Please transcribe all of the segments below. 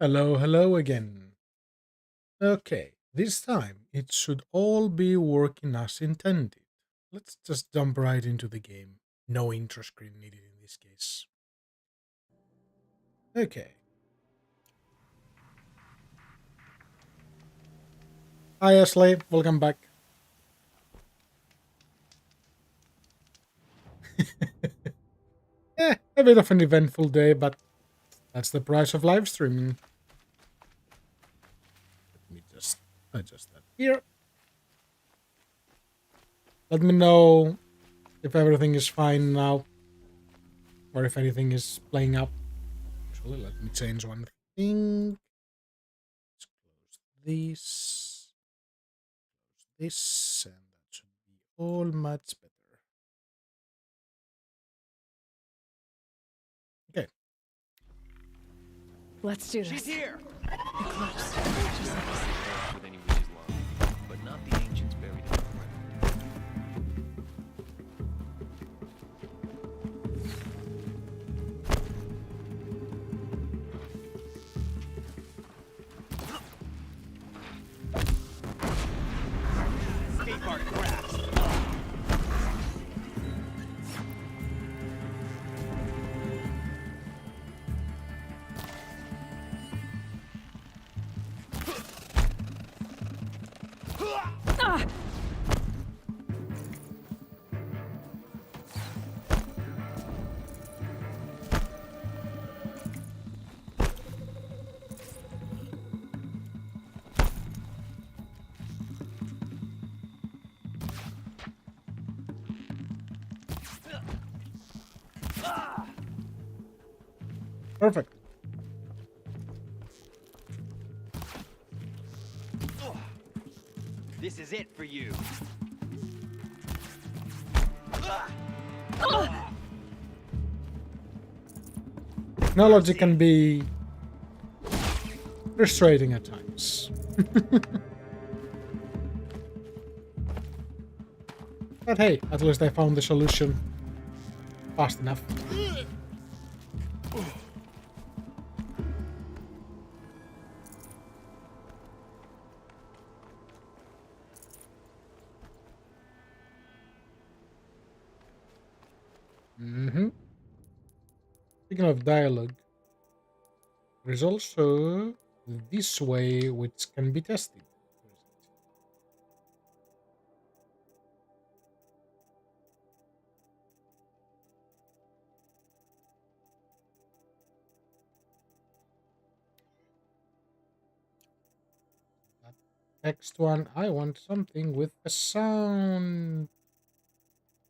Hello, hello again. Okay, this time it should all be working as intended. Let's just jump right into the game. No intro screen needed in this case. Okay. Hi Ashley, welcome back. A bit of an eventful day, but that's the price of live streaming. Let me just adjust that here. Let me know if everything is fine now, or if anything is playing up. Actually, let me change one thing. Let's close this, and that should be all much better. Okay. Let's do this. She's here! We're close. With any witch's love, but not the ancients buried in the ground. Skate park grass. Ah! Perfect. This is it for you. Technology can be frustrating at times. But hey, at least I found the solution fast enough. Speaking of dialogue, there's also this way which can be tested. That text one, I want something with a sound.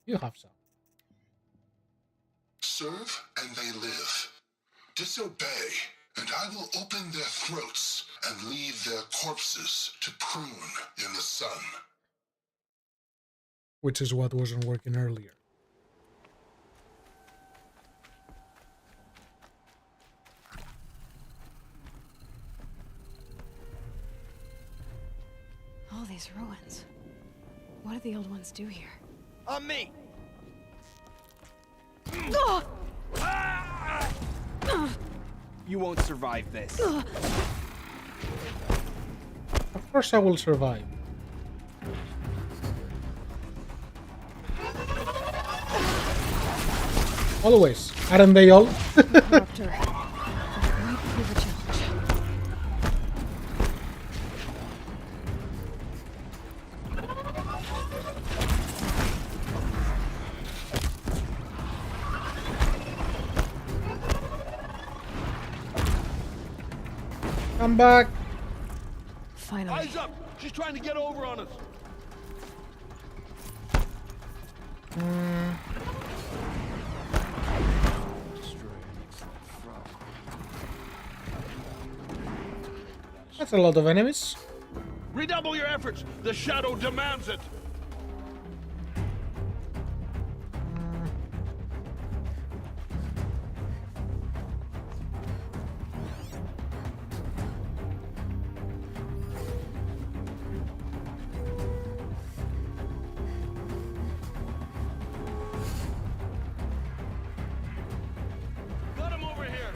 You have sound. Serve and they live. Disobey, and I will open their throats and leave their corpses to prune in the sun. Which is what wasn't working earlier. All these ruins. What did the old ones do here? On me! Ah! You won't survive this. Of course I will survive. Always. Aren't they all? Corruptor. That might prove a challenge. Come back. Finally. Eyes up! She's trying to get over on us. That's a lot of enemies. Redouble your efforts. The shadow demands it. Got him over here.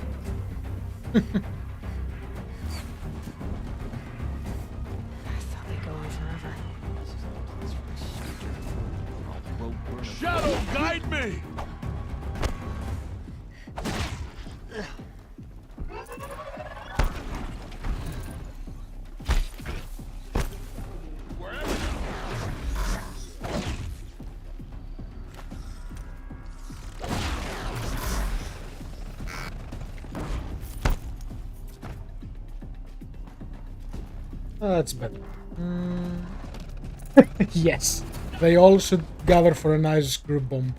That's better. Yes. They all should gather for a nice group bomb.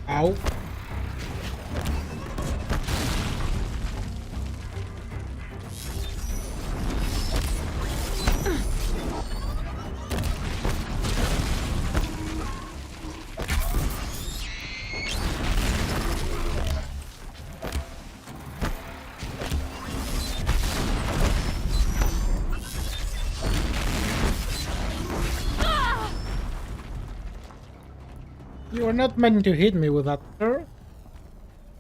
Ow. You are not meant to hit me with that, sir.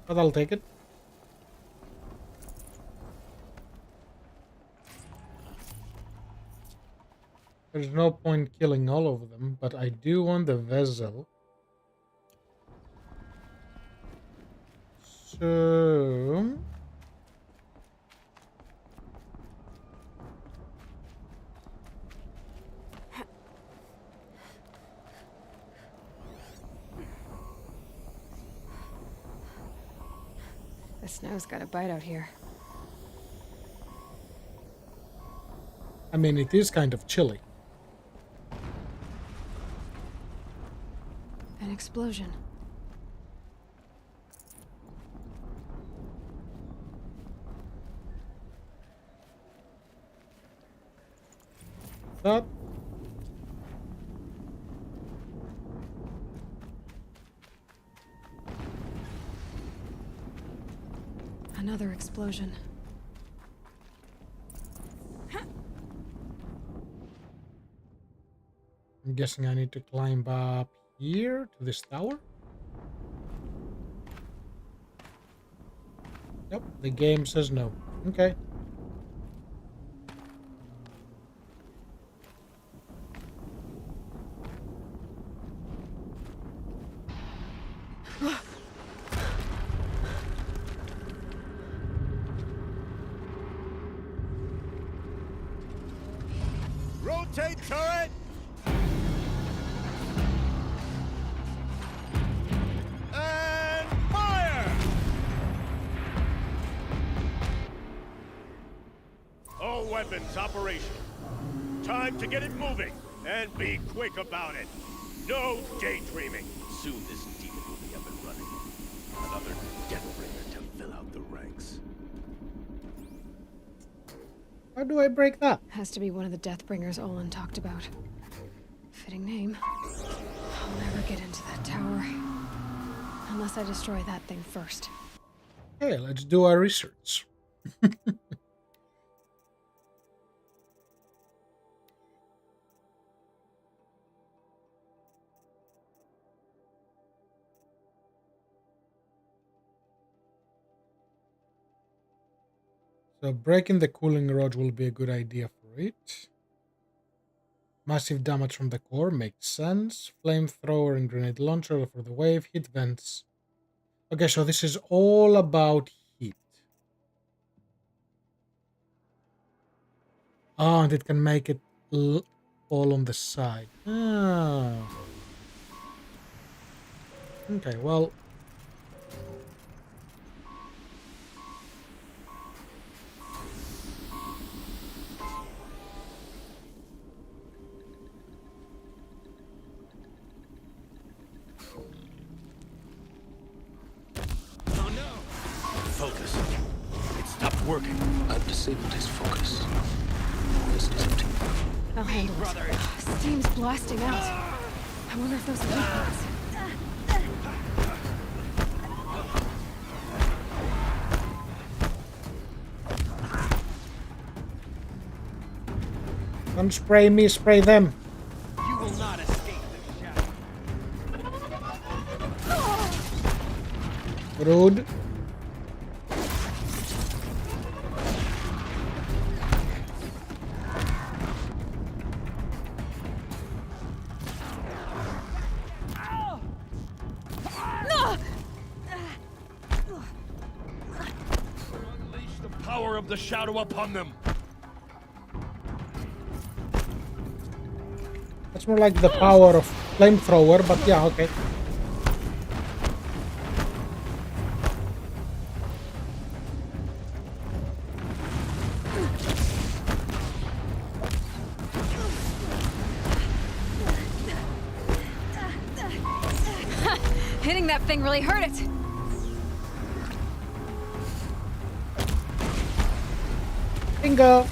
But I'll take it. There's no point killing all of them, but I do want the vessel. So... The snow's got a bite out here. I mean, it is kind of chilly. An explosion. That... Another explosion. I'm guessing I need to climb up here to this tower. Nope, the game says no. Okay. Rotate turret! And fire! All weapons operational. Time to get it moving, and be quick about it. No daydreaming. Soon this demon will be up and running. Another Deathbringer to fill out the ranks. How do I break that? Has to be one of the Deathbringers Olin talked about. Fitting name. I'll never get into that tower. Unless I destroy that thing first. Okay, let's do our research. So breaking the cooling rod will be a good idea for it. Massive damage from the core makes sense. Flamethrower and grenade launcher for the wave. Heat vents. Okay, so this is all about heat. Oh, and it can make it fall on the side. Ah. Okay, well... Focus. It stopped working. I've disabled his focus. This isn't too I'll handle it. Steam's blasting out. I wonder if those are weapons. Don't spray me, spray them. You will not escape the shadow. Rude. Unleash the power of the shadow upon them. That's more like the power of flamethrower, but yeah, okay. Hitting that thing really hurt it. Bingo.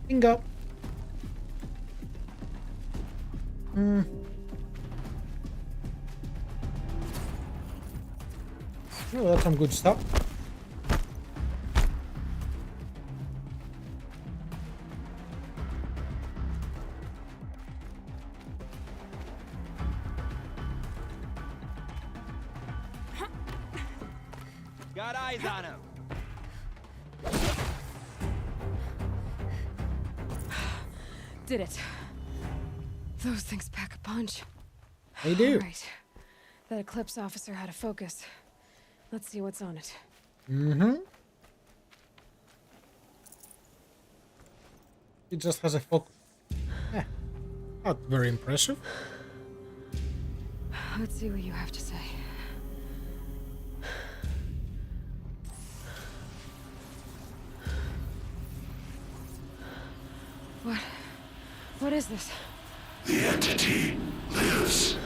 Bingo. Oh, that's some good stuff. Got eyes on him. Did it. Those things pack a punch. They do. Right. That Eclipse officer had a focus. Let's see what's on it. Mm-hmm. It just has a focus. Eh, not very impressive. Let's see what you have to say. What is this? The entity lives.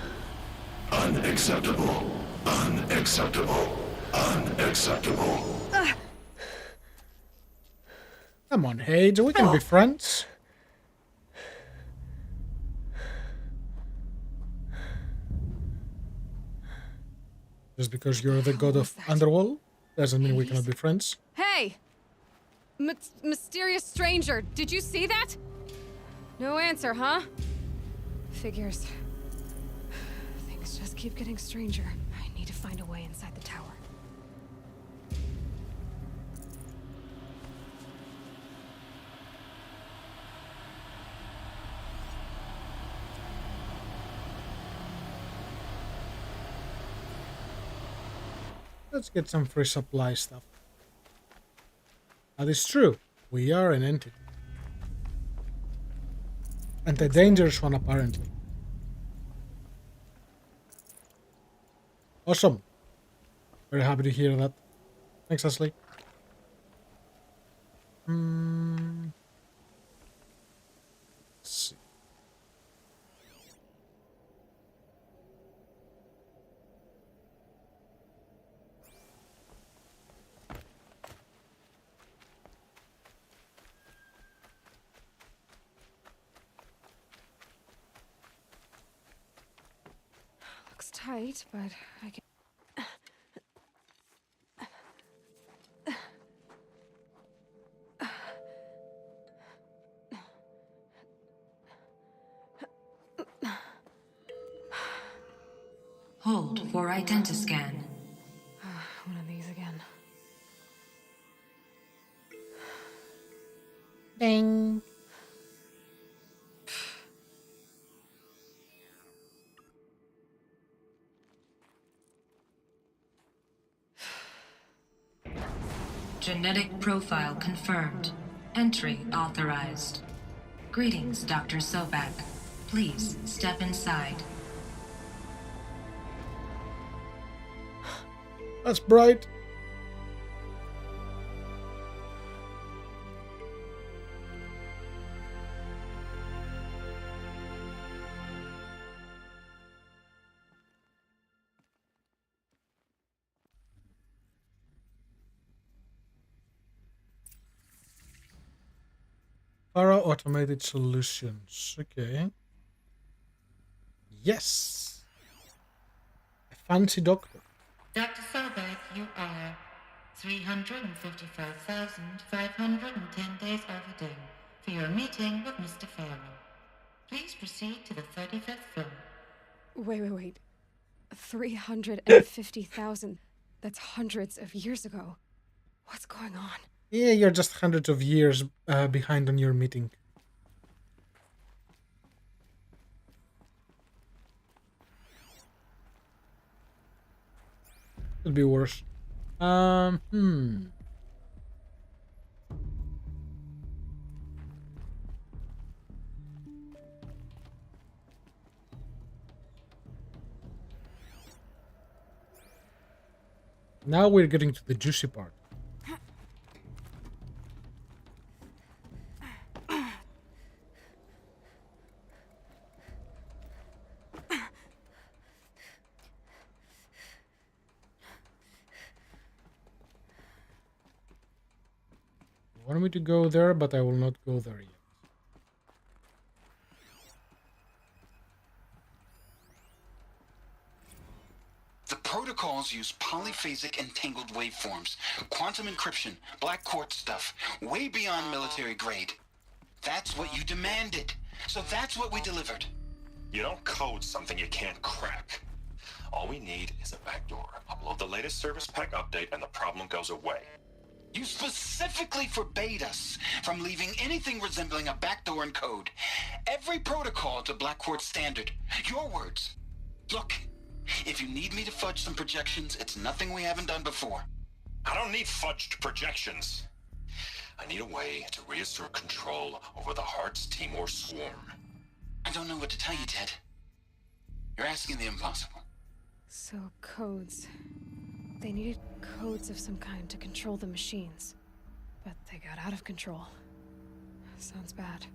Unacceptable. Unacceptable. Unacceptable. Come on, Hades, we can be friends. Just because you're the god of Underworld doesn't mean we cannot be friends. Hey! Mysterious stranger, did you see that? No answer, huh? Figures. Things just keep getting stranger. I need to find a way inside the tower. Let's get some free supply stuff. That is true. We are an entity. And a dangerous one, apparently. Awesome. Very happy to hear that. Thanks, Ashley. Let's see. Looks tight, but I can... Hold for identiscan. One of these again. Ding. Genetic profile confirmed. Entry authorized. Greetings, Dr. Sobak. Please step inside. That's bright. Para automated solutions. Okay. Yes. A fancy doctor. Dr. Sobek, you are 355,510 days overdue for your meeting with Mr. Farrell. Please proceed to the 35th floor. Wait. 350,000. That's hundreds of years ago. What's going on? Yeah, you're just hundreds of years behind on your meeting. Could be worse. Hmm. Now we're getting to the juicy part. You want me to go there, but I will not go there yet. The protocols use polyphasic entangled waveforms, quantum encryption, black quartz stuff, way beyond military grade. That's what you demanded. So that's what we delivered. You don't code something you can't crack. All we need is a backdoor. Upload the latest service pack update and the problem goes away. You specifically forbade us from leaving anything resembling a backdoor in code. Every protocol to black quartz standard. Your words. Look, if you need me to fudge some projections, it's nothing we haven't done before. I don't need fudged projections. I need a way to reassert control over the Heart's Timor swarm. I don't know what to tell you, Ted. You're asking the impossible. So, codes. They needed codes of some kind to control the machines. But they got out of control. Sounds bad.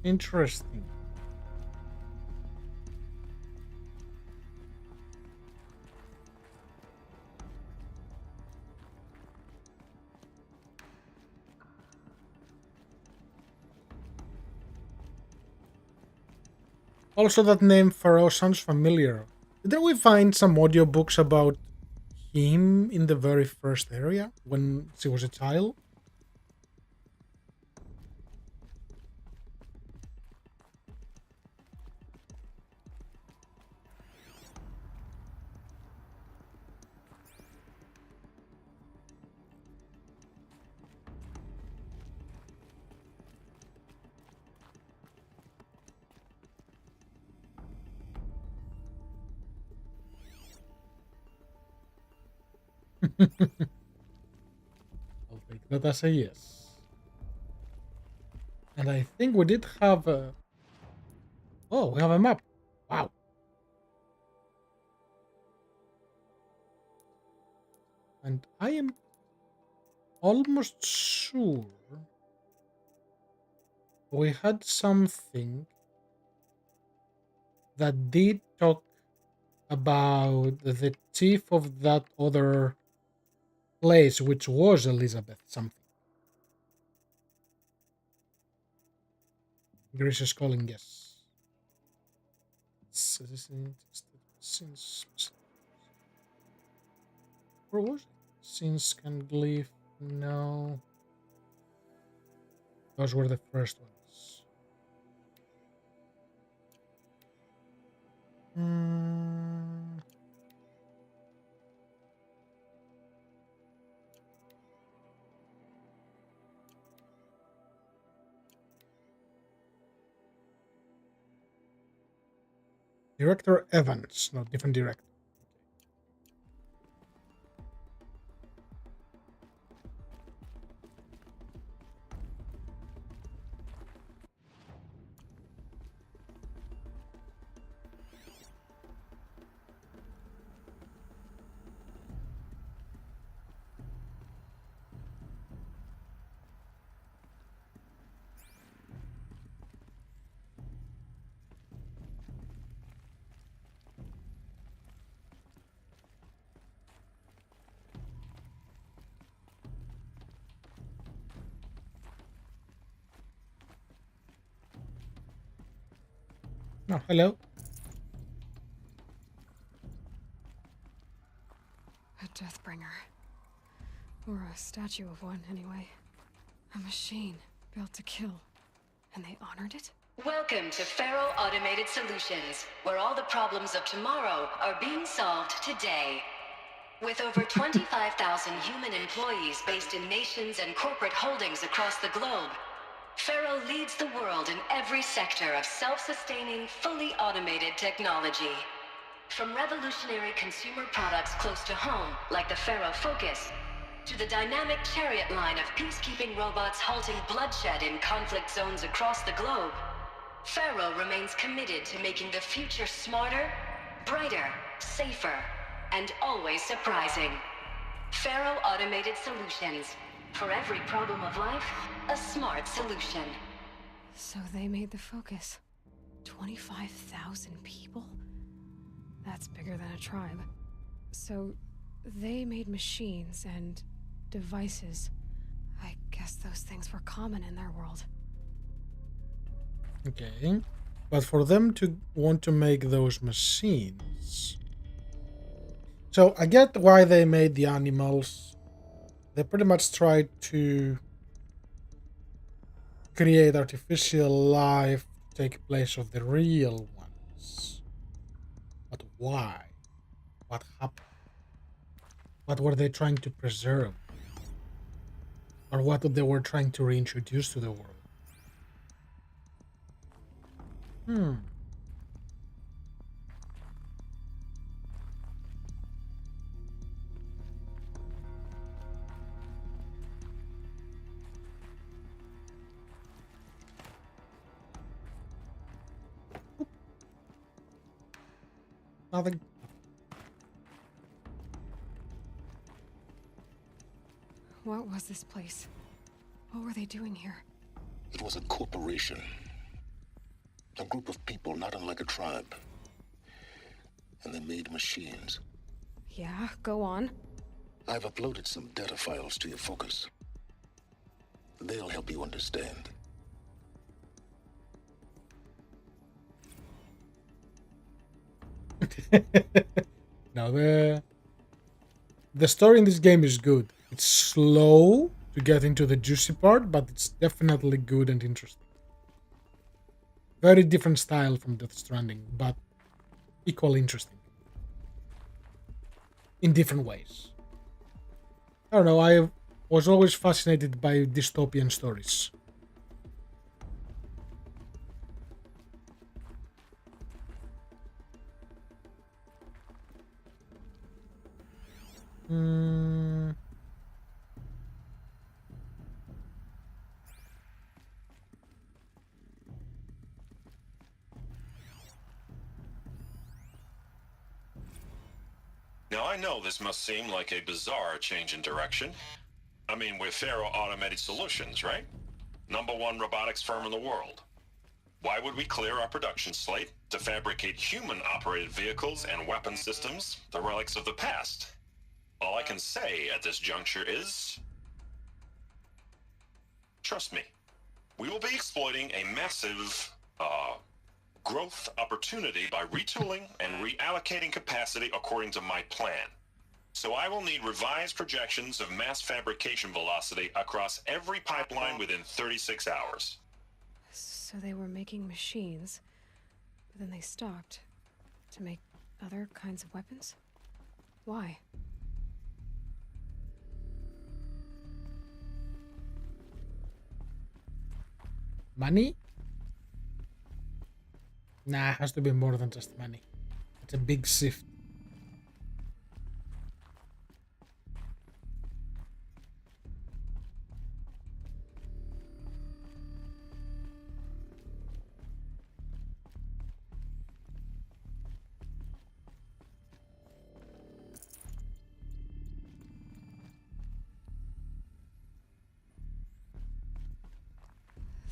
Interesting. Also, that name Pharaoh sounds familiar. Didn't we find some audiobooks about him in the very first area when she was a child? I'll take that as a yes. And I think we did have a... Oh, we have a map. Wow. And I am almost sure we had something that did talk about the chief of that other place, which was Elizabeth something. Grace is calling yes. Since where was it? Since can glyph? No. Those were the first ones. Director Evans, no, different director. Oh, hello. A Deathbringer. Or a statue of one, anyway. A machine built to kill. And they honored it? Welcome to Faro Automated Solutions, where all the problems of tomorrow are being solved today. With over 25,000 human employees based in nations and corporate holdings across the globe, Faro leads the world in every sector of self-sustaining, fully automated technology. From revolutionary consumer products close to home, like the Faro Focus, to the dynamic chariot line of peacekeeping robots halting bloodshed in conflict zones across the globe, Faro remains committed to making the future smarter, brighter, safer, and always surprising. Faro Automated Solutions. For every problem of life, a smart solution. So they made the Focus. 25,000 people? That's bigger than a tribe. So they made machines and devices. I guess those things were common in their world. Okay. But for them to want to make those machines. So I get why they made the animals. They pretty much tried to create artificial life to take place of the real ones. But why? What happened? What were they trying to preserve? Or what they were trying to reintroduce to the world? Hmm. Nothing. What was this place? What were they doing here? It was a corporation. A group of people not unlike a tribe. And they made machines. Yeah, go on. I've uploaded some data files to your Focus. They'll help you understand. Now the story in this game is good. It's slow to get into the juicy part, but it's definitely good and interesting. Very different style from Death Stranding, but equally interesting. In different ways. I don't know, I was always fascinated by dystopian stories. Hmm. Now, I know this must seem like a bizarre change in direction. I mean, we're Faro Automated Solutions, right? #1 robotics firm in the world. Why would we clear our production slate to fabricate human-operated vehicles and weapon systems, the relics of the past? All I can say at this juncture is... trust me, we will be exploiting a massive, growth opportunity by retooling and reallocating capacity according to my plan. So I will need revised projections of mass fabrication velocity across every pipeline within 36 hours. So they were making machines, but then they stopped to make other kinds of weapons? Why? Money? Nah, it has to be more than just money. It's a big shift.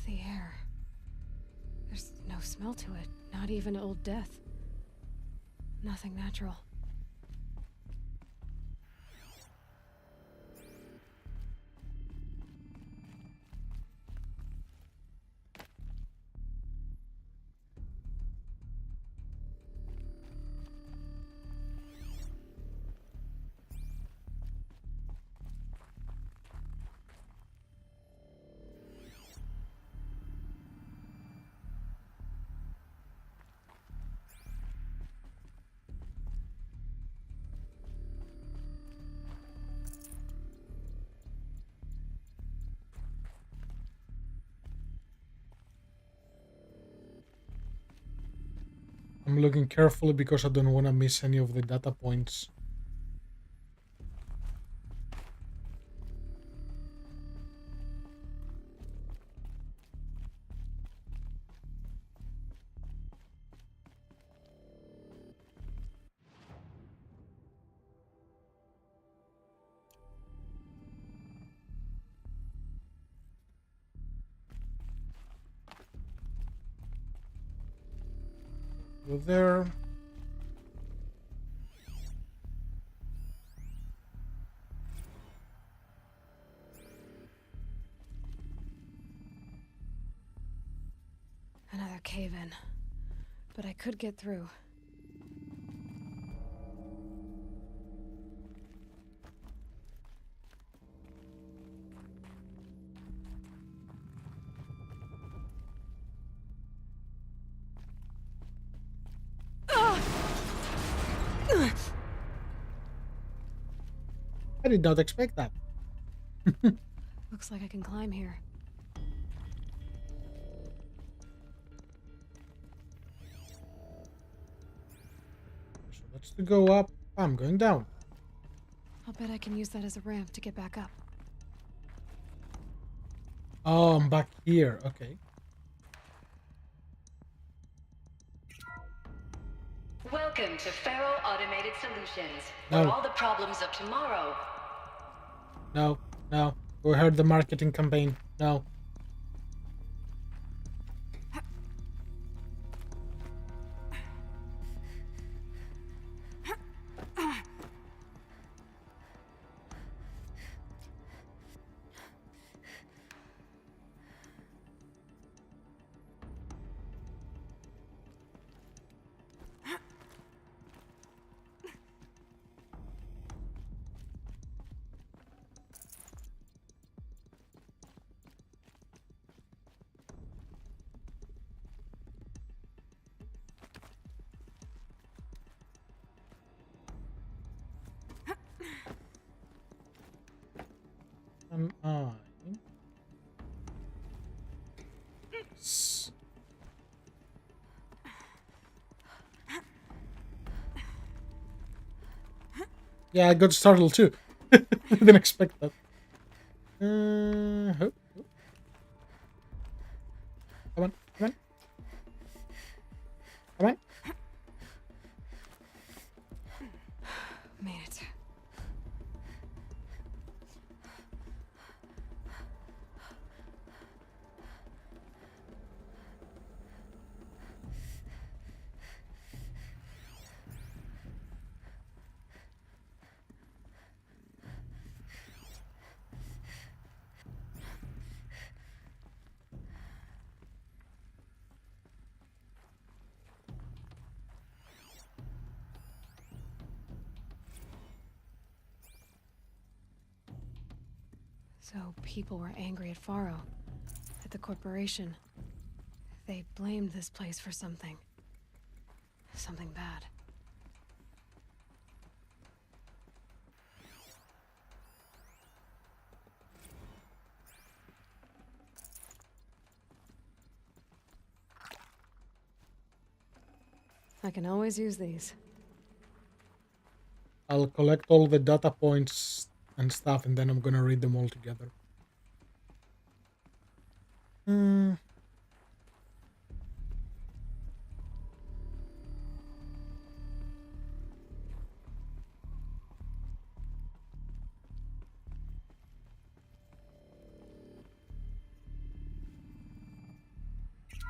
The air. There's no smell to it, not even old death. Nothing natural. I'm looking carefully because I don't want to miss any of the data points. Go there. Another cave-in. But I could get through. I did not expect that. Looks like I can climb here. So that's to go up. I'm going down. I'll bet I can use that as a ramp to get back up. Oh, I'm back here. Okay. Welcome to Faro Automated Solutions, No. where all the problems of tomorrow. No, no. We heard the marketing campaign. No. Am I? Yeah, I got startled too. I didn't expect that. Come on, come on. Come on. Made it. So people were angry at Faro, at the corporation. They blamed this place for something. Something bad. I can always use these. I'll collect all the data points and stuff, and then I'm gonna read them all together.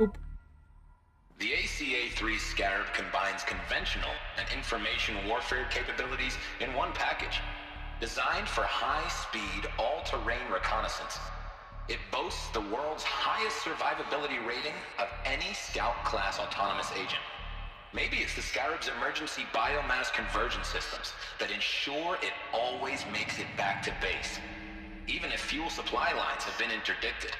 Oop. The ACA-3 Scarab combines conventional and information warfare capabilities in one package. Designed for high-speed, all-terrain reconnaissance, it boasts the world's highest survivability rating of any Scout-class autonomous agent. Maybe it's the Scarab's emergency biomass conversion systems that ensure it always makes it back to base, even if fuel supply lines have been interdicted.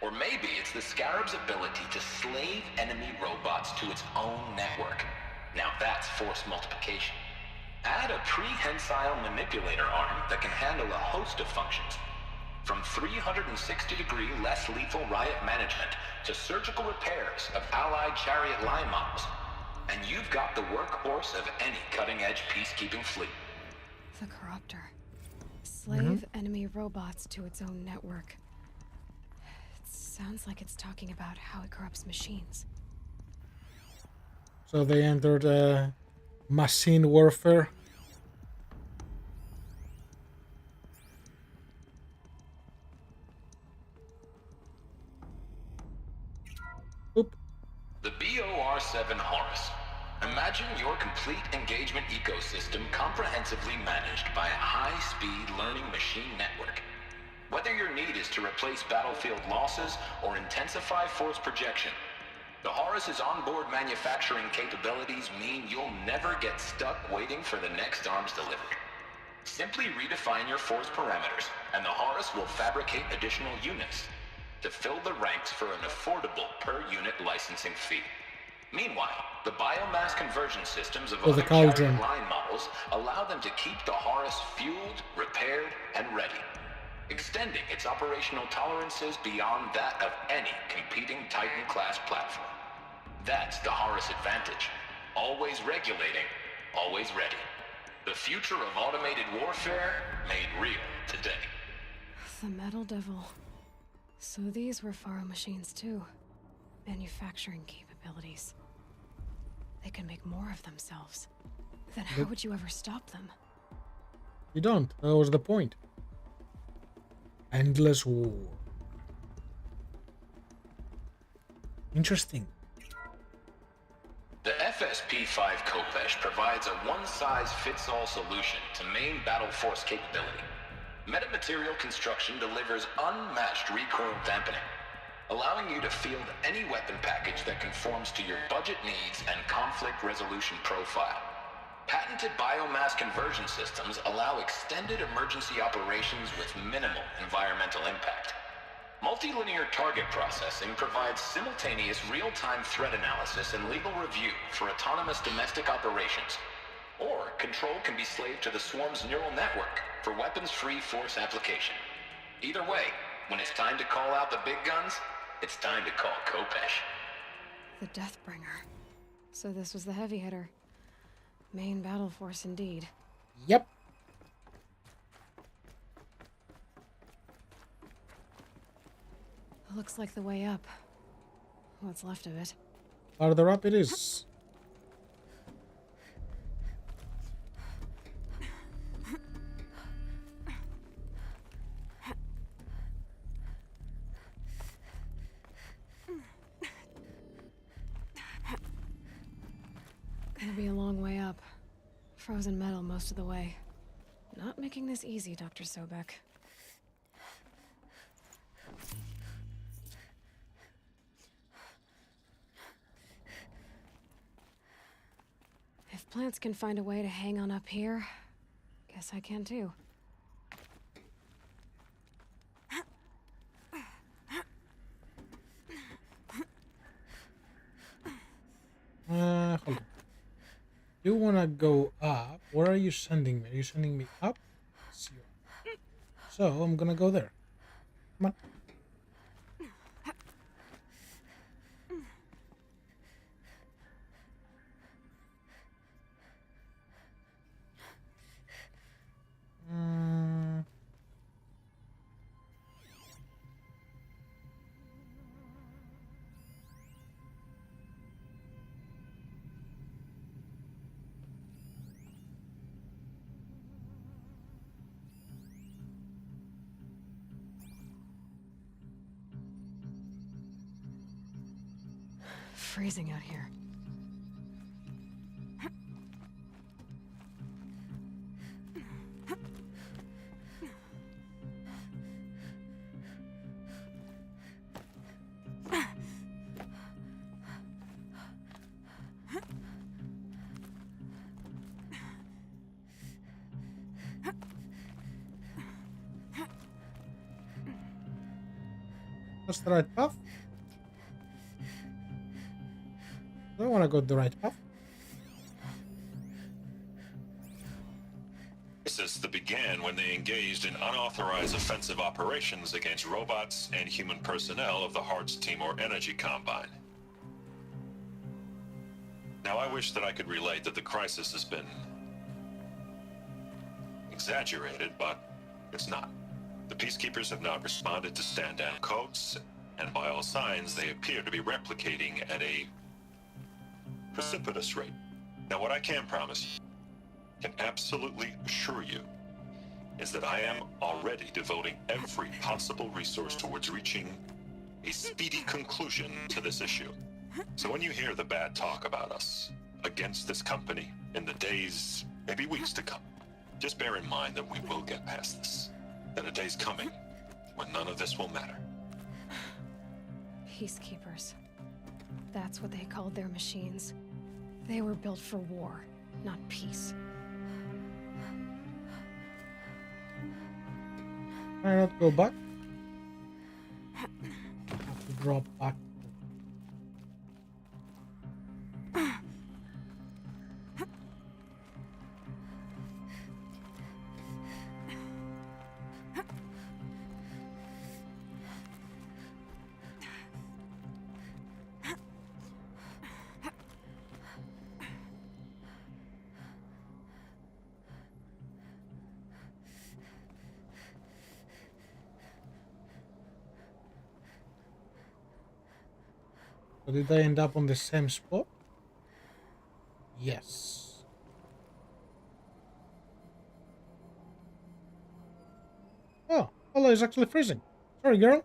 Or maybe it's the Scarab's ability to slave enemy robots to its own network. Now that's force multiplication. Add a prehensile manipulator arm that can handle a host of functions, from 360-degree less lethal riot management to surgical repairs of Allied chariot line models, and you've got the workhorse of any cutting-edge peacekeeping fleet. The Corruptor. Slave enemy robots to its own network. It sounds like it's talking about how it corrupts machines. So they entered machine warfare. Oop. The BOR-7 Horus. Imagine your complete engagement ecosystem comprehensively managed by a high-speed learning machine network. Whether your need is to replace battlefield losses or intensify force projection, the Horus's onboard manufacturing capabilities mean you'll never get stuck waiting for the next arms delivery. Simply redefine your force parameters, and the Horus will fabricate additional units to fill the ranks for an affordable per-unit licensing fee. Meanwhile, the biomass conversion systems of other chariot line models allow them to keep the Horus fueled, repaired, and ready, extending its operational tolerances beyond that of any competing Titan-class platform. That's the Horus advantage. Always regulating, always ready. The future of automated warfare made real today. The Metal Devil. So these were Faro machines too. Manufacturing capabilities. They can make more of themselves. Then how would you ever stop them? You don't. That was the point. Endless war. Interesting. The FSP-5 Kopesh provides a one-size-fits-all solution to main battle force capability. Metamaterial construction delivers unmatched recoil dampening, allowing you to field any weapon package that conforms to your budget needs and conflict resolution profile. Patented biomass conversion systems allow extended emergency operations with minimal environmental impact. Multilinear target processing provides simultaneous real-time threat analysis and legal review for autonomous domestic operations. Or control can be slaved to the swarm's neural network for weapons-free force application. Either way, when it's time to call out the big guns, it's time to call Kopesh. The Deathbringer. So this was the heavy hitter. Main battle force indeed. Yep. Looks like the way up. What's left of it. Farther up it is. Gonna be a long way up. Frozen metal most of the way. Not making this easy, Dr. Sobek. If plants can find a way to hang on up here, guess I can too. Hold on. You wanna go up? Where are you sending me? Are you sending me up? So I'm gonna go there. Come on. Mm. Freezing out here. That's the right path. I don't want to go the right path. Crisis that began when they engaged in unauthorized offensive operations against robots and human personnel of the Hearts Timor Energy Combine. Now, I wish that I could relate that the crisis has been exaggerated, but it's not. The peacekeepers have not responded to stand-down codes, and by all signs, they appear to be replicating at a precipitous rate. Now, what I can promise you, can absolutely assure you, is that I am already devoting every possible resource towards reaching a speedy conclusion to this issue. So when you hear the bad talk about us against this company in the days, maybe weeks to come, just bear in mind that we will get past this. That a day's coming when none of this will matter. Peacekeepers. That's what they called their machines. They were built for war, not peace. Can I not go back? I have to drop back. So did I end up on the same spot? Yes. Oh, hello, it's actually freezing. Sorry, girl.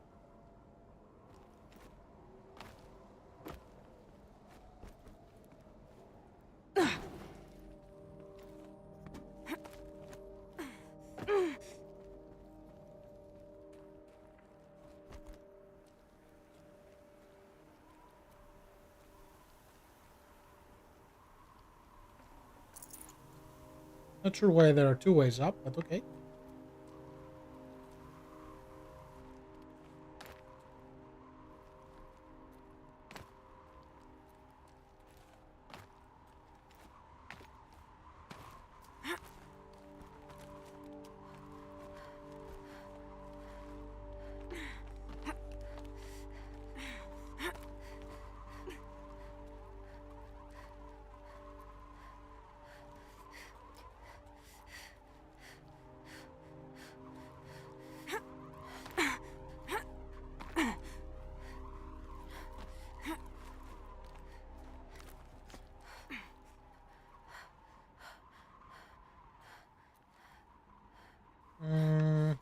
Not sure why there are two ways up, but okay. Mm,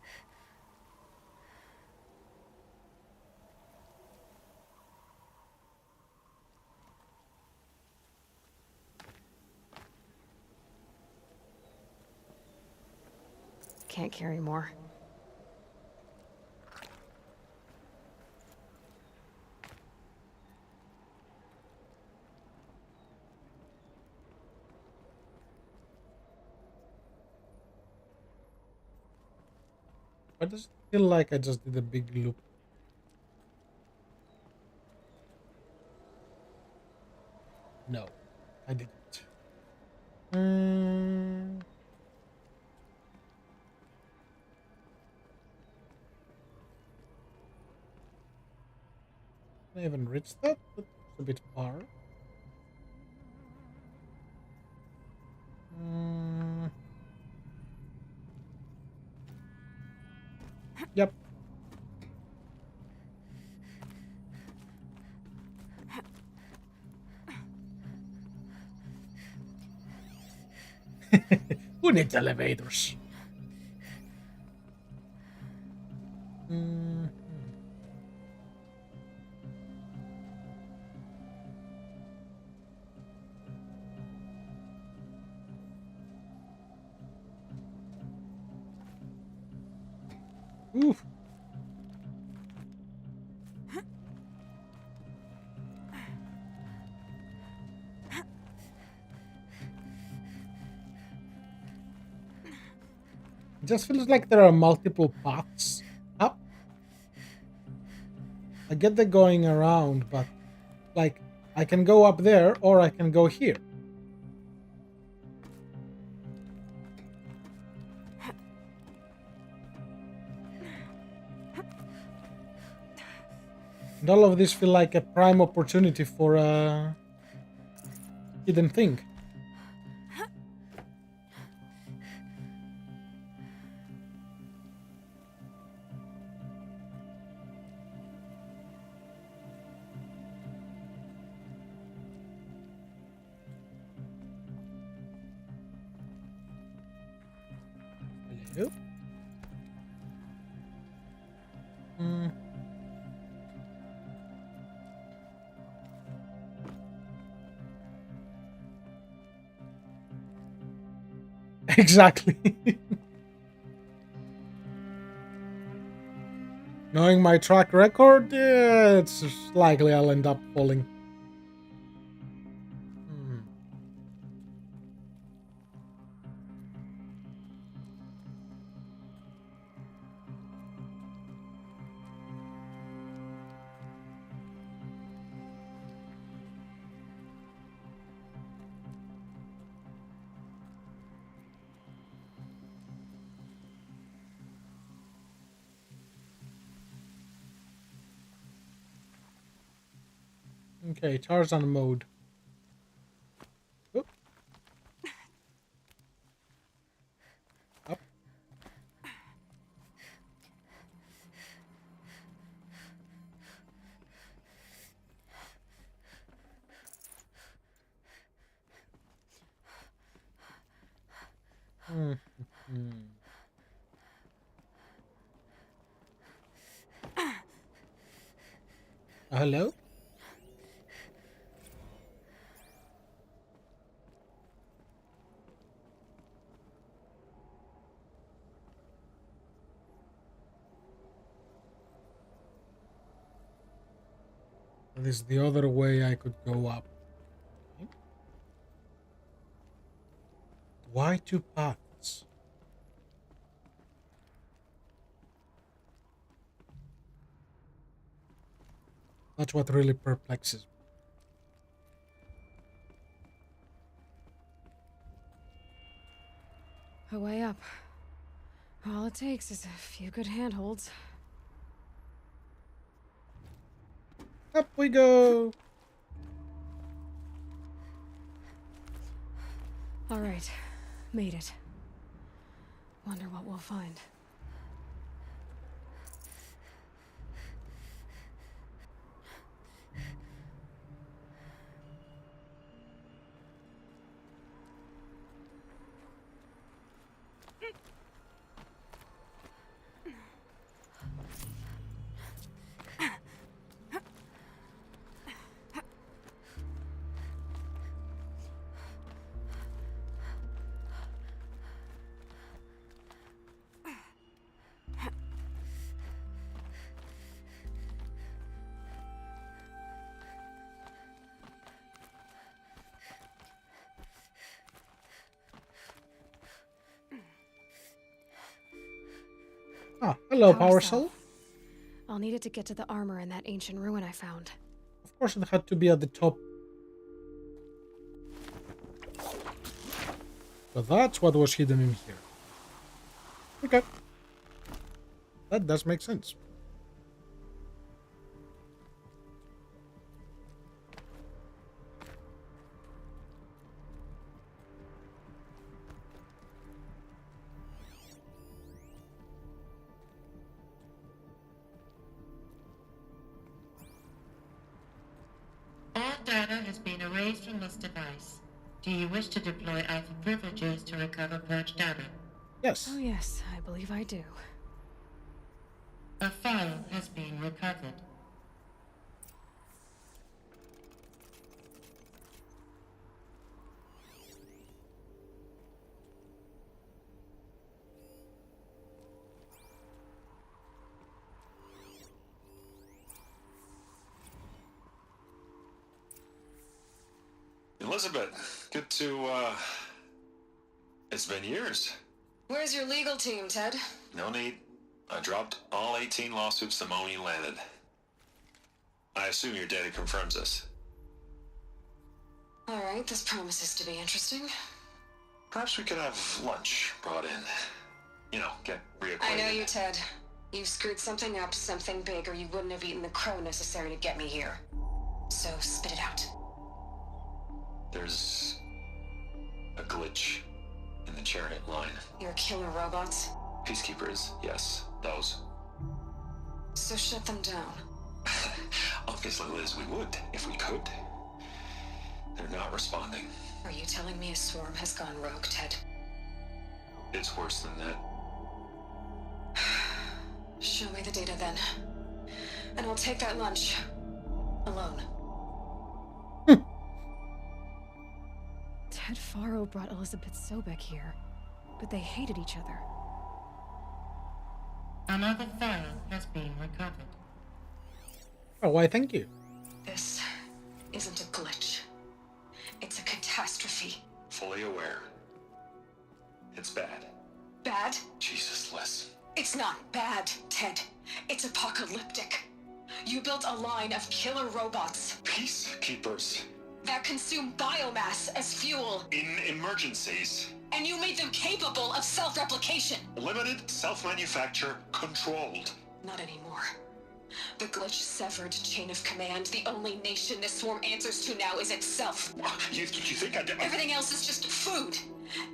Can't carry more. why does it feel like I just did a big loop? No, I didn't. I haven't reached that, but it's a bit far. Mm, Yep. Who needs elevators? Mm. Oof. It just feels like there are multiple paths up. I get the going around, but like I can go up there or I can go here. And all of this feel like a prime opportunity for a hidden thing. Hello? Hmm. Exactly. Knowing my track record, yeah, it's likely I'll end up falling. Hmm. Okay, Tarzan mode. Oop. Up. Hmm. Hello? This is the other way I could go up. Okay. Why two paths? That's what really perplexes me. A way up. All it takes is a few good handholds. Up we go! All right, made it. Wonder what we'll find. Ah, hello, Power Power cell. Cell. I'll need it to get to the armor in that ancient ruin I found. Of course, it had to be at the top. But that's what was hidden in here. Okay. That does make sense. data has been erased from this device. Do you wish to deploy Alpha privileges to recover purged data? Yes. Oh, yes, I believe I do. A file has been recovered. Elizabeth, good to, It's been years. Where's your legal team, Ted? No need. I dropped all 18 lawsuits the moment you landed. I assume your data confirms this. All right, this promises to be interesting. Perhaps we could have lunch brought in. You know, get reacquainted. I know you, Ted. You screwed something up, something big, or you wouldn't have eaten the crow necessary to get me here. So spit it out. There's a glitch in the chariot line. Your killer robots? Peacekeepers, yes, those. So shut them down. Obviously, Liz, we would, if we could. They're not responding. Are you telling me a swarm has gone rogue, Ted? It's worse than that. Show me the data then. And I'll take that lunch. Alone. Ted Faro brought Elizabeth Sobek here, but they hated each other. Another file has been recovered. Oh, why, thank you. This isn't a glitch. It's a catastrophe. Fully aware. It's bad. Bad? Jesus, Liz. It's not bad, Ted. It's apocalyptic. You built a line of killer robots Peacekeepers. that consume biomass as fuel, In emergencies. and you made them capable of self-replication. Limited, self-manufacture, controlled. Not anymore. The glitch severed chain of command. The only nation this swarm answers to now is itself. You think I did? Everything else is just food.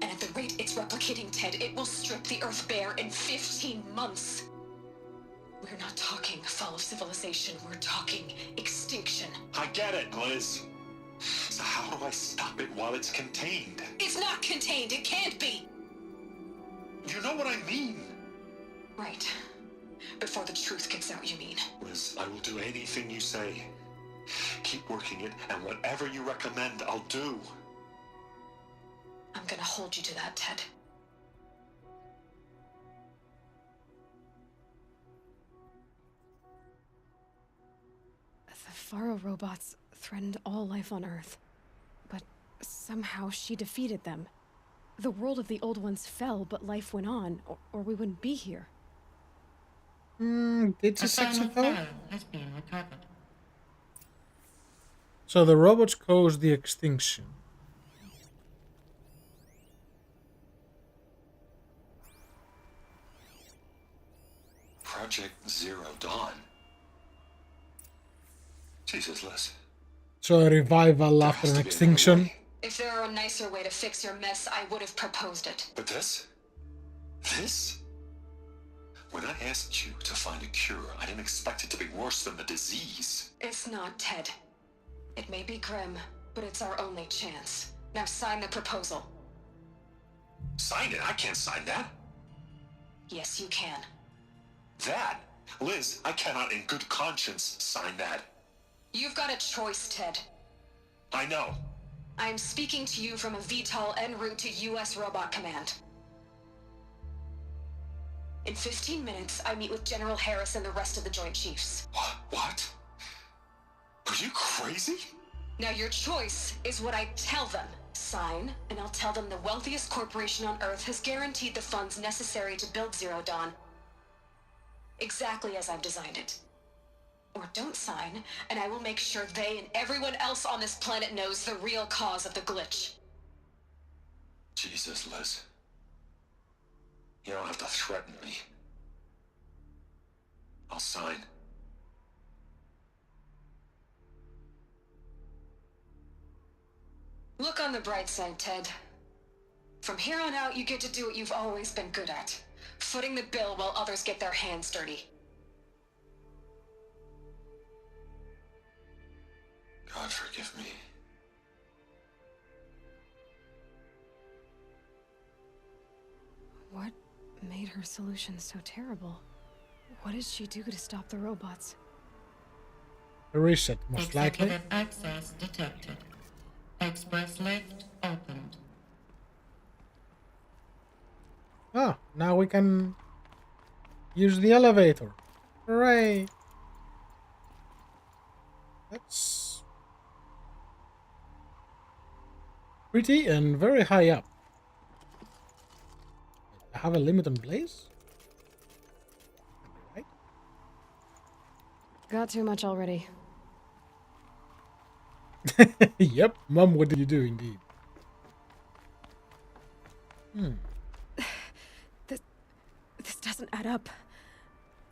And at the rate it's replicating, Ted, it will strip the Earth bare in 15 months. We're not talking fall of civilization. We're talking extinction. I get it, Liz. So how do I stop it while it's contained? It's not contained. It can't be. You know what I mean. Right. Before the truth gets out, you mean? Liz, I will do anything you say. Keep working it, and whatever you recommend, I'll do. I'm gonna hold you to that, Ted. The Faro robots threatened all life on Earth, but somehow she defeated them. The world of the old ones fell, but life went on, or we wouldn't be here. Did she A final saxophone? file has been recovered. So the robots caused the extinction. Project Zero Dawn. Jesus, Liz. So a revival after an extinction. If there were a nicer way to fix your mess, I would have proposed it. But this? This? When I asked you to find a cure, I didn't expect it to be worse than the disease. It's not, Ted. It may be grim, but it's our only chance. Now sign the proposal. Sign it? I can't sign that. Yes, you can. That? Liz, I cannot in good conscience sign that. You've got a choice, Ted. I know. I'm speaking to you from a VTOL en route to U.S. Robot Command. In 15 minutes, I meet with General Harris and the rest of the Joint Chiefs. What? Are you crazy? Now your choice is what I tell them. Sign, and I'll tell them the wealthiest corporation on Earth has guaranteed the funds necessary to build Zero Dawn. Exactly as I've designed it. Or don't sign, and I will make sure they and everyone else on this planet knows the real cause of the glitch. Jesus, Liz. You don't have to threaten me. I'll sign. Look on the bright side, Ted. From here on out, you get to do what you've always been good at. Footing the bill while others get their hands dirty. God forgive me. What made her solution so terrible? What did she do to stop the robots? A reset, most likely. Executive access detected. Express lift opened. Ah, now we can use the elevator. Hooray! That's pretty and very high up. I have a limit on blaze? Am I right? Got too much already. Yep, Mum, what did you do indeed? This doesn't add up.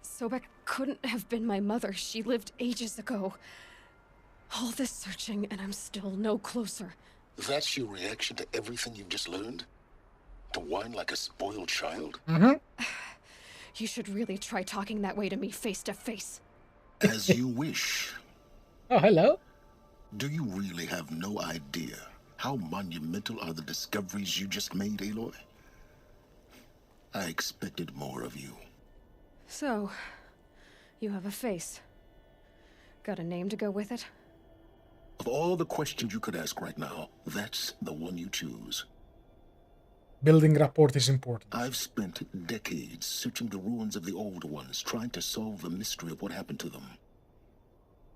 Sobek couldn't have been my mother. She lived ages ago. All this searching, and I'm still no closer. That's your reaction to everything you've just learned? To whine like a spoiled child? You should really try talking that way to me face to face. As you wish. Oh, hello. Do you really have no idea how monumental are the discoveries you just made, Aloy? I expected more of you. So, you have a face. Got a name to go with it? Of all the questions you could ask right now, that's the one you choose. Building rapport is important. I've spent decades searching the ruins of the old ones, trying to solve the mystery of what happened to them.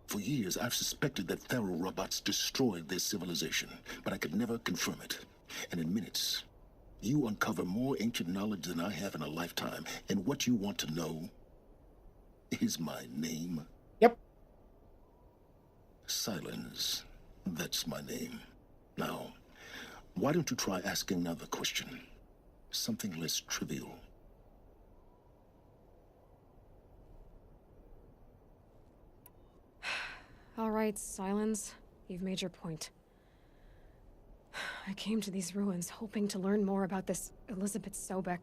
For years, I've suspected that Thero robots destroyed their civilization, but I could never confirm it. And in minutes, you uncover more ancient knowledge than I have in a lifetime. And what you want to know is my name. Yep. Silence. That's my name. Now, why don't you try asking another question? Something less trivial. All right, Silence. You've made your point. I came to these ruins hoping to learn more about this Elizabeth Sobek.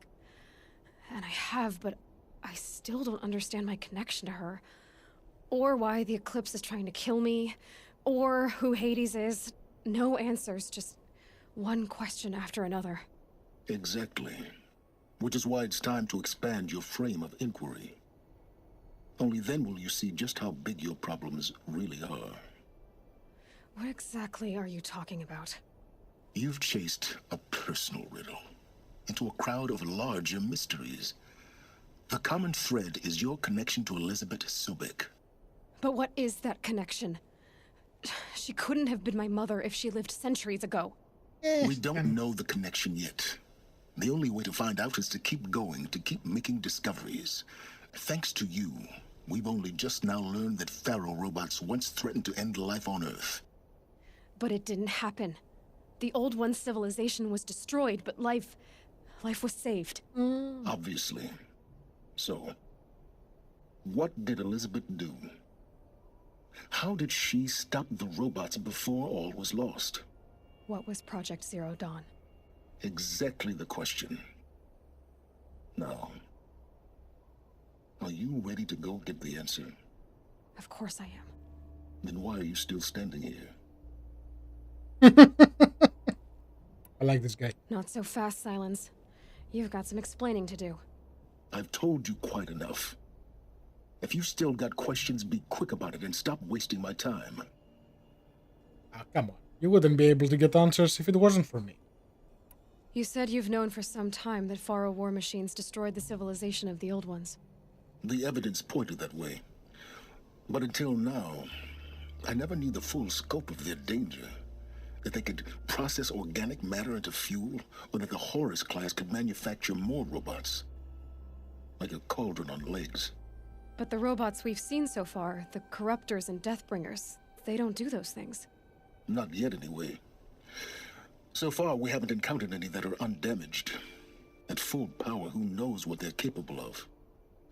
And I have, but I still don't understand my connection to her. Or why the Eclipse is trying to kill me. Or who Hades is. No answers, just one question after another. Exactly. Which is why it's time to expand your frame of inquiry. Only then will you see just how big your problems really are. What exactly are you talking about? You've chased a personal riddle into a crowd of larger mysteries. The common thread is your connection to Elizabeth Sobek. But what is that connection? She couldn't have been my mother if she lived centuries ago. We don't know the connection yet. The only way to find out is to keep going, to keep making discoveries. Thanks to you, we've only just now learned that Pharaoh robots once threatened to end life on Earth. But it didn't happen. The Old One's civilization was destroyed, but life was saved. Obviously. So, what did Elizabeth do? How did she stop the robots before all was lost? What was Project Zero Dawn? Exactly the question. Now, are you ready to go get the answer? Of course I am. Then why are you still standing here? I like this guy. Not so fast, Silence. You've got some explaining to do. I've told you quite enough. If you still got questions, be quick about it and stop wasting my time. Ah, come on. You wouldn't be able to get answers if it wasn't for me. You said you've known for some time that Faro war machines destroyed the civilization of the Old Ones. The evidence pointed that way. But until now, I never knew the full scope of their danger. That they could process organic matter into fuel, or that the Horus class could manufacture more robots. Like a cauldron on legs. But the robots we've seen so far, the Corruptors and Deathbringers, they don't do those things. Not yet, anyway. So far, we haven't encountered any that are undamaged. At full power, who knows what they're capable of?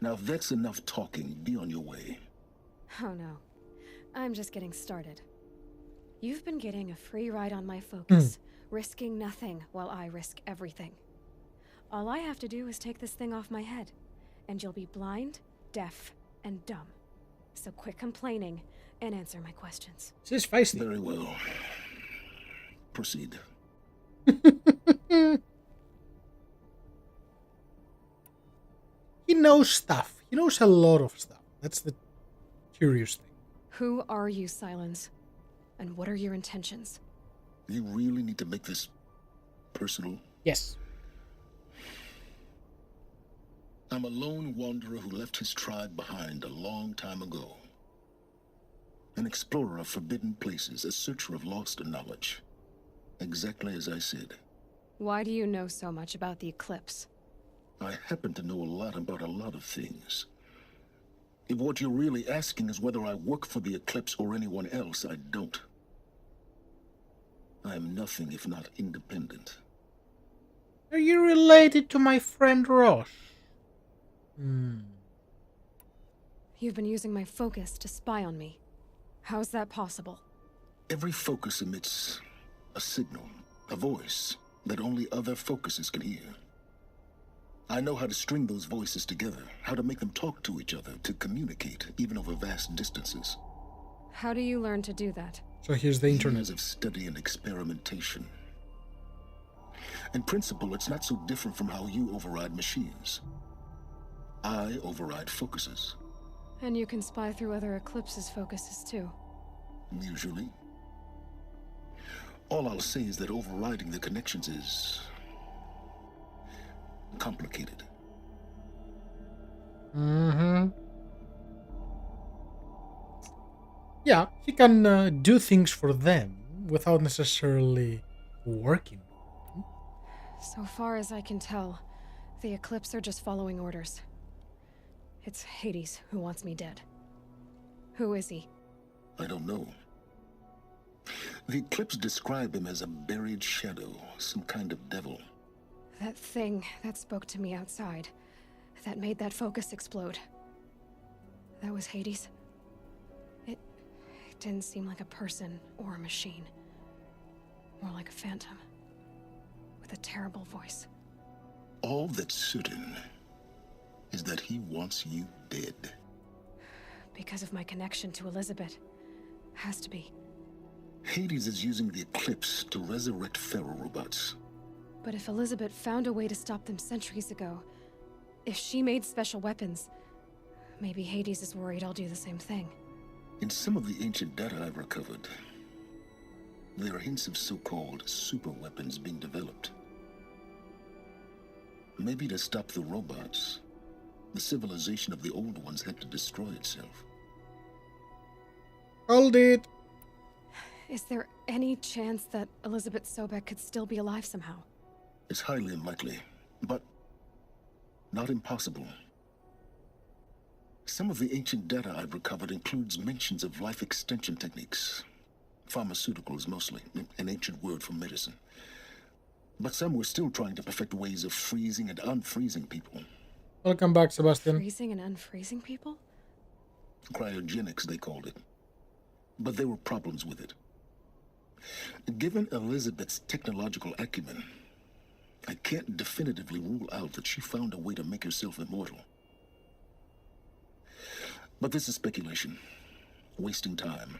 Now, if that's enough talking, be on your way. Oh no. I'm just getting started. You've been getting a free ride on my focus, risking nothing while I risk everything. All I have to do is take this thing off my head, and you'll be blind, deaf, and dumb. So quit complaining and answer my questions. She's feisty. Very well. Proceed. He knows stuff. He knows a lot of stuff. That's the curious thing. Who are you, Silence? And what are your intentions? You really need to make this personal? Yes. I'm a lone wanderer who left his tribe behind a long time ago. An explorer of forbidden places, a searcher of lost knowledge. Exactly as I said. Why do you know so much about the eclipse? I happen to know a lot about a lot of things. If what you're really asking is whether I work for the Eclipse or anyone else, I don't. I am nothing if not independent. Are you related to my friend Ross? You've been using my focus to spy on me. How's that possible? Every focus emits a signal, a voice that only other focuses can hear. I know how to string those voices together, how to make them talk to each other, to communicate, even over vast distances. How do you learn to do that? So here's the internet. Years of study and experimentation. In principle, it's not so different from how you override machines. I override focuses. And you can spy through other Eclipse's focuses too. Usually. All I'll say is that overriding the connections is complicated. Yeah, he can do things for them without necessarily working. So far as I can tell, the Eclipse are just following orders. It's Hades who wants me dead. Who is he? I don't know. The Eclipse describe him as a buried shadow, some kind of devil. That thing that spoke to me outside, that made that focus explode. That was Hades? It didn't seem like a person or a machine. More like a phantom. With a terrible voice. All that's certain is that he wants you dead. Because of my connection to Elizabeth. Has to be. Hades is using the Eclipse to resurrect Pharaoh robots. But if Elizabeth found a way to stop them centuries ago, if she made special weapons, maybe Hades is worried I'll do the same thing. In some of the ancient data I've recovered, there are hints of so-called super weapons being developed. Maybe to stop the robots, the civilization of the old ones had to destroy itself. Hold it. Is there any chance that Elizabeth Sobek could still be alive somehow? It's highly unlikely, but not impossible. Some of the ancient data I've recovered includes mentions of life extension techniques. Pharmaceuticals mostly, an ancient word for medicine. But some were still trying to perfect ways of freezing and unfreezing people. Welcome back, Sebastian. Freezing and unfreezing people? Cryogenics, they called it. But there were problems with it. Given Elizabeth's technological acumen, I can't definitively rule out that she found a way to make herself immortal. But this is speculation. Wasting time.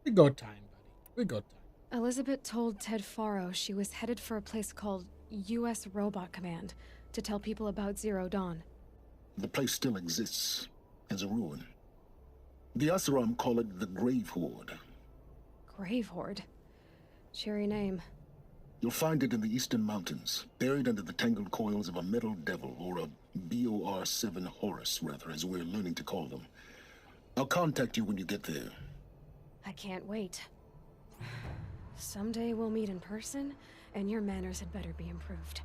We got time, buddy. We got time. Elizabeth told Ted Faro she was headed for a place called U.S. Robot Command to tell people about Zero Dawn. The place still exists as a ruin. The Asaram call it the Grave Horde. Grave Horde? Cheery name. You'll find it in the eastern mountains, buried under the tangled coils of a metal devil, or a BOR-7 Horus, rather, as we're learning to call them. I'll contact you when you get there. I can't wait. Someday we'll meet in person, and your manners had better be improved.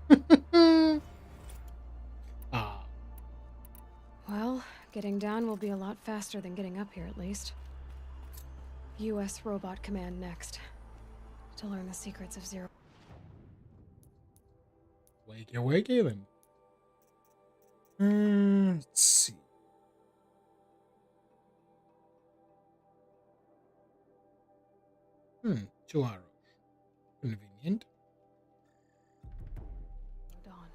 Well, getting down will be a lot faster than getting up here, at least. U.S. Robot Command next. To learn the secrets of Zero. Wakey, wakey then. Let's see. 2 hours. Convenient. Dawn.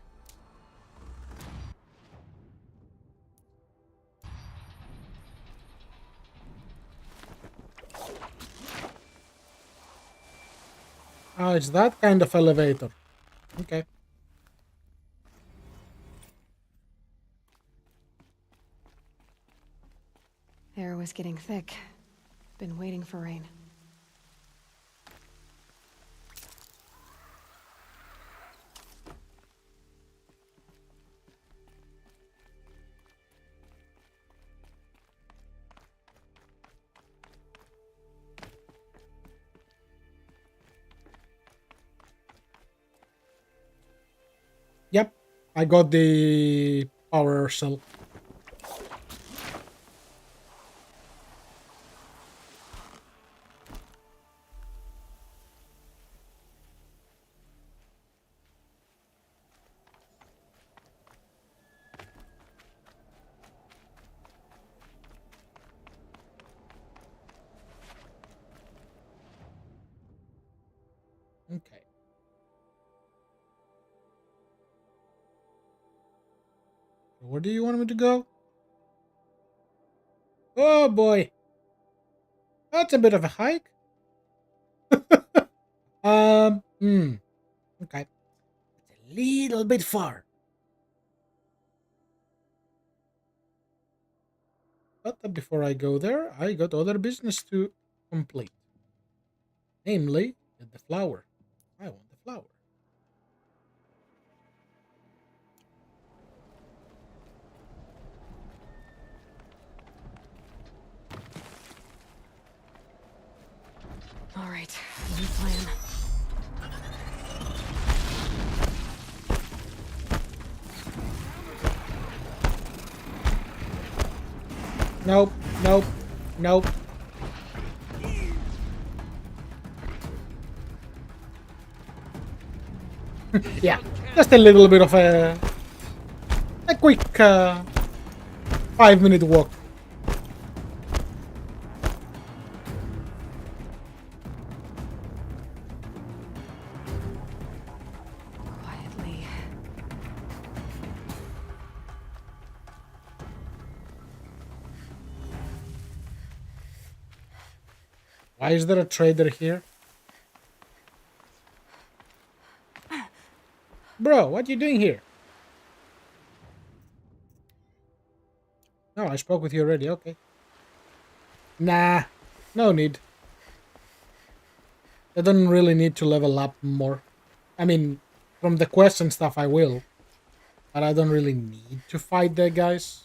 Oh, it's that kind of elevator. Okay. Air was getting thick. Been waiting for rain. Yep. I got the power cell. Okay. Where do you want me to go? Oh boy. That's a bit of a hike. Okay. It's a little bit far. But before I go there, I got other business to complete. Namely, get the flower. I want the flower. All right, new plan. Nope, nope, nope. Yeah, just a little bit of a quick 5-minute walk. Quietly. Why is there a trader here? Bro, what you doing here? No, I spoke with you already, okay. Nah, no need. I don't really need to level up more. I mean, from the quest and stuff I will. But I don't really need to fight the guys.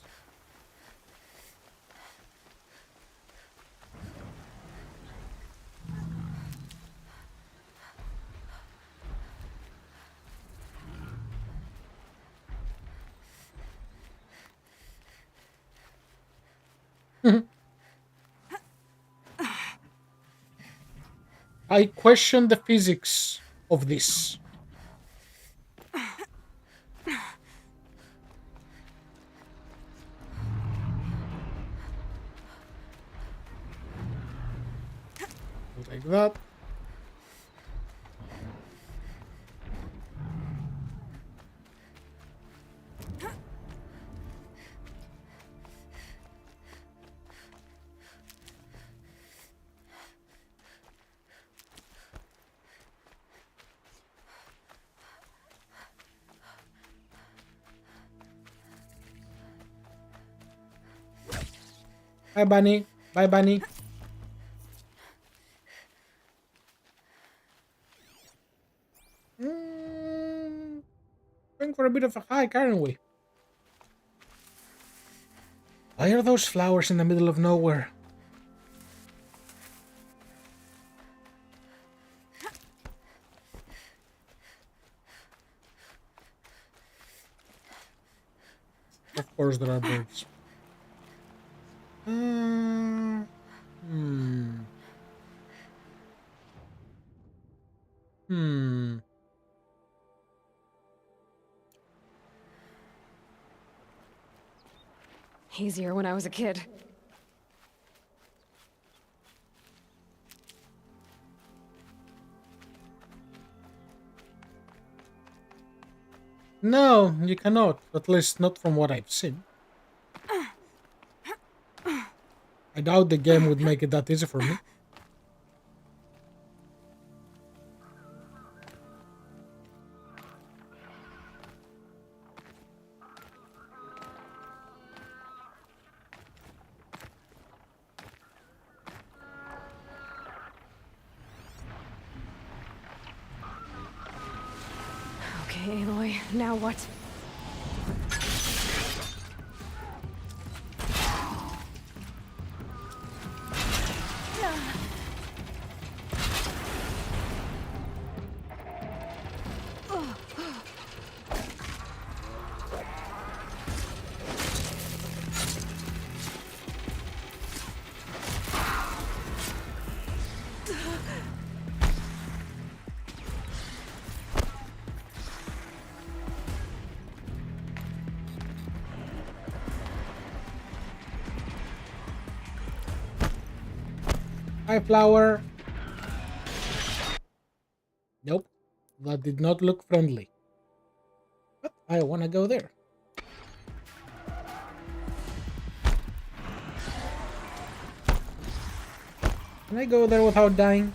I question the physics of this. Like that. Bye, Bunny. Bye, Bunny. Going for a bit of a hike, aren't we? Why are those flowers in the middle of nowhere? Of course there are birds. Hmm. Hmm. Easier when I was a kid. No, you cannot. At least not from what I've seen. I doubt the game would make it that easy for me. Okay, Aloy, now what? Hi, flower. Nope, that did not look friendly. But I want to go there. Can I go there without dying?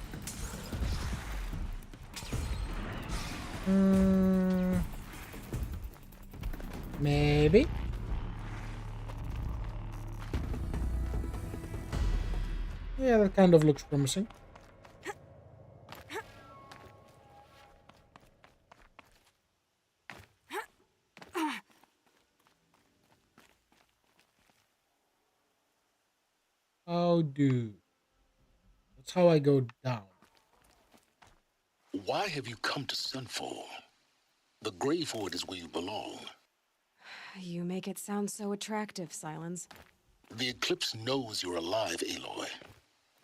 Maybe. Yeah, that kind of looks promising. Oh, dude. That's how I go down. Why have you come to Sunfall? The grave hoard is where you belong. You make it sound so attractive, Silence. The Eclipse knows you're alive, Aloy.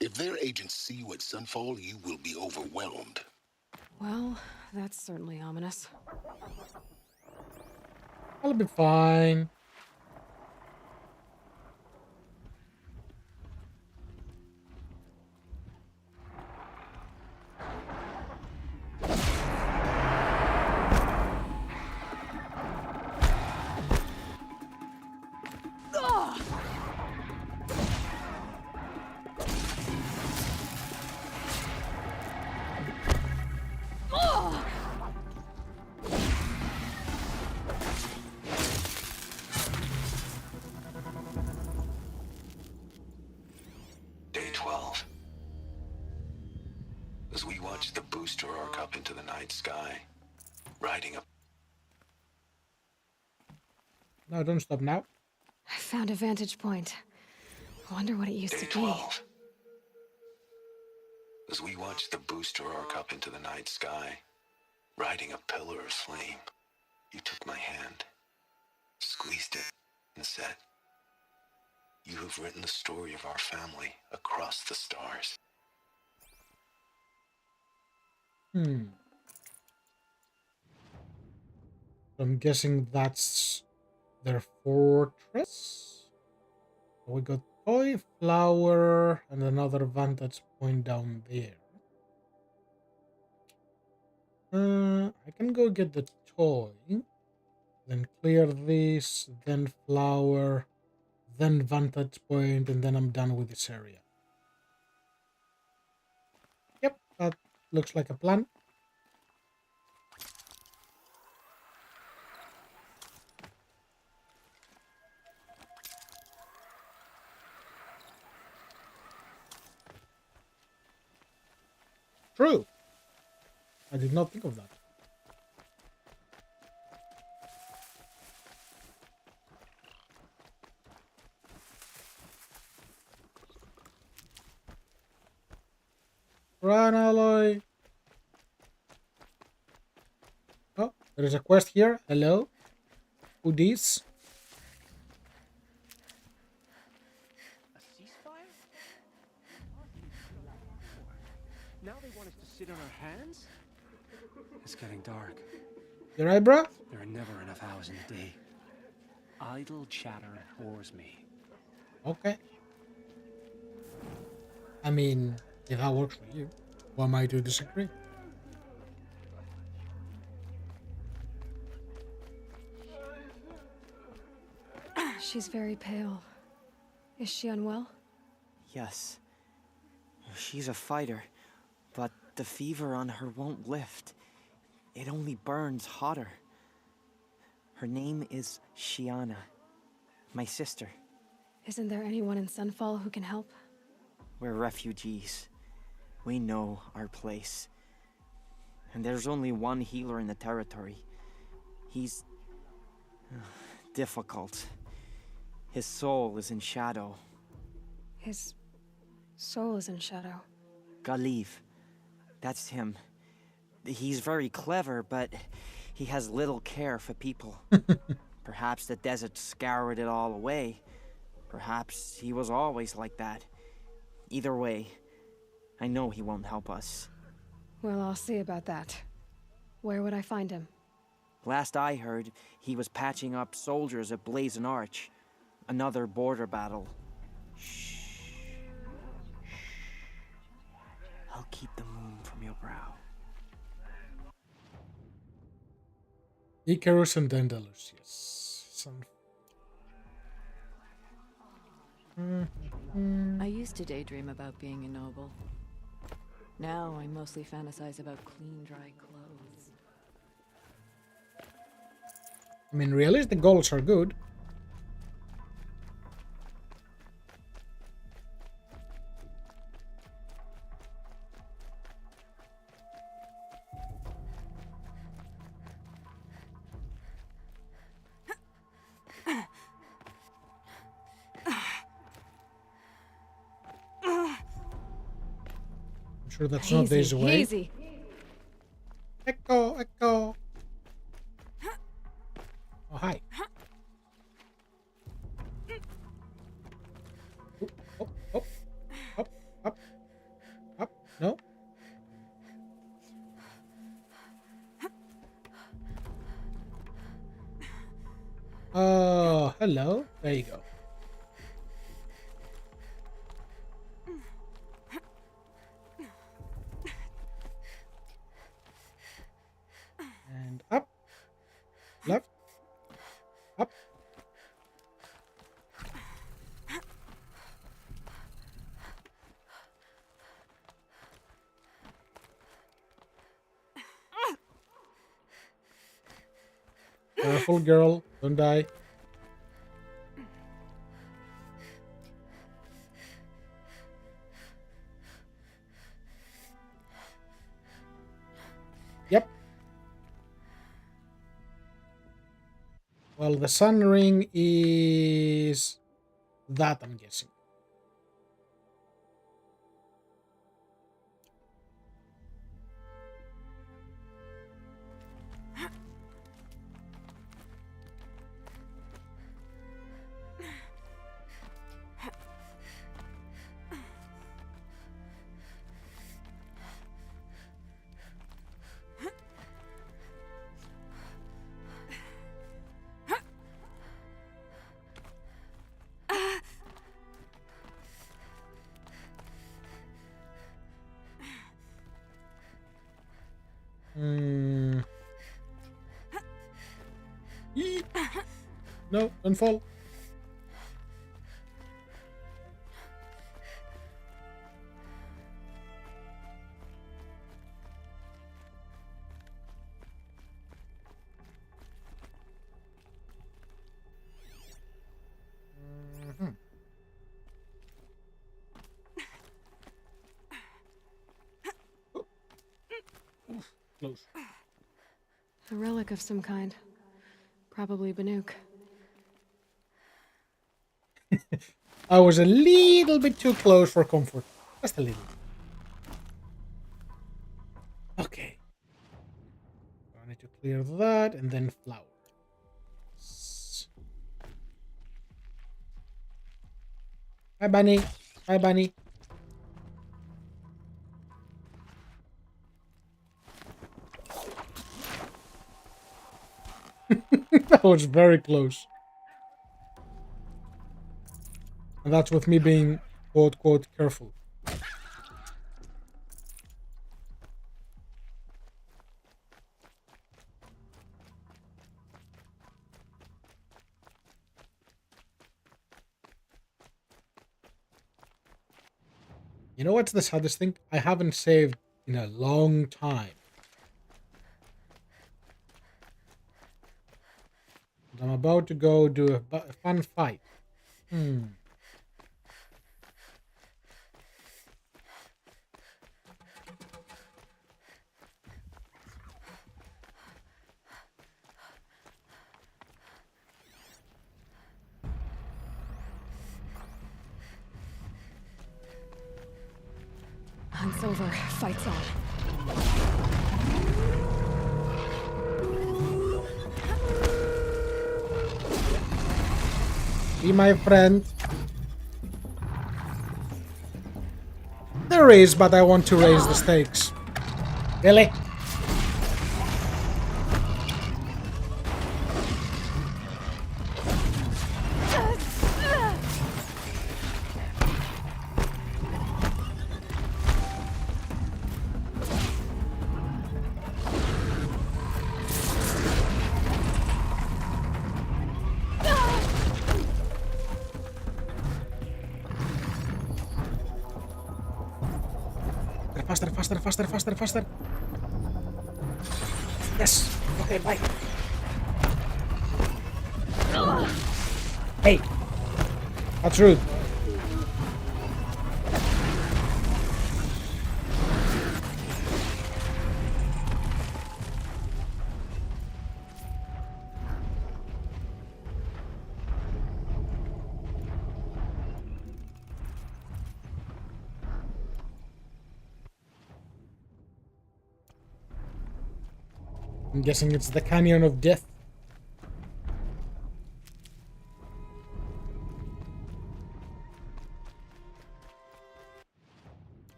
If their agents see you at Sunfall, you will be overwhelmed. Well, that's certainly ominous. I'll be fine. Day 12. As we watch the booster arc up into the night sky, riding up. No, don't stop now. I found a vantage point. Wonder what it used Day to be. 12. As we watch the booster arc up into the night sky, riding a pillar of flame, you took my hand, squeezed it, and said, "You have written the story of our family across the stars." I'm guessing that's their fortress. So we got toy, flower, and another vantage point down there. I can go get the toy, then clear this, then flower, then vantage point, and then I'm done with this area. Yep, that looks like a plan. True. I did not think of that. Run, Aloy. Oh, there is a quest here. Hello. Who this? A ceasefire? Now they want us to sit on our hands? It's getting dark. Your eyebrow? There are never enough hours in the day. Idle chatter bores me. Okay. I mean, if that works for you, who am I to disagree? She's very pale. Is she unwell? Yes. She's a fighter, but the fever on her won't lift. It only burns hotter. Her name is Shiana, my sister. Isn't there anyone in Sunfall who can help? We're refugees. We know our place. And there's only one healer in the territory. He's difficult. His soul is in shadow. His soul is in shadow. Galiv. That's him. He's very clever, but he has little care for people. Perhaps the desert scoured it all away. Perhaps he was always like that. Either way, I know he won't help us. Well, I'll see about that. Where would I find him? Last I heard, he was patching up soldiers at Blazon Arch. Another border battle. Shh. I'll keep the moon from your brow. Icarus and Daedalus, yes. I used to daydream about being a noble. Now I mostly fantasize about clean, dry clothes. I mean, realistic goals are good. I'm sure that's not days away. Easy. Echo, echo. Oh, hi. Up, up, up, up, up. No. Oh, hello. There you go. And up, left, up. Careful, girl. Don't die. Yep. Well, the sun ring is that, I'm guessing. Eee. No, don't fall. Close. A relic of some kind. Probably Banuk. I was a little bit too close for comfort. Just a little. Okay. I need to clear that and then flower. Bye, bunny. Bye, bunny. That was very close. And that's with me being quote, quote, careful. You know what's the saddest thing? I haven't saved in a long time. I'm about to go do a fun fight. Hunt's over. Fight's on. Be my friend. There is, but I want to raise the stakes. Really? Faster, faster, faster, faster, faster. Yes. Okay, bye. Hey. That's rude. I'm guessing it's the Canyon of Death.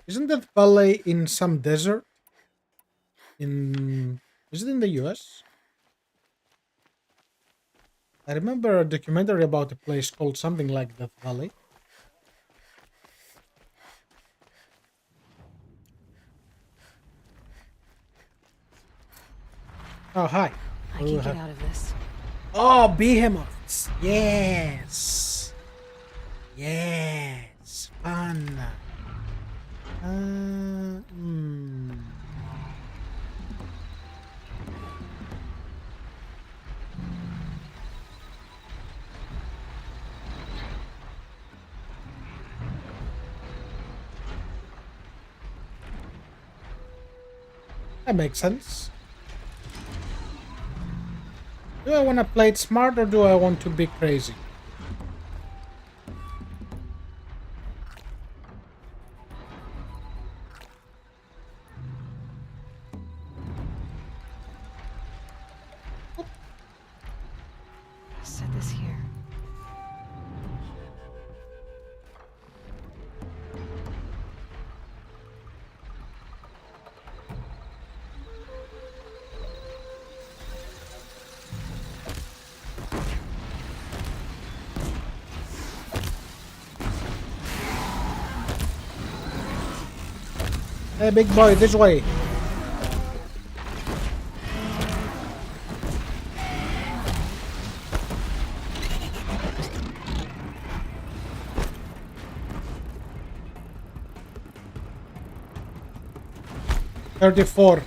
Isn't that valley in some desert? Is it in the US? I remember a documentary about a place called something like Death Valley. Oh, hi. I can get out of this. Oh, behemoths. Yes. Yes. Fun. That makes sense. Do I want to play it smart or do I want to be crazy? Set this here. Hey, big boy, this way. $34.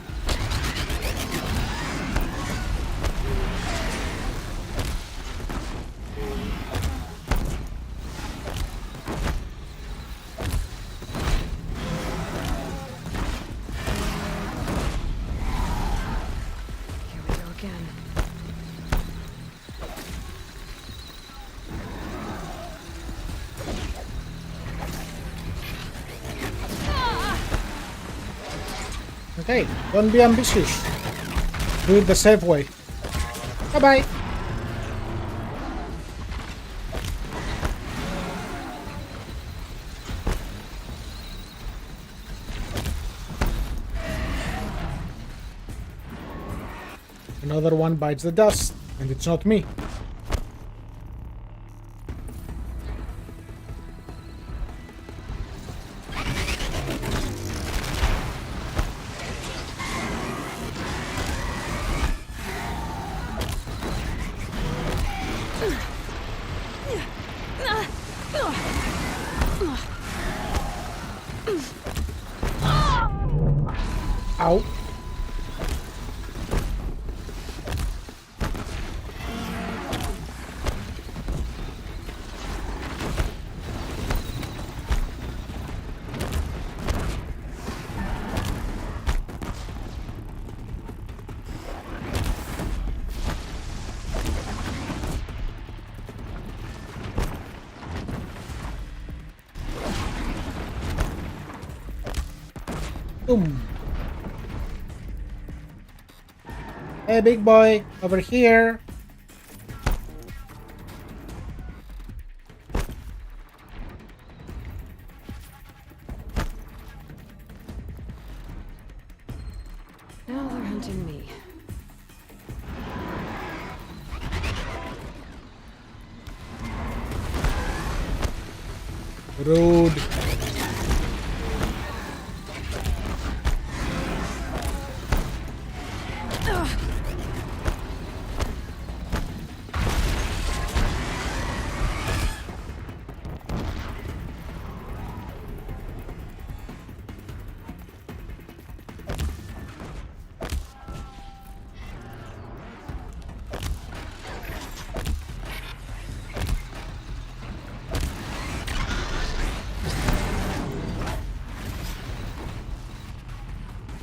Okay, don't be ambitious. Do it the safe way. Bye-bye. Another one bites the dust, and it's not me. Ow. Boom. Hey, big boy, over here. Now they're hunting me. Rude.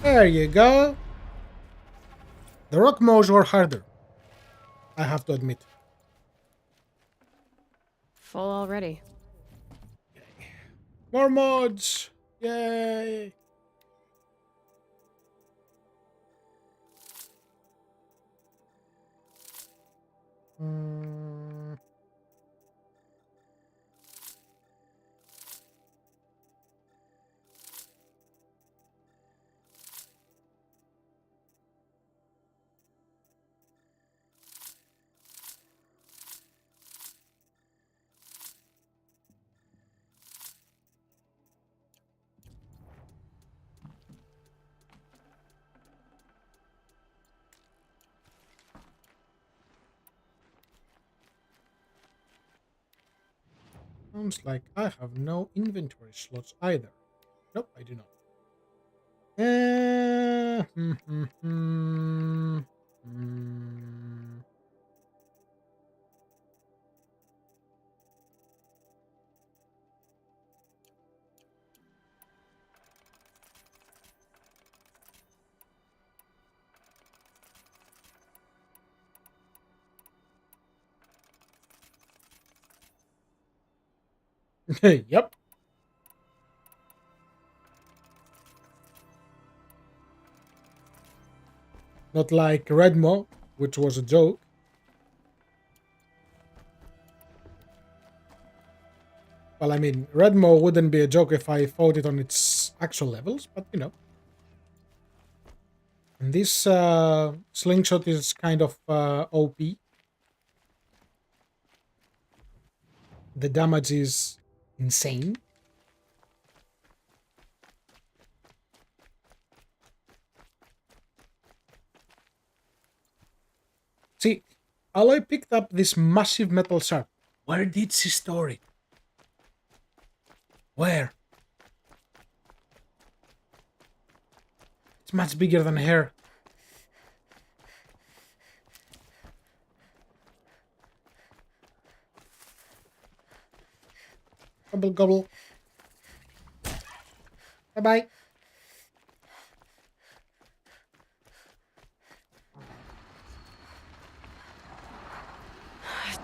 There you go. The rock modes were harder, I have to admit. Full already. More mods! Yay! Mm. Sounds like I have no inventory slots either. Nope, I do not. Hmm, hmm, hmm. Hmm. Yep. Not like Redmo, which was a joke. Well, I mean, Redmo wouldn't be a joke if I fought it on its actual levels, but you know. And this slingshot is kind of OP. The damage is insane. See, Aloy picked up this massive metal shard. Where did she store it? Where? It's much bigger than her. Gobble gobble. Bye bye.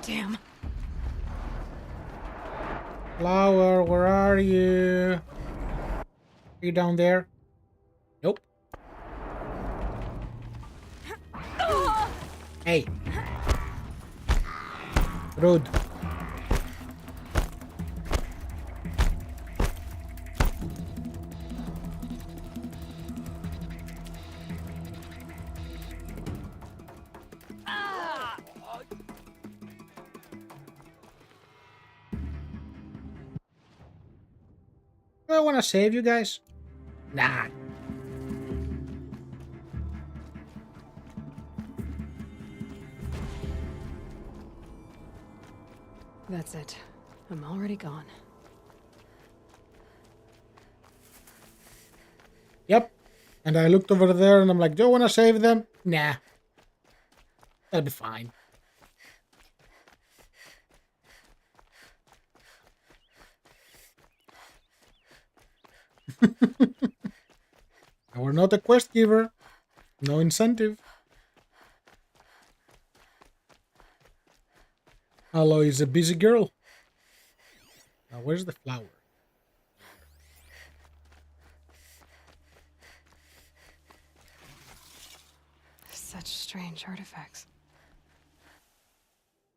Damn. Flower, where are you? Are you down there? Nope. Hey. Rude. Do I want to save you guys? Nah. That's it. I'm already gone. Yep. And I looked over there and I'm like, do I want to save them? Nah. That'll be fine. We're not a quest giver. No incentive. Aloy is a busy girl. Now, where's the flower? strange artifacts.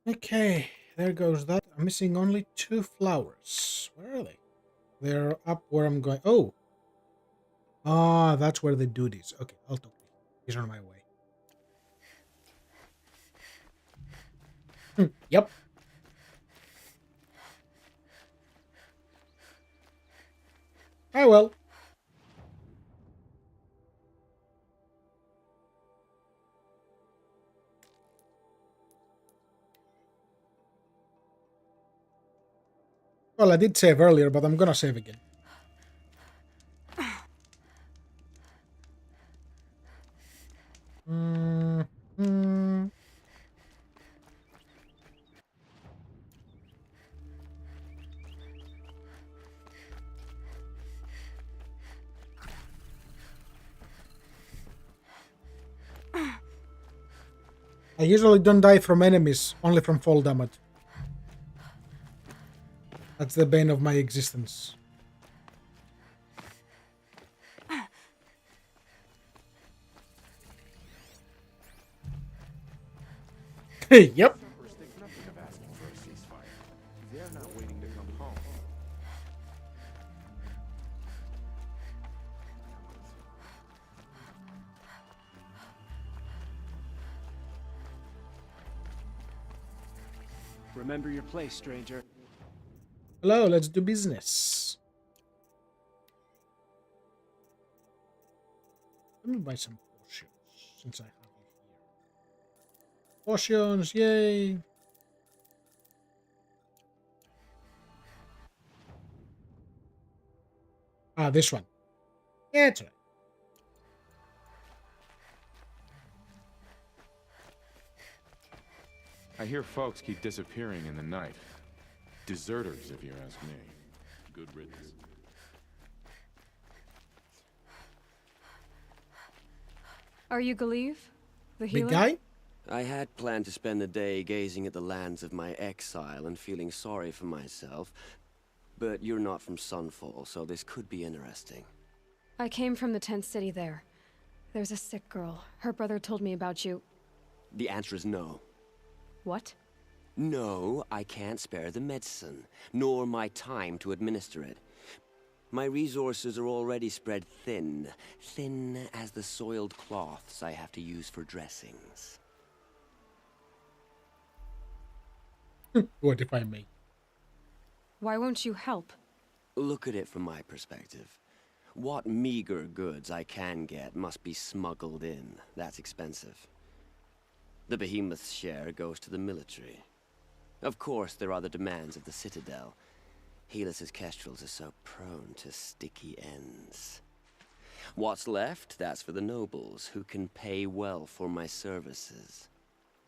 Okay, there goes that. I'm missing only 2 flowers. Where are they? They're up where I'm going. Oh! Ah, that's where the dude is. Okay, I'll talk to him. He's on my way. Yep. I will. Well, I did save earlier, but I'm gonna save again. Mm. I usually don't die from enemies, only from fall damage. That's the bane of my existence. Yep. They're not waiting to come home. Remember your place, stranger. Hello, let's do business. Let me buy some potions since I have you here. Potions, yay! Ah, this one. Yeah, it's right. I hear folks keep disappearing in the night. Deserters, if you ask me. Good riddance. Are you Galeev? The Big healer? guy? I had planned to spend the day gazing at the lands of my exile and feeling sorry for myself, but you're not from Sunfall, so this could be interesting. I came from the tent city there. There's a sick girl. Her brother told me about you. The answer is no. What? No, I can't spare the medicine, nor my time to administer it. My resources are already spread thin, thin as the soiled cloths I have to use for dressings. What if I may? Why won't you help? Look at it from my perspective. What meager goods I can get must be smuggled in. That's expensive. The behemoth's share goes to the military. Of course, there are the demands of the Citadel. Helis's kestrels are so prone to sticky ends. What's left, that's for the nobles, who can pay well for my services.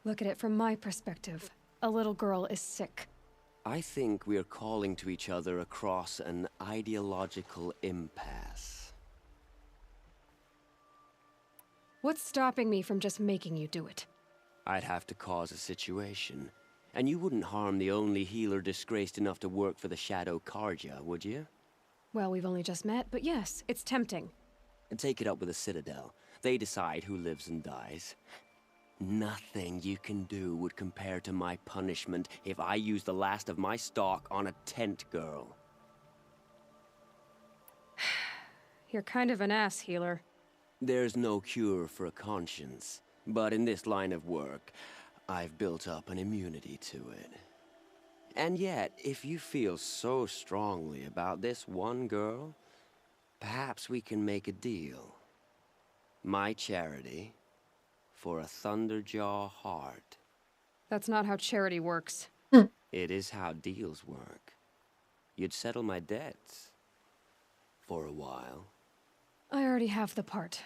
Look at it from my perspective. A little girl is sick. I think we're calling to each other across an ideological impasse. What's stopping me from just making you do it? I'd have to cause a situation. And you wouldn't harm the only healer disgraced enough to work for the Shadow Carja, would you? Well, we've only just met, but yes, it's tempting. And take it up with the Citadel. They decide who lives and dies. Nothing you can do would compare to my punishment if I use the last of my stock on a tent girl. You're kind of an ass, healer. There's no cure for a conscience, but in this line of work, I've built up an immunity to it. And yet, if you feel so strongly about this one girl, perhaps we can make a deal. My charity for a Thunderjaw heart. That's not how charity works. It is how deals work. You'd settle my debts. For a while. I already have the part.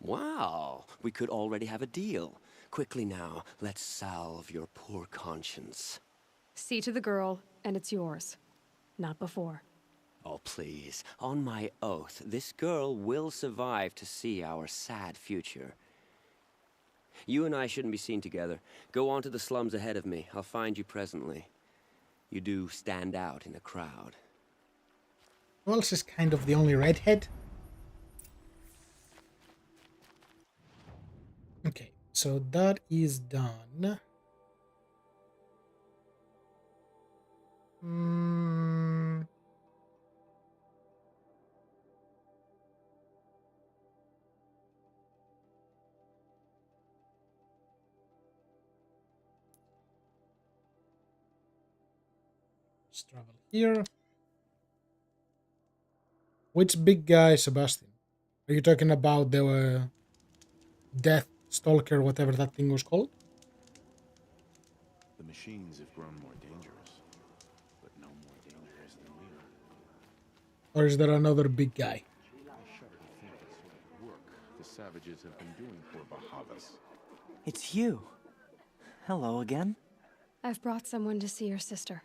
Wow, we could already have a deal. Quickly now, let's salve your poor conscience. See to the girl, and it's yours. Not before. Oh, please. On my oath, this girl will survive to see our sad future. You and I shouldn't be seen together. Go on to the slums ahead of me. I'll find you presently. You do stand out in a crowd. Who else is kind of the only redhead? Okay, so that is done. Let's travel here. Which big guy, Sebastian? Are you talking about the Death Stalker, whatever that thing was called? The machines have grown more dangerous, but no more dangerous than we are. Or is there another big guy? I shudder to think what sort of work the savages have been doing for Bahavas. It's you. Hello again. I've brought someone to see your sister.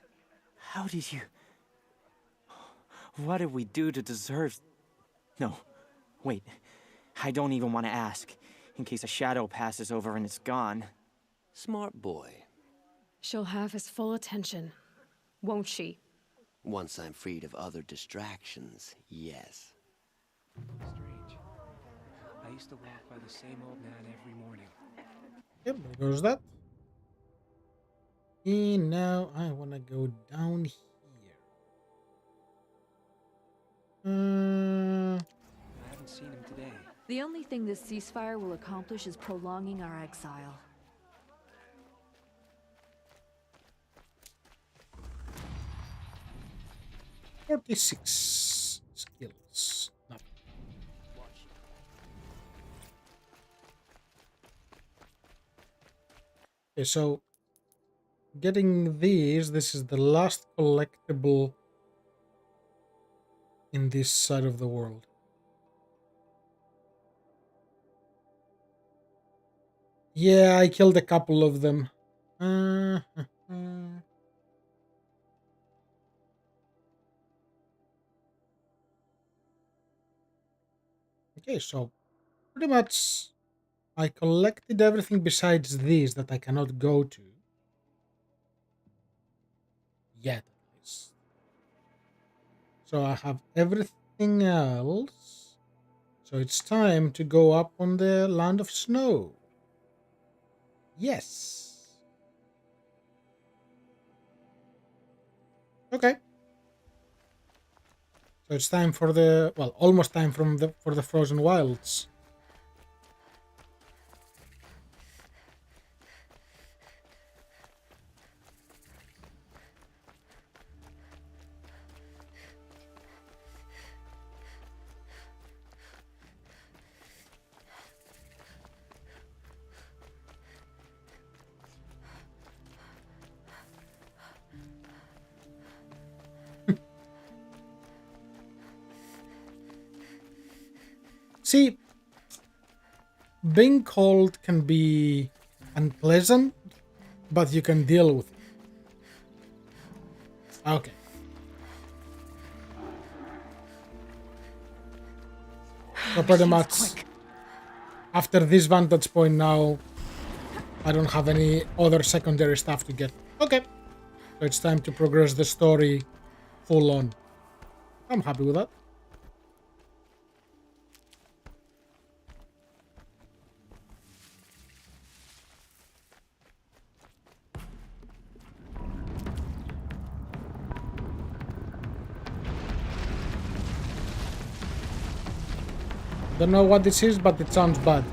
How did you... What did we do to deserve... No, wait. I don't even want to ask, in case a shadow passes over and it's gone. Smart boy. She'll have his full attention, won't she? Once I'm freed of other distractions, yes. Strange. I used to walk by the same old man every morning. Yep, there goes that. And now I want to go down here. I haven't seen him today. The only thing this ceasefire will accomplish is prolonging our exile. "46 skills. Nothing. Okay, so getting these, this is the last collectible in this side of the world. Yeah, I killed a couple of them. Okay, so pretty much I collected everything besides these that I cannot go to yet, at least. So I have everything else. So it's time to go up on the land of snow. Yes. Okay. So it's time for the, well, almost time for the frozen wilds. See, being cold can be unpleasant, but you can deal with it. Okay. So pretty much, after this vantage point now, I don't have any other secondary stuff to get. Okay. So it's time to progress the story full on. I'm happy with that. Don't know what this is, but it sounds bad.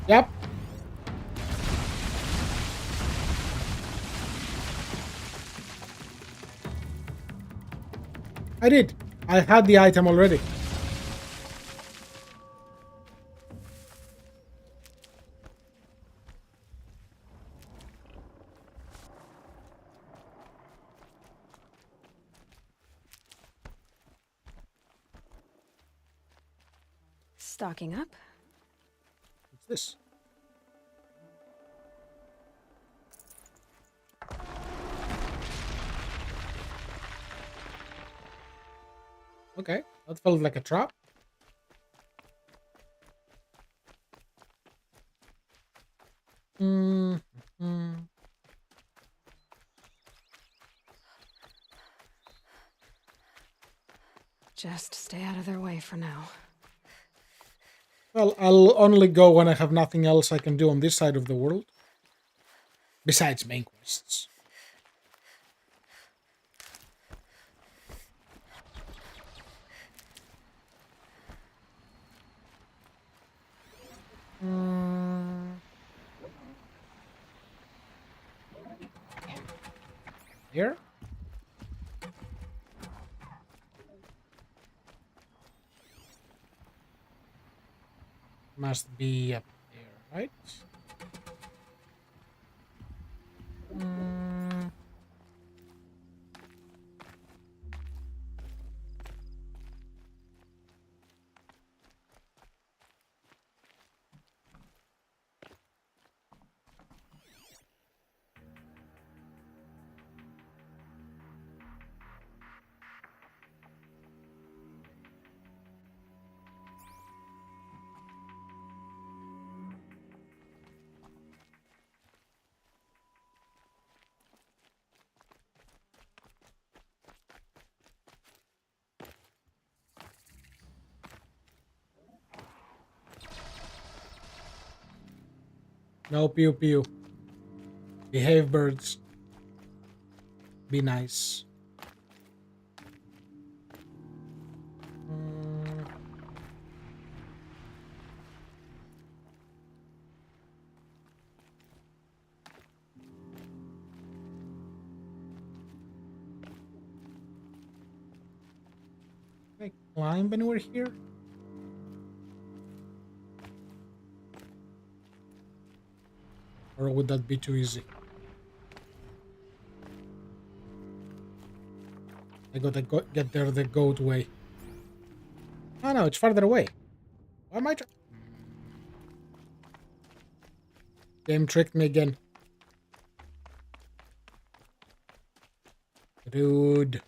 Yep. I did. I had the item already. Stocking up. What's this? Okay, that felt like a trap. Just stay out of their way for now. Well, I'll only go when I have nothing else I can do on this side of the world. Besides main quests. Here? Must be up there, right? No pew pew. Behave, birds. Be nice. Can I climb anywhere here? Or would that be too easy? I gotta get there the goat way. Oh no, it's farther away. Why am I Game tricked me again. Dude.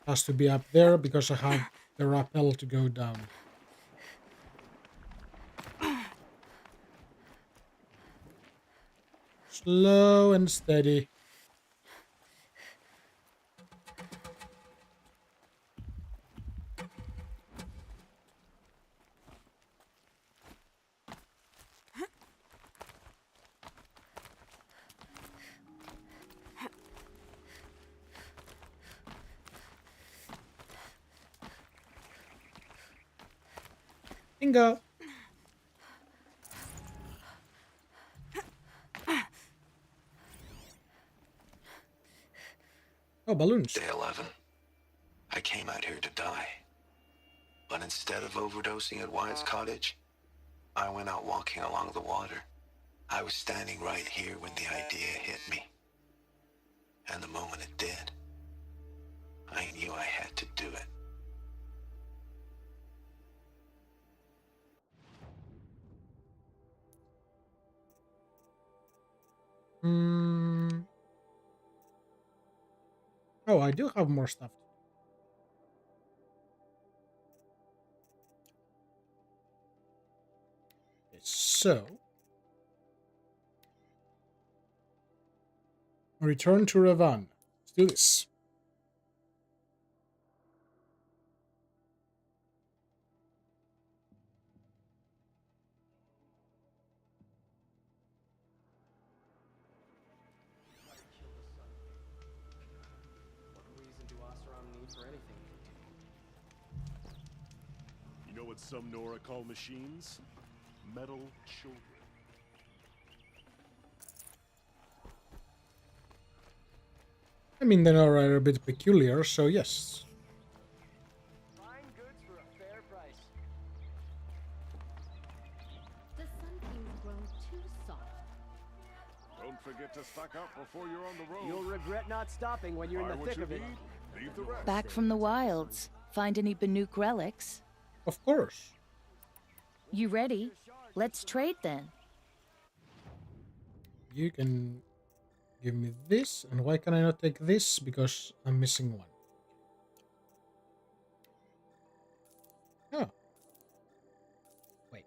Has to be up there because I have the rappel to go down. Slow and steady. Bingo. Oh, balloons. Day 11. I came out here to die. But instead of overdosing at Wyatt's cottage, I went out walking along the water. I was standing right here when the idea hit me. And the moment it did, I knew I had to do it. Oh, I do have more stuff. Okay, so return to Revan. Let's do this. You know what some Nora call machines? Metal children. I mean, they are a bit peculiar, so yes. Fine goods for a fair price. The Sun King's grown too soft. Don't forget to stock up before you're on the road. You'll regret not stopping when you're in the thick of it. Leave the rest. Back from the wilds. Find any Banuk relics? Of course. You ready? Let's trade then. You can give me this, and why can I not take this? Because I'm missing one. Oh. Wait.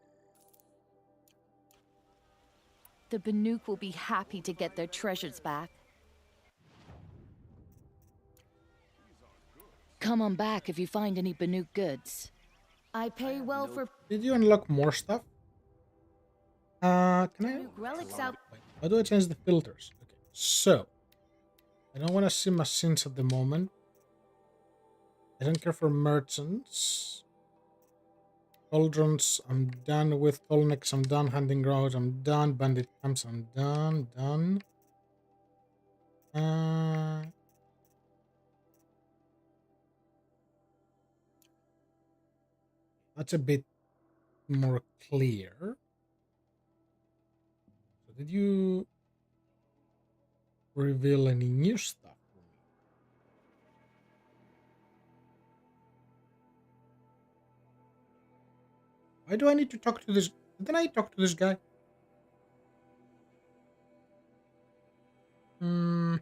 The Banuk will be happy to get their treasures back. Come on back if you find any Banuk goods. I pay well for... Did you unlock more stuff? Can I? relics out. Wait, how do I change the filters? Okay, so I don't want to see machines at the moment. I don't care for merchants. Cauldrons, I'm done with. Tallnecks, I'm done. Hunting grounds, I'm done. Bandit camps, I'm done. That's a bit more clear. So did you reveal any new stuff for me? Why do I need to talk to this? Didn't I talk to this guy? Okay,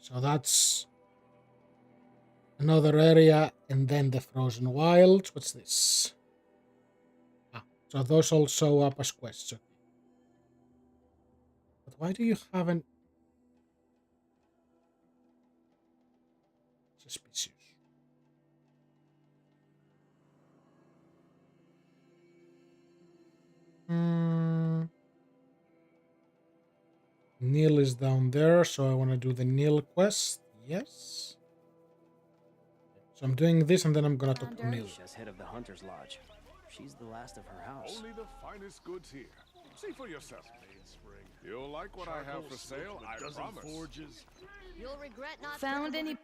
so that's another area, and then the frozen wilds. What's this? Ah, so those all show up as quests. Okay. But why do you have an suspicious? Neil is down there, so I want to do the Neil quest. Yes. So I'm doing this, and then I'm gonna talk to Neil. She's head of the Hunter's Lodge. She's the last of her house. Only the finest goods here. See for yourself. You'll like what I have for sale, I promise. Forges. You'll regret not found any.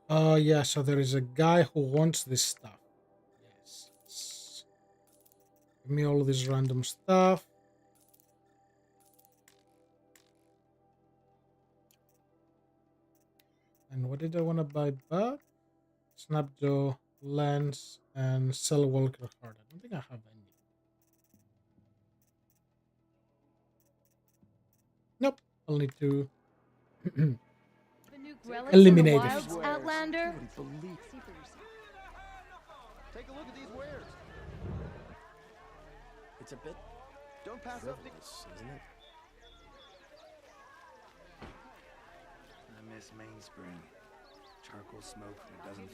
Oh yeah, so there is a guy who wants this stuff. Yes. Give me all this random stuff. And what did I want to buy back? Snapjaw, lens, and cell walker heart. I don't think I have any. Nope. I'll need to eliminate it. Outlander. Take a look at these wares. It's a bit Don't pass up the... isn't it? I miss Mainspring. Charcoal smoke that doesn't...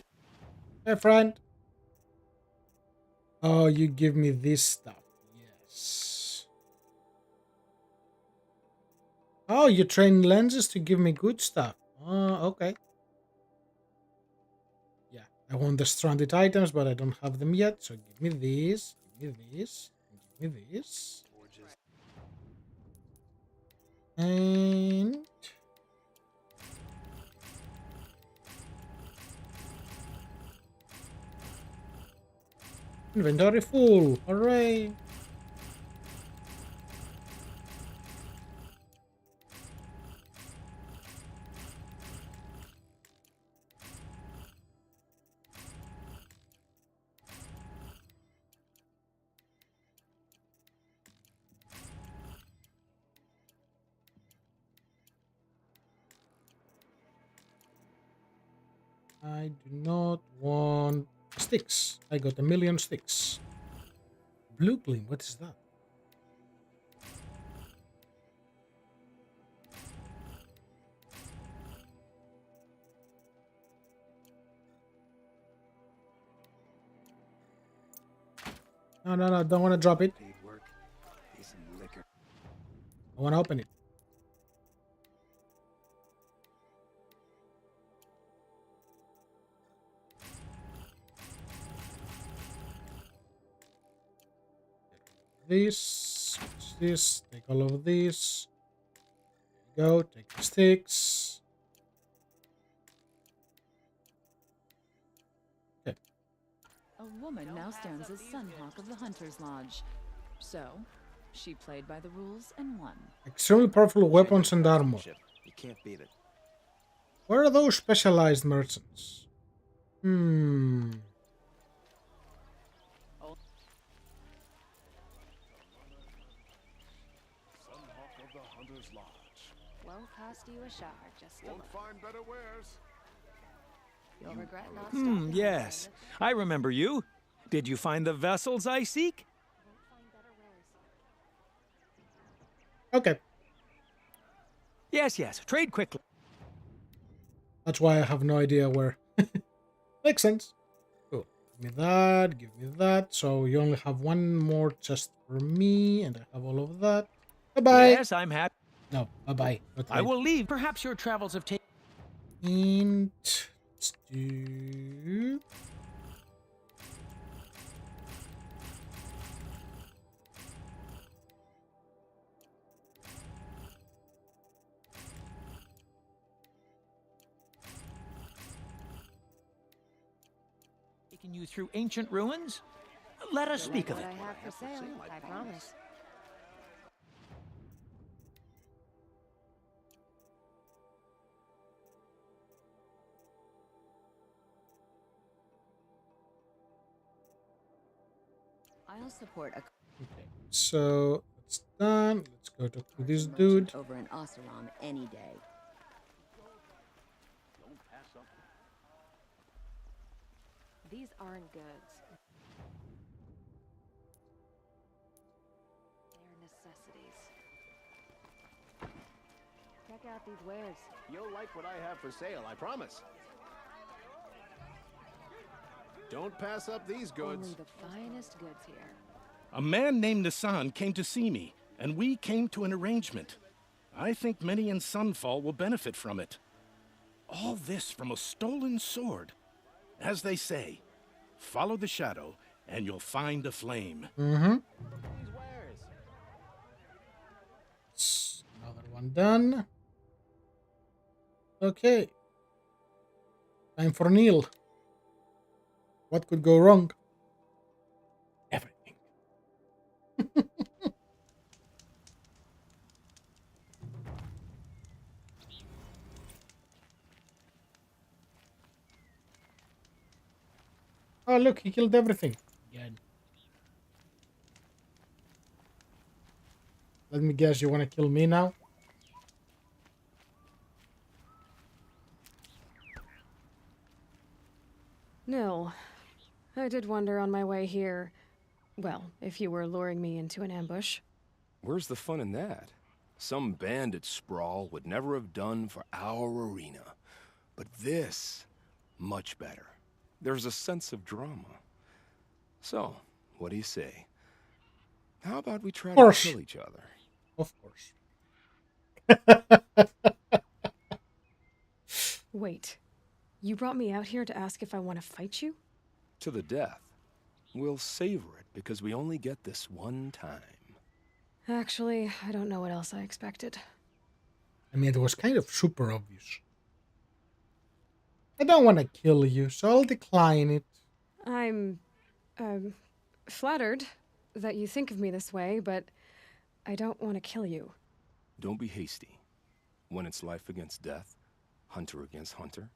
Hey, friend. Oh, you give me this stuff. Yes. Oh, you train lenses to give me good stuff. Oh, okay. Yeah, I want the stranded items, but I don't have them yet. So give me this, give me this, give me this. And... inventory full. Hooray. I do not want sticks. I got 1,000,000 sticks. Blue gleam, what is that? No, don't want to drop it. Paid work, pay some liquor. I want to open it. This, take all of these. There you go, take the sticks. Okay. A woman now stands as Sunhawk of the Hunter's Lodge. So, she played by the rules and won. Extremely powerful weapons and armor. You can't beat it. Where are those specialized merchants? Sunhawk of the Hunter's Lodge. Won't cost you a shower, just a Won't look. find better wares. You'll regret not stopping. Yes. I remember you. Did you find the vessels I seek? Okay. Yes, yes. Trade quickly. That's why I have no idea where. Makes sense. Cool. Give me that. Give me that. So you only have one more chest for me, and I have all of that. Bye-bye. Yes, I'm happy. No, bye-bye. I will leave. Perhaps your travels have taken... Int. Let's do... Taking you through ancient ruins? Let us speak of it. What I have for sale, I promise. I'll support a Okay. So that's done. Let's go talk to this dude. over an Oseram any day. These aren't goods. They're necessities. Check out these wares. You'll like what I have for sale, I promise. Don't pass up these goods. Only the finest goods here. A man named Nissan came to see me, and we came to an arrangement. I think many in Sunfall will benefit from it. All this from a stolen sword. As they say, follow the shadow, and you'll find a flame. Mm-hmm. Another one done. Okay. Time for Neil. What could go wrong? Everything. Oh, look, he killed everything. Again. Let me guess, you want to kill me now? No. I did wonder on my way here. Well, if you were luring me into an ambush. Where's the fun in that? Some bandit sprawl would never have done for our arena. But this, much better. There's a sense of drama. So, what do you say? How about we try to kill each other? Of course. Wait. You brought me out here to ask if I want to fight you? To the death. We'll savor it because we only get this one time. Actually, I don't know what else I expected. I mean, it was kind of super obvious. I don't want to kill you, so I'll decline it. I'm, flattered that you think of me this way, but I don't want to kill you. Don't be hasty. When it's life against death, hunter against hunter,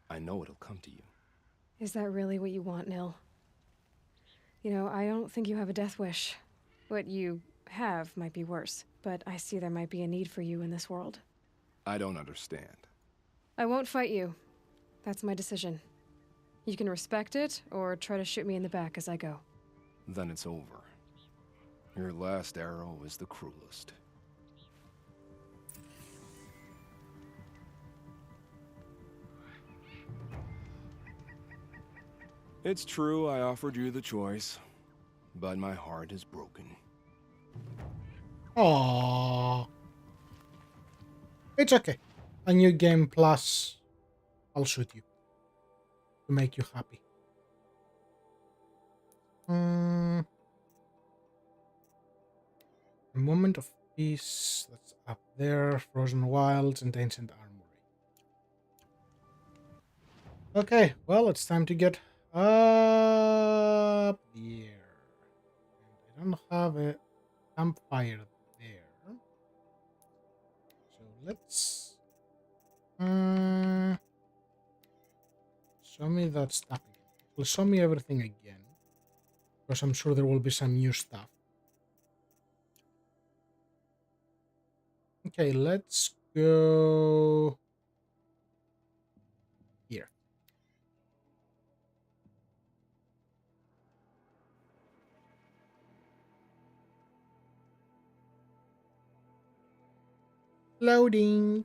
I know it'll come to you. Is that really what you want, Nil? You know, I don't think you have a death wish. What you have might be worse, but I see there might be a need for you in this world. I don't understand. I won't fight you. That's my decision. You can respect it, or try to shoot me in the back as I go. Then it's over. Your last arrow is the cruelest. It's true I offered you the choice, but my heart is broken. Aww. It's okay. A new game plus I'll shoot you to make you happy. A moment of peace. That's up there. Frozen Wilds and Ancient Armory. Okay, well, it's time to get up there. And I don't have a campfire there. So let's show me that stuff again. Well, show me everything again. Because I'm sure there will be some new stuff. Okay, let's go here. Loading.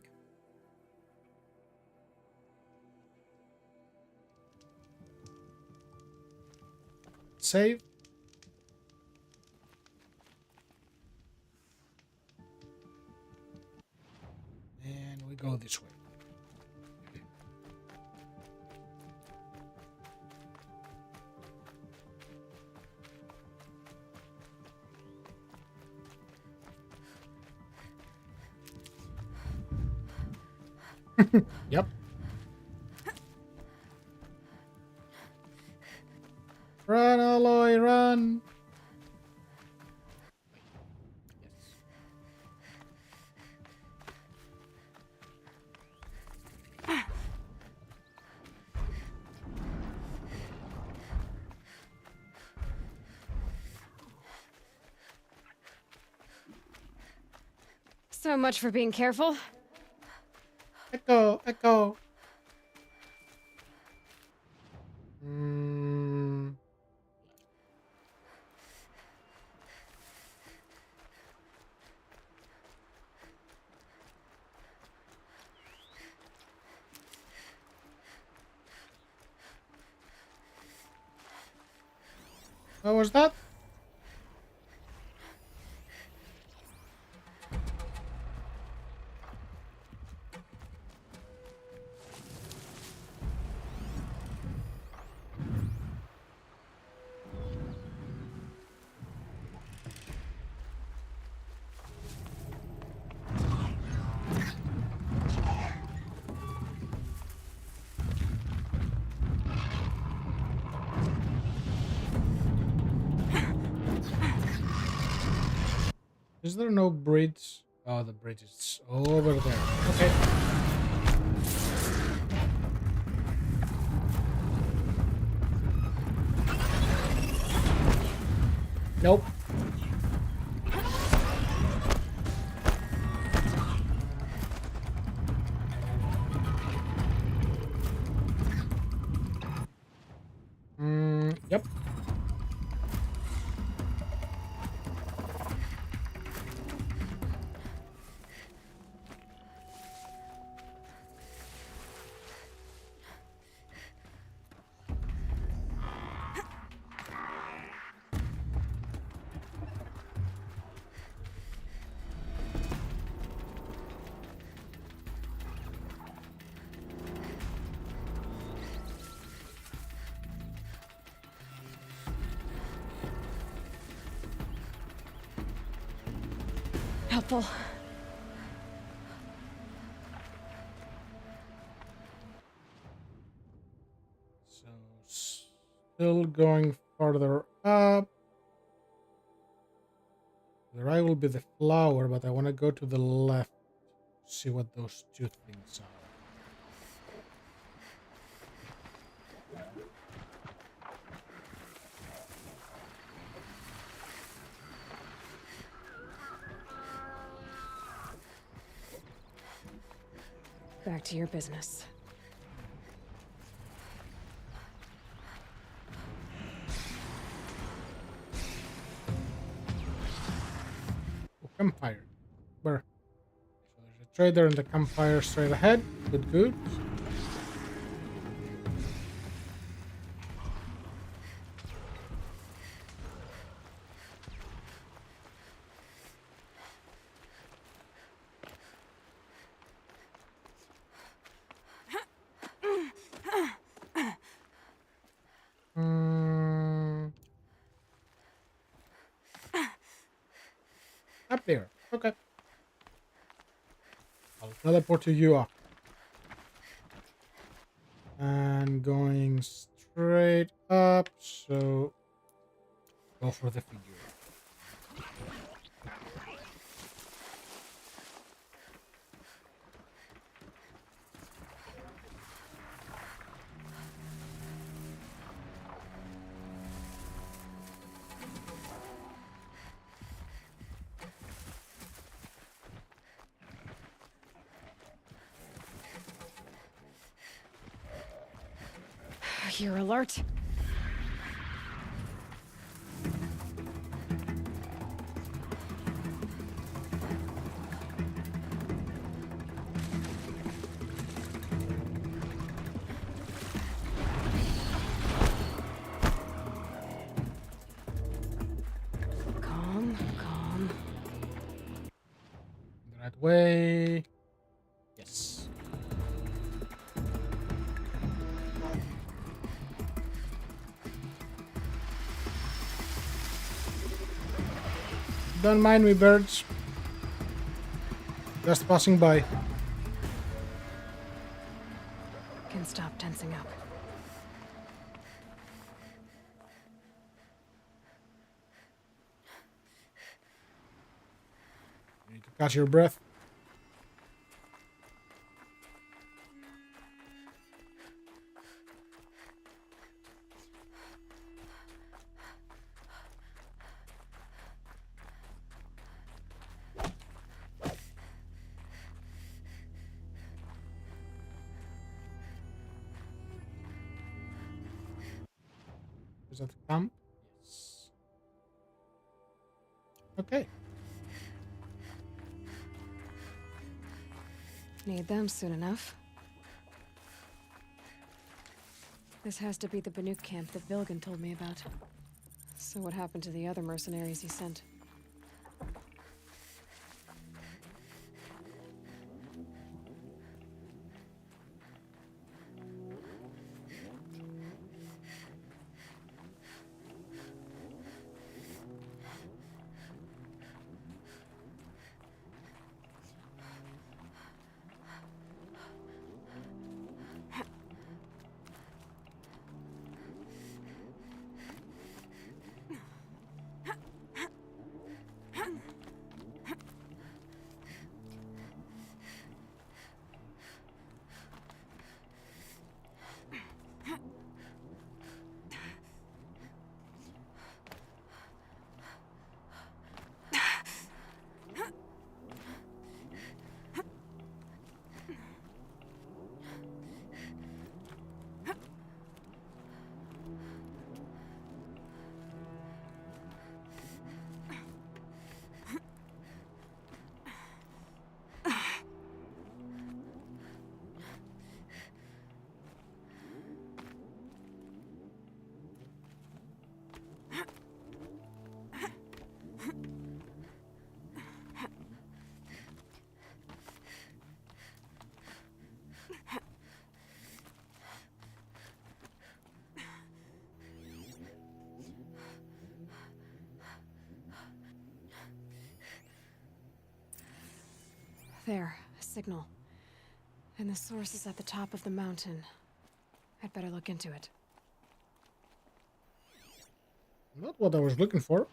Save. And we go this way. Yep. Run, Aloy, run! So much for being careful. Echo, echo. What was that? Is there no bridge? Oh, the bridge is over there. Okay. Nope. Yep. Helpful. So still going further up. The right will be the flower, but I want to go to the left to see what those two things are. Back to your business. Oh, campfire. Where? So there's a trader and the campfire straight ahead. Good, good. Up there. Okay. I'll teleport to you up. And going straight up, so go for the figure. here alert. Calm, calm. The right way. Yes. Don't mind me, birds. Just passing by. Can stop tensing up. You need to catch your breath. Is that the camp? Yes. Okay. Need them soon enough. This has to be the Banuk camp that Vilgan told me about. So what happened to the other mercenaries he sent? There, a signal. And the source is at the top of the mountain. I'd better look into it. Not what I was looking for.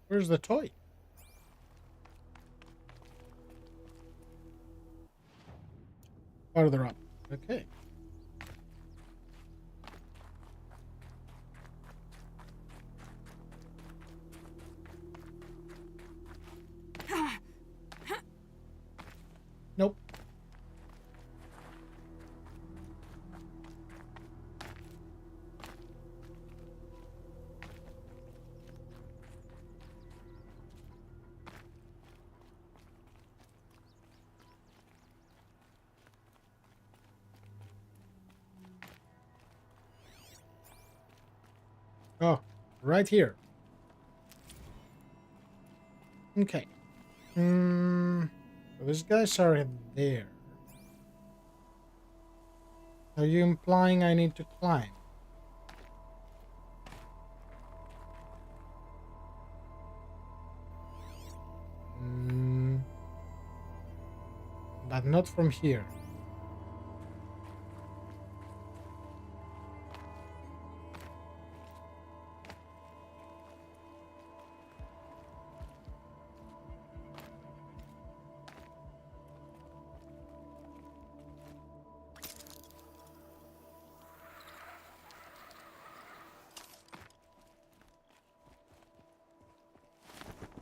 Where's the toy? Farther up. Okay. Nope. Oh, right here. Okay. So these guys are there. Are you implying I need to climb? But not from here.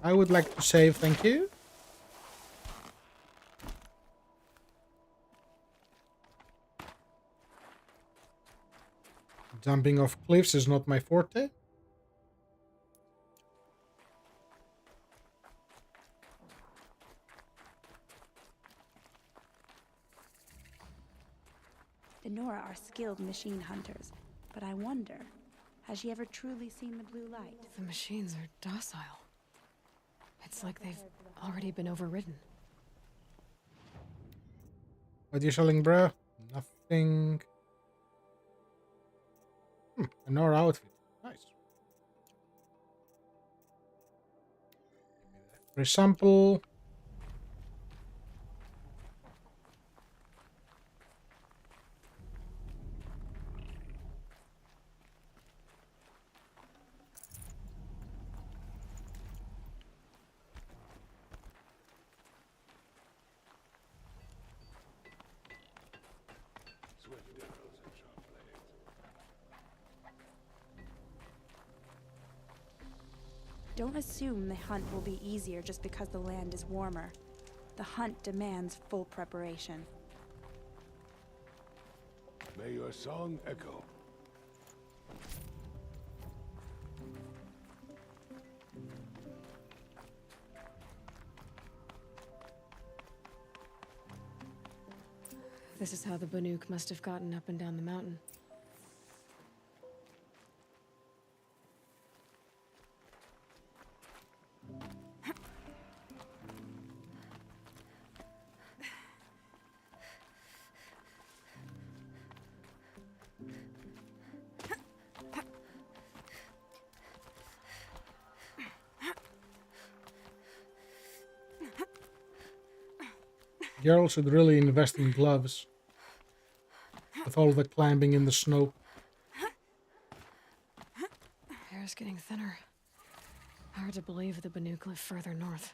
I would like to save, thank you. Jumping off cliffs is not my forte. The Nora are skilled machine hunters, but I wonder, has she ever truly seen the blue light? The machines are docile. It's like they've already been overridden. What are you selling, bro? Nothing. A Nora outfit. Nice. For example. Don't assume the hunt will be easier just because the land is warmer. The hunt demands full preparation. May your song echo. This is how the Banuk must have gotten up and down the mountain. Girl should really invest in gloves. With all the climbing in the snow. Air's getting thinner. Hard to believe the Banuk live further north.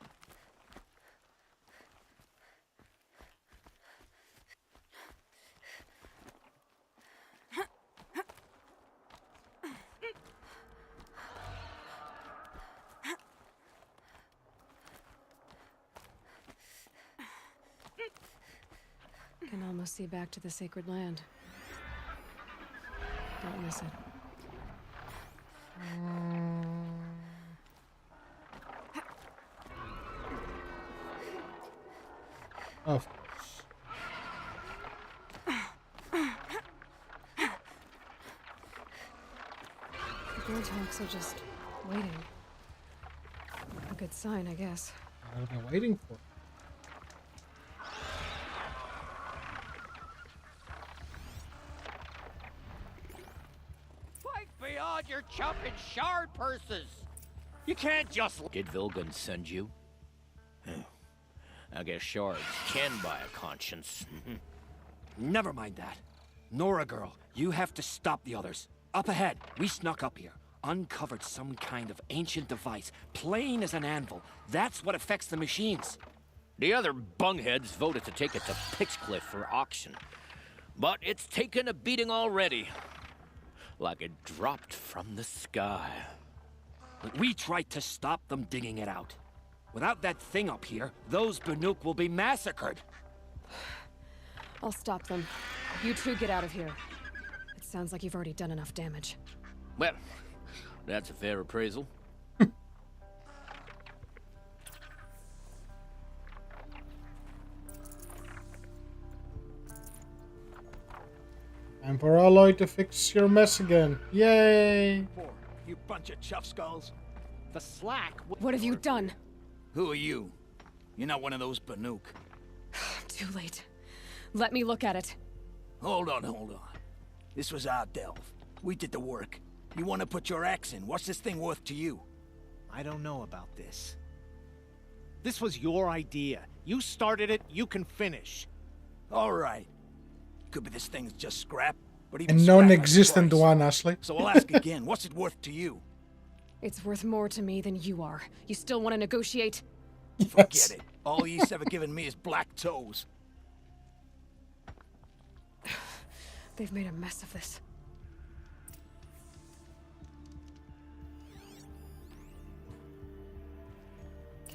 Can almost see back to the sacred land. Don't miss it. Of course. The Birdhawks are just waiting. A good sign, I guess. What are they waiting for? Fight beyond your chopping shard purses! You can't just... Did Vilgun send you? I guess shards can buy a conscience. Never mind that. Nora girl, you have to stop the others. Up ahead, we snuck up here. Uncovered some kind of ancient device, plain as an anvil. That's what affects the machines. The other bungheads voted to take it to Pixcliff for auction. But it's taken a beating already. Like it dropped from the sky. We tried to stop them digging it out. Without that thing up here, those Banuk will be massacred. I'll stop them. You two get out of here. It sounds like you've already done enough damage. Well, that's a fair appraisal. Time for Alloy to fix your mess again. Yay! You bunch of chuff skulls. The slack... What have you done? Who are you? You're not one of those Banuk. Too late. Let me look at it. Hold on. This was our delve. We did the work. You want to put your axe in? What's this thing worth to you? I don't know about this. This was your idea. You started it, you can finish. All right. Could be this thing's just scrap, but A even scrap has a non-existent price. one, Ashley. So I'll ask again, what's it worth to you? It's worth more to me than you are. You still want to negotiate? Forget it. All he's ever given me is black toes. They've made a mess of this.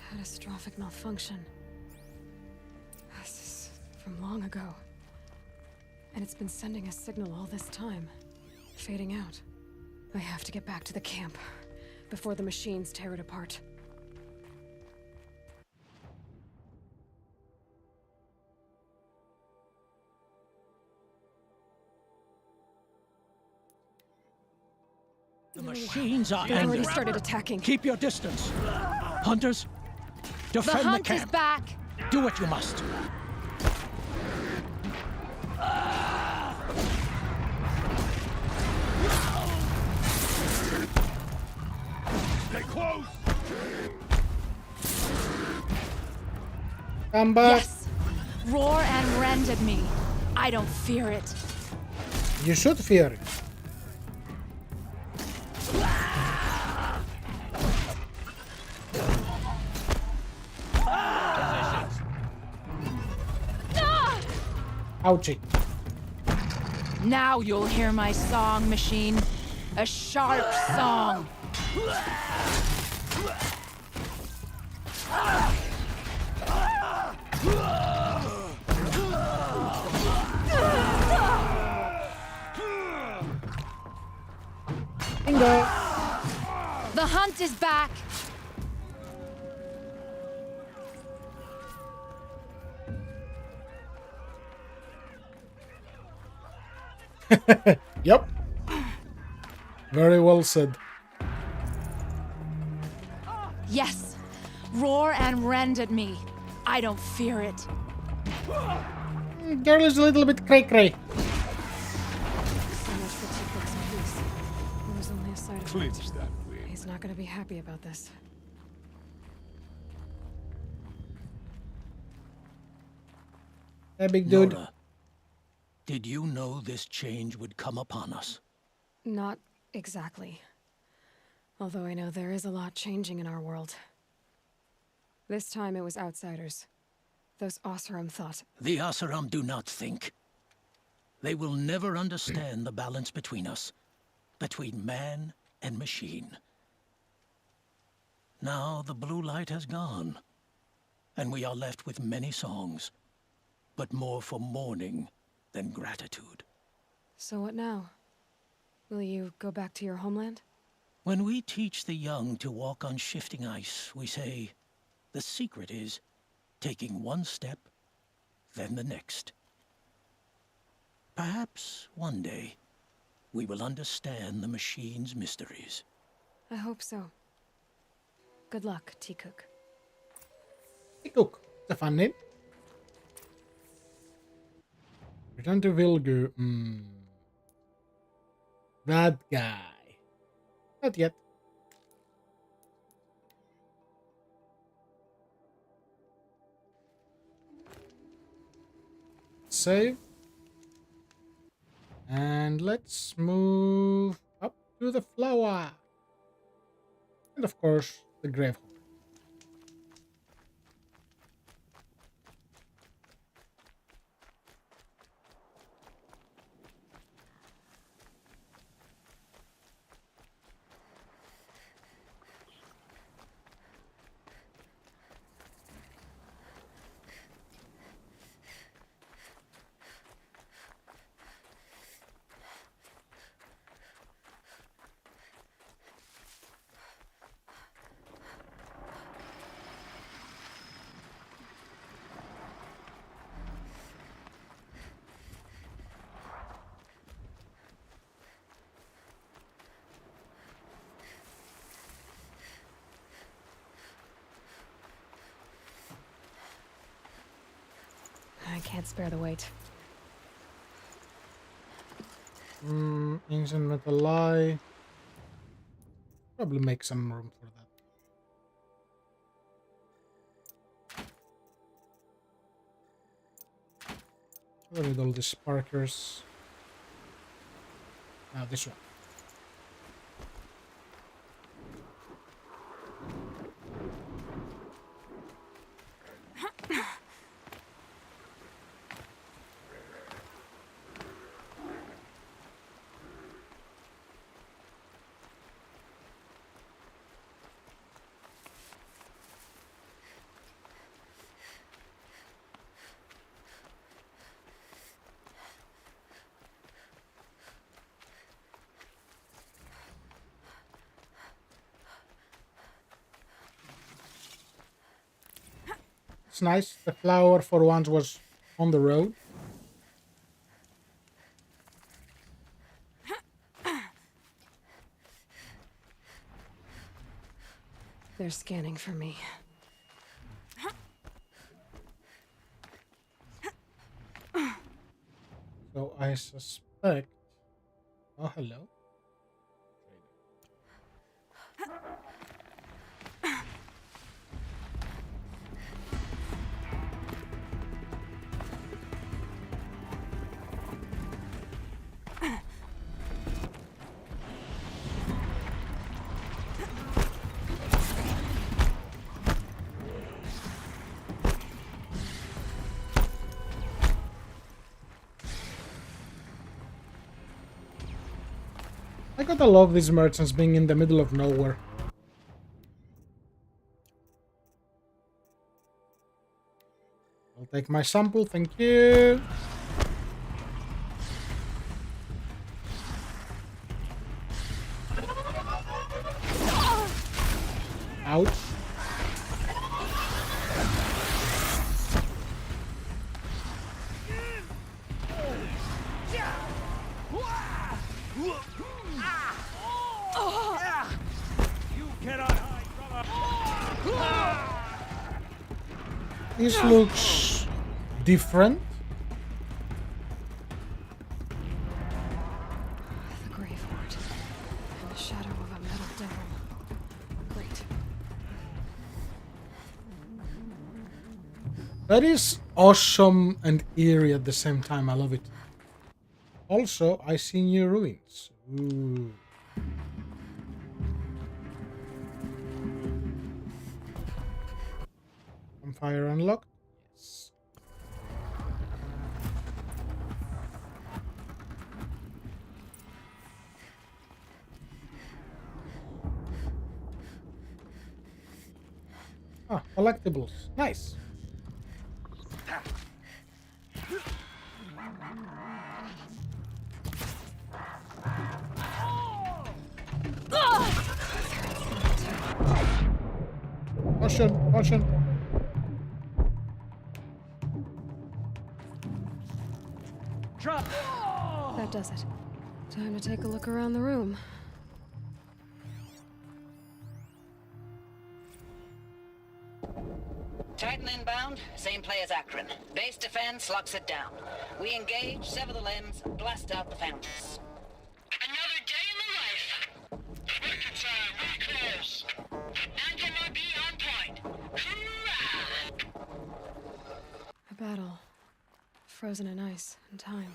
Catastrophic malfunction. This is from long ago. And it's been sending a signal all this time, fading out. I have to get back to the camp before the machines tear it apart. The machines are They've already angry. started attacking. Keep your distance. Hunters, defend the hunt camp. is back. Do what you must. Stay close! Come back. Yes. Roar and rend at me. I don't fear it. You should fear it. Ouchie. Now you'll hear my song, machine. A sharp song. Bingo. The hunt is back. Yep. Very well said. Yes. Roar and rend at me. I don't fear it. Girl is a little bit cray-cray. So much for T-Cook's peace. It was only a side effect. Clinch that win. He's not gonna be happy about this. Hey, big dude. Nora, did you know this change would come upon us? Not exactly. Although I know there is a lot changing in our world. This time it was outsiders. Those Oseram thought. The Asaram do not think. They will never understand the balance between us, between man and machine. Now the blue light has gone, and we are left with many songs, but more for mourning than gratitude. So what now? Will you go back to your homeland? When we teach the young to walk on shifting ice, we say, the secret is taking one step, then the next. Perhaps one day, we will understand the machine's mysteries. I hope so. Good luck, T-Cook. T-Cook. It's a fun name. Return to Vilgu. That guy. Not yet. Save. And let's move up to the flower. And of course, the grave hole. I can't spare the weight. Ancient metal lie. Probably make some room for that. Where with all the sparkers? Now this one. That's nice. The flower for once was on the road. They're scanning for me. So I suspect... Oh, hello. I gotta love these merchants being in the middle of nowhere. I'll take my sample, thank you. Ouch. This looks different. The grave ward. And the shadow of a metal devil. Great. That is awesome and eerie at the same time. I love it. Also, I see new ruins. Ooh. Fire unlocked. Yes. Ah, collectibles. Nice. Caution, caution. Drop. That does it. Time to take a look around the room. Titan inbound, same play as Akron. Base defense locks it down. We engage, sever the limbs, blast out the fountains. Another day in the life. Record time, we close. Anti-MRB on point. Hoorah! A battle. Frozen in ice and time.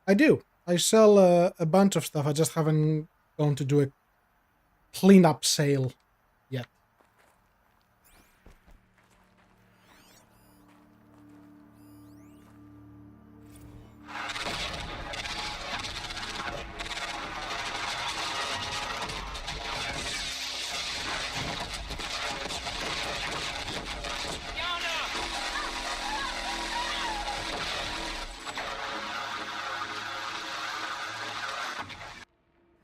I do. I sell a bunch of stuff. I just haven't gone to do a cleanup sale yet.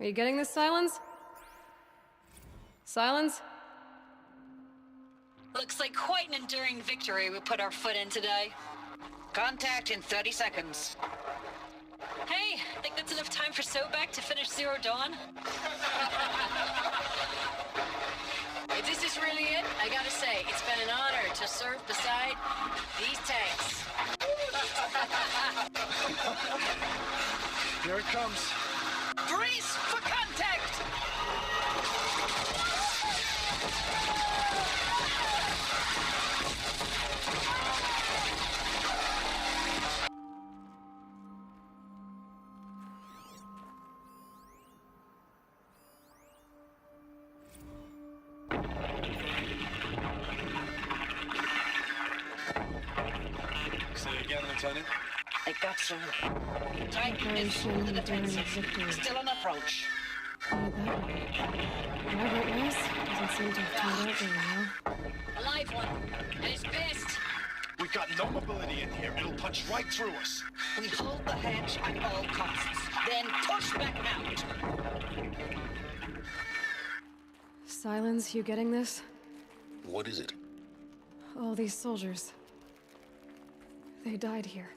Are you getting this, Silence? Silence? Looks like quite an enduring victory we put our foot in today. Contact in 30 seconds. Hey, think that's enough time for Sobek to finish Zero Dawn? If this is really it, I gotta say, it's been an honor to serve beside these tanks. Here it comes. Brace for contact! Say again, Lieutenant. I got some. Titan is full to the defensive. Still an approach. Whatever it was, doesn't seem to have turned out very well. A live one. And it's pissed. We've got no mobility in here. It'll punch right through us. We hold the hedge at all costs. Then push back out. Silence, you getting this? What is it? All these soldiers. They died here.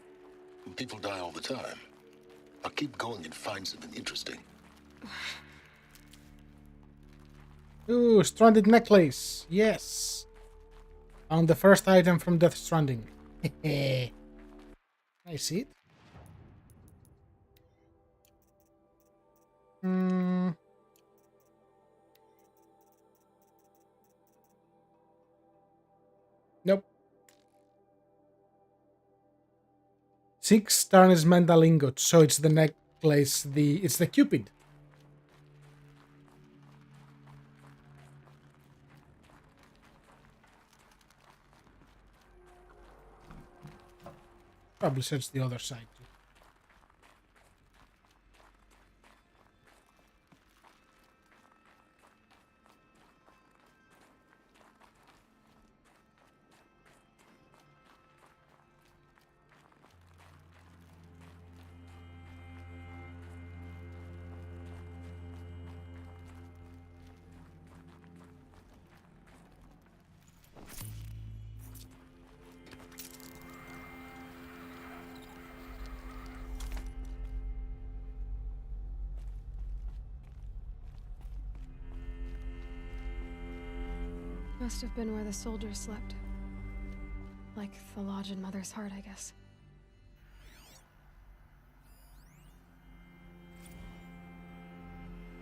People die all the time. I'll keep going and find something interesting. Ooh, stranded necklace. Yes. Found the first item from Death Stranding. I see it. Nope. 6 tarnished mental ingots, so it's the necklace, it's the Cupid. Probably search the other side too. Must have been where the soldiers slept. Like the lodge in Mother's Heart, I guess.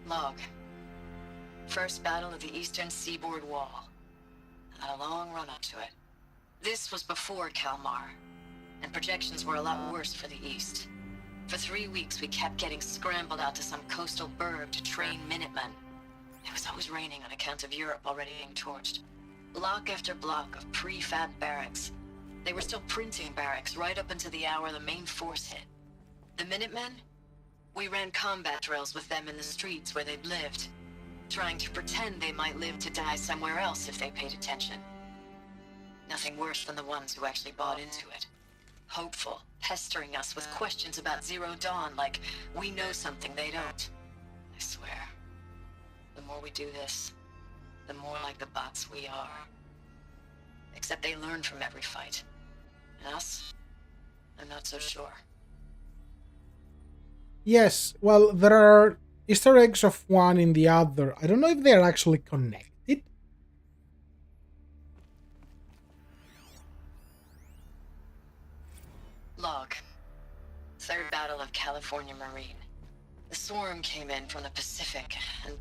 Log. First battle of the eastern seaboard wall. Had a long run up to it. This was before Kalmar, and projections were a lot worse for the east. For 3 weeks, we kept getting scrambled out to some coastal burg to train Minutemen. It was always raining on account of Europe already being torched. Block after block of prefab barracks. They were still printing barracks right up until the hour the main force hit. The Minutemen? We ran combat drills with them in the streets where they'd lived, trying to pretend they might live to die somewhere else if they paid attention. Nothing worse than the ones who actually bought into it. Hopeful, pestering us with questions about Zero Dawn like we know something they don't. I swear, the more we do this, the more like the bots we are. Except they learn from every fight. And us? I'm not so sure. Yes, well, there are Easter eggs of one in the other. I don't know if they are actually connected. Log. Third Battle of California Marine. The swarm came in from the Pacific, and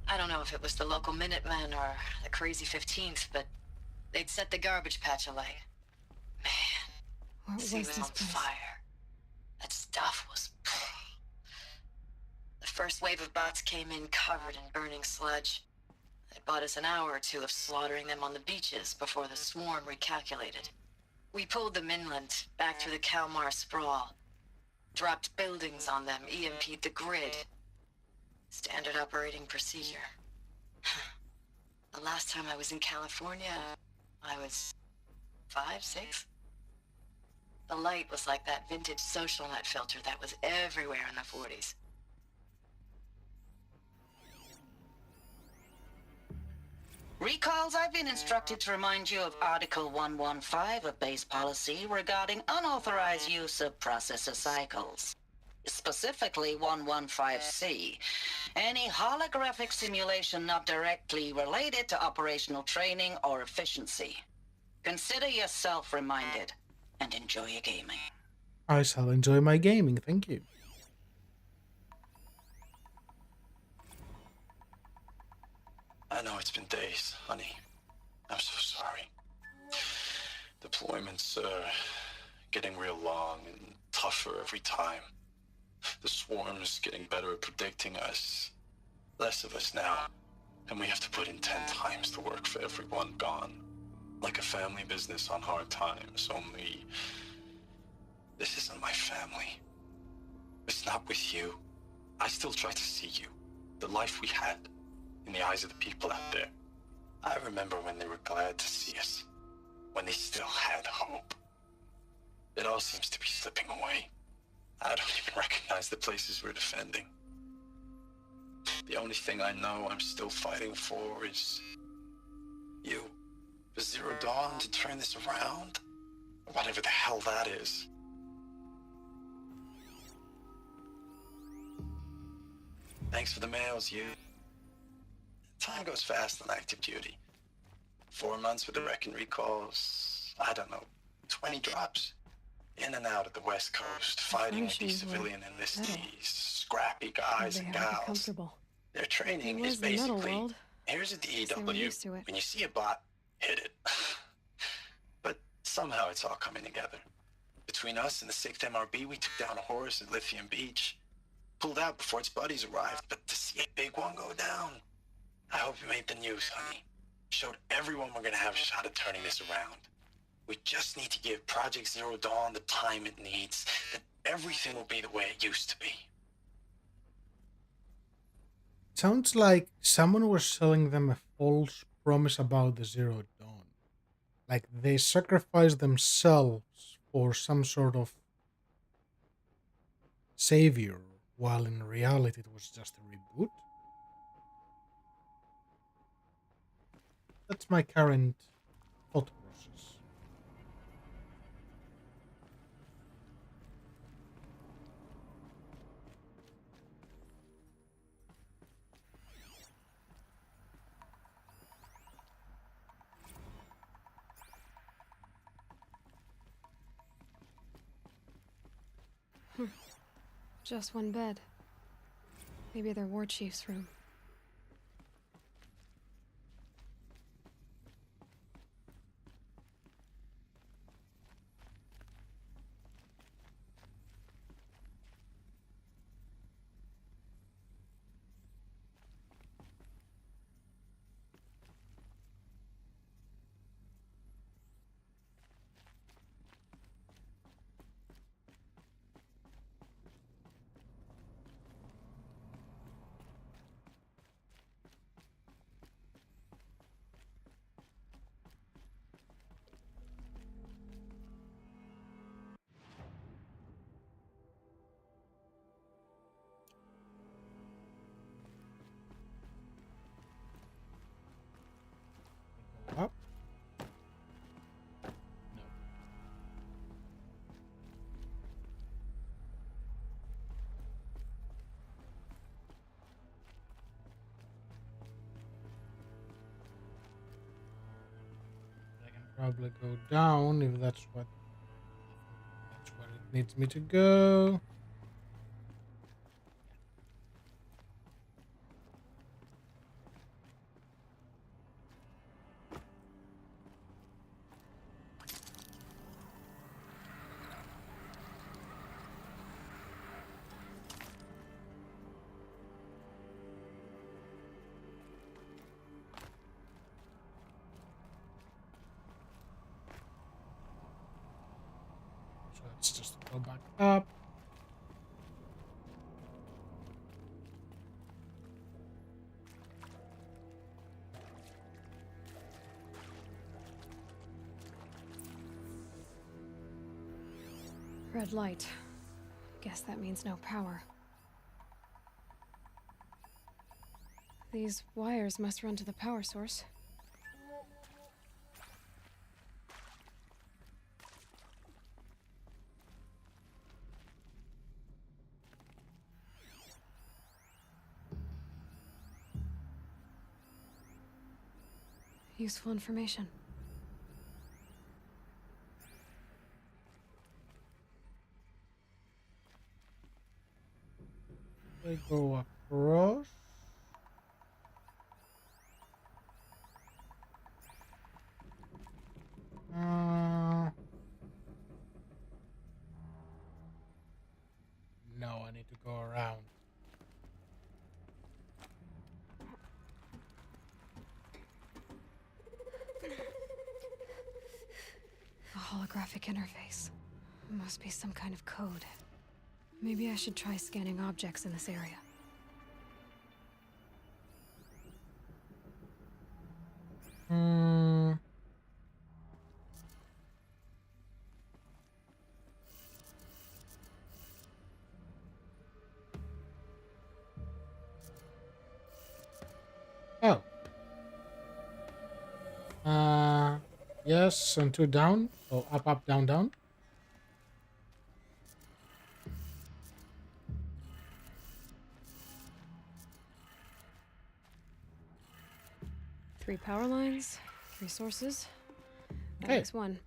I don't know if it was the local Minutemen or the crazy 15th, but they'd set the garbage patch alight. Man, What the sea was was this on place? fire. That stuff was... The first wave of bots came in covered in burning sludge. It bought us an hour or two of slaughtering them on the beaches before the swarm recalculated. We pulled them inland, back through the Kalmar sprawl. Dropped buildings on them, EMP'd the grid. Standard operating procedure. The last time I was in California, I was 5, 6? The light was like that vintage social net filter that was everywhere in the 40s. Recalls, I've been instructed to remind you of Article 115 of base policy regarding unauthorized use of processor cycles. Specifically 115C. Any holographic simulation not directly related to operational training or efficiency. Consider yourself reminded and enjoy your gaming. I shall enjoy my gaming, thank you. I know it's been days, honey. I'm so sorry. Deployments are getting real long and tougher every time. The swarm's getting better at predicting us. Less of us now. And we have to put in 10 times the work for everyone gone. Like a family business on hard times, only... This isn't my family. It's not with you. I still try to see you. The life we had. In the eyes of the people out there. I remember when they were glad to see us. When they still had hope. It all seems to be slipping away. I don't even recognize the places we're defending. The only thing I know I'm still fighting for is... you. For Zero Dawn to turn this around? Whatever the hell that is. Thanks for the mails, you. Time goes fast on active duty. 4 months with the Reckon recalls, I don't know, 20 drops. In and out of the West Coast, fighting with these civilian enlistees, scrappy guys They and have to be gals. comfortable. Their training It is was the metal basically, world. here's a Guess they were DEW, used to it. when you see a bot, hit it. But somehow it's all coming together. Between us and the 6th MRB, we took down a horse at Lithium Beach. Pulled out before its buddies arrived, but to see a big one go down, I hope you made the news, honey. Showed everyone we're gonna have a shot at turning this around. We just need to give Project Zero Dawn the time it needs, then everything will be the way it used to be. Sounds like someone was selling them a false promise about the Zero Dawn. Like they sacrificed themselves for some sort of savior, while in reality it was just a reboot. That's my current thought process. Just one bed. Maybe their war chief's room. Up. I can probably go down if that's where it needs me to go. So let's just go back up. Red light. Guess that means no power. These wires must run to the power source. Useful information. I go across. No, I need to go around. A holographic interface. Must be some kind of code. Maybe I should try scanning objects in this area. Oh. Yes, and 2 down. Oh, up, up, down, down. Three power lines, 3 sources. That Okay. makes 1.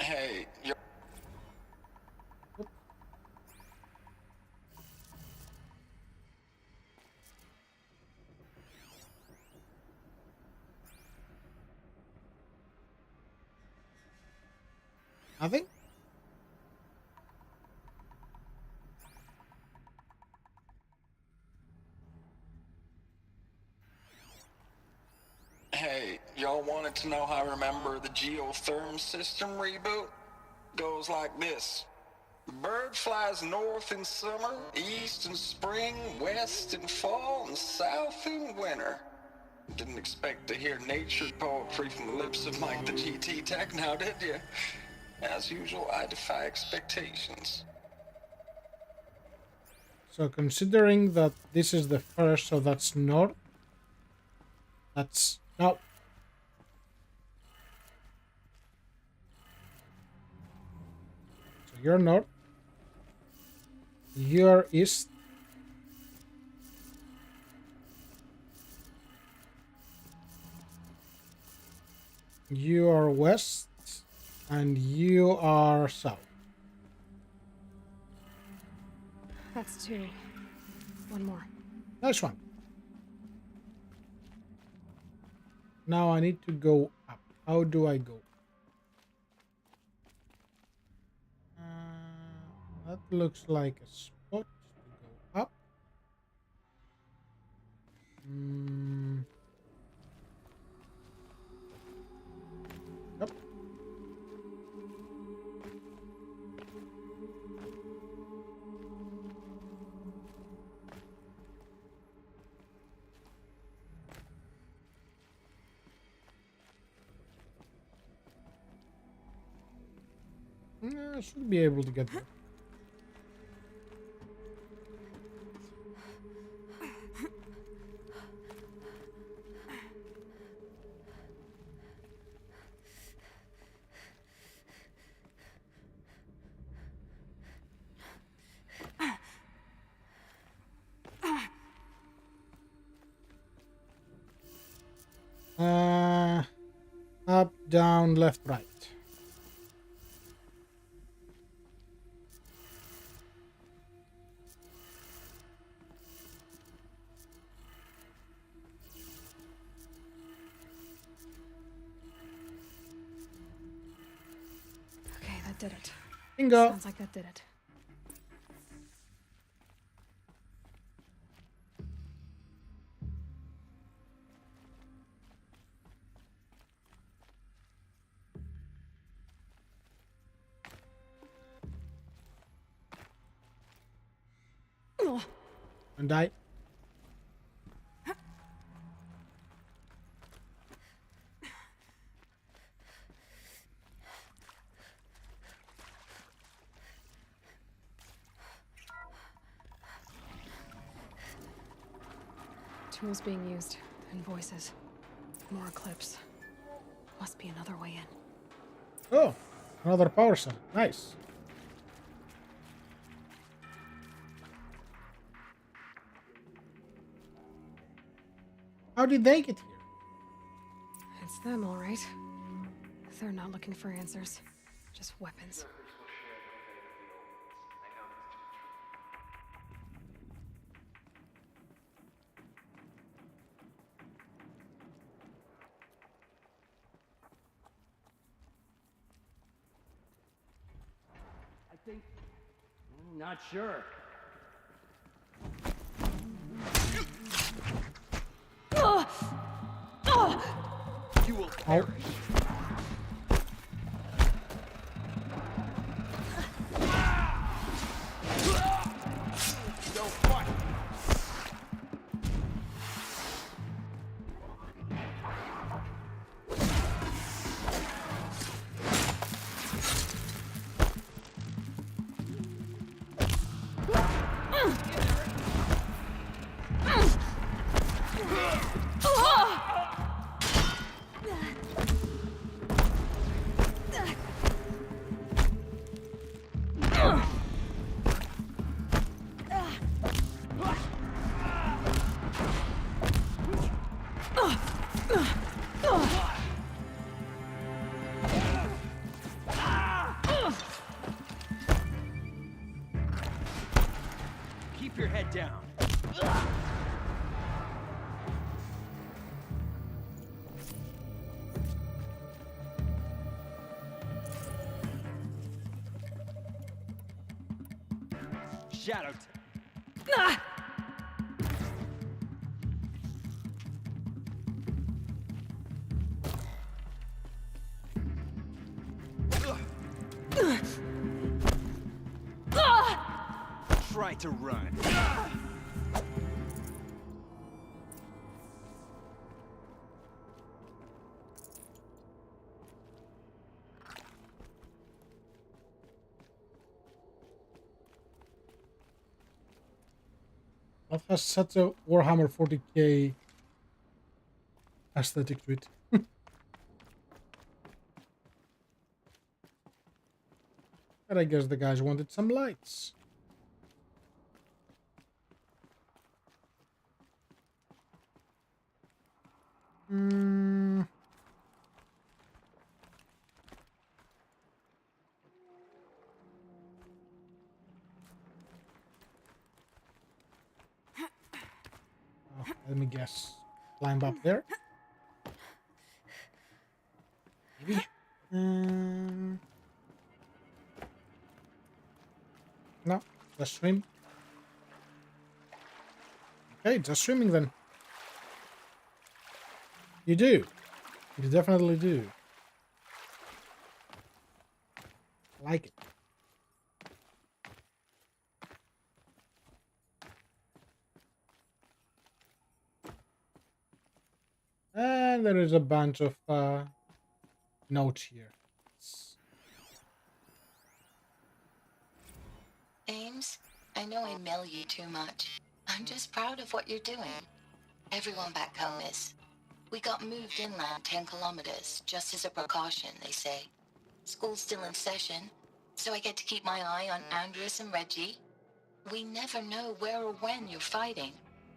Hey, yo. Nothing? Hey, y'all wanted to know how I remember the geotherm system reboot? Goes like this. Bird flies north in summer, east in spring, west in fall, and south in winter. Didn't expect to hear nature poetry from the lips of Mike the GT Tech now, did you? As usual, I defy expectations. So considering that this is the first, so that's north. That's no. So you're north. You're east. You are west. And you are south. That's 2. 1 more. Nice one. Now I need to go up. How do I go? That looks like a spot to go up. Yep. I should be able to get there. Up, down, left, right. Okay, that did it. Bingo. Sounds like that did it. And die. Tools being used, and voices. More clips. Must be another way in. Oh, another power cell. Nice. How did they get here? It's them, all right. They're not looking for answers, just weapons. I think... Not sure. You will perish. Keep your head down. Shadow. Try to run. That has such a Warhammer 40k aesthetic to it. But I guess the guys wanted some lights. Hmm. Oh, let me guess. Climb up there. Maybe. No, just swim. Okay, just swimming then. You do. You definitely do. Like it. And there is a bunch of notes here. Ames, I know I mail you too much. I'm just proud of what you're doing. Everyone back home is. We got moved inland 10 kilometers, just as a precaution, they say. School's still in session, so I get to keep my eye on Andres and Reggie. We never know where or when you're fighting,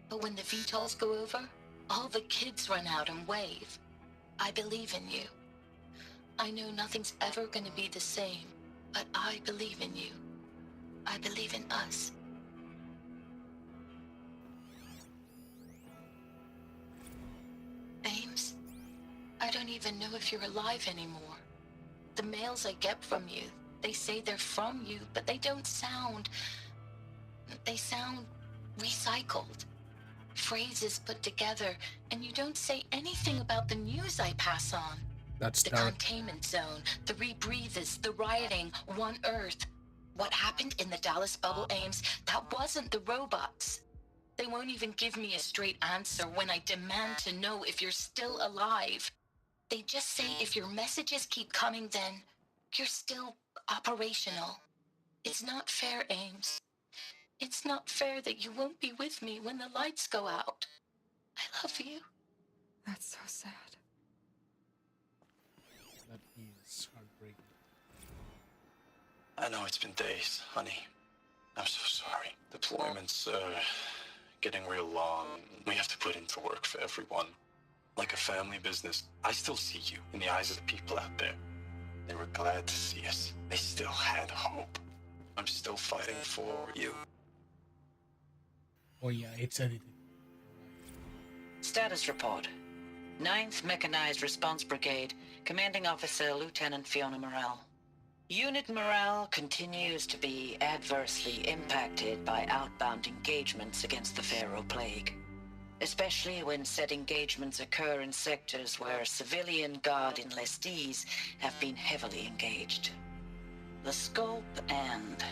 but when the VTOLs go over, all the kids run out and wave. I believe in you. I know nothing's ever gonna be the same, but I believe in you. I believe in us. Ames, I don't even know if you're alive anymore. The mails I get from you, they say they're from you, but they don't sound... They sound recycled. Phrases put together, and you don't say anything about the news I pass on. That's the dark. Containment zone, the rebreathers, the rioting, One Earth. What happened in the Dallas bubble, Ames, that wasn't the robots. They won't even give me a straight answer when I demand to know if you're still alive. They just say if your messages keep coming, then you're still operational. It's not fair, Ames. It's not fair that you won't be with me when the lights go out. I love you. That's so sad. That is heartbreaking. I know it's been days, honey. I'm so sorry. Deployments are getting real long. We have to put into work for everyone. Like a family business. I still see you in the eyes of the people out there. They were glad to see us. They still had hope. I'm still fighting for you. Oh yeah, it's edited. Status report. 9th Mechanized Response Brigade, Commanding Officer Lieutenant Fiona Morrell. Unit morale continues to be adversely impacted by outbound engagements against the Pharaoh Plague, especially when said engagements occur in sectors where civilian guard enlistees have been heavily engaged. The scope and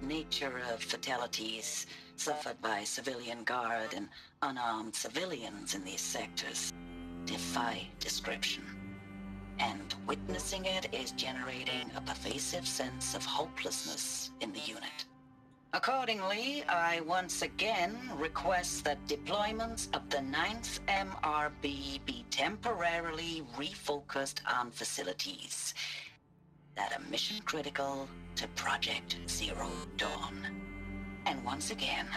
nature of fatalities suffered by civilian guard and unarmed civilians in these sectors defy description. And witnessing it is generating a pervasive sense of hopelessness in the unit. Accordingly, I once again request that deployments of the 9th MRB be temporarily refocused on facilities that are mission critical to Project Zero Dawn. And once again,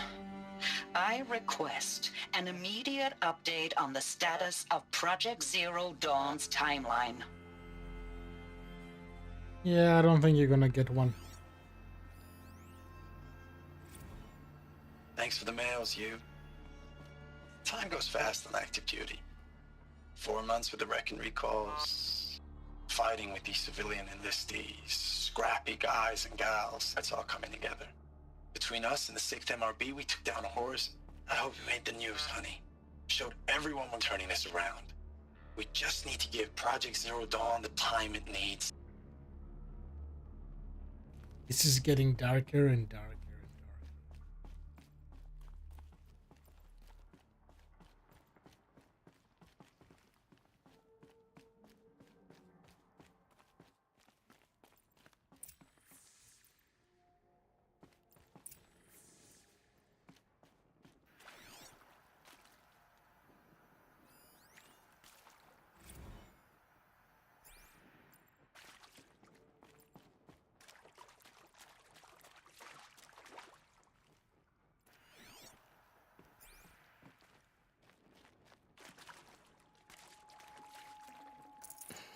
I request an immediate update on the status of Project Zero Dawn's timeline. Yeah, I don't think you're gonna get one. Thanks for the mails, you. Time goes fast on active duty. 4 months with the wreck and recalls, fighting with these civilian enlistees, scrappy guys and gals. That's all coming together. Between us and the 6th MRB, we took down a horse. I hope it made the news, honey. Showed everyone we're turning this around. We just need to give Project Zero Dawn the time it needs. This is getting darker and darker.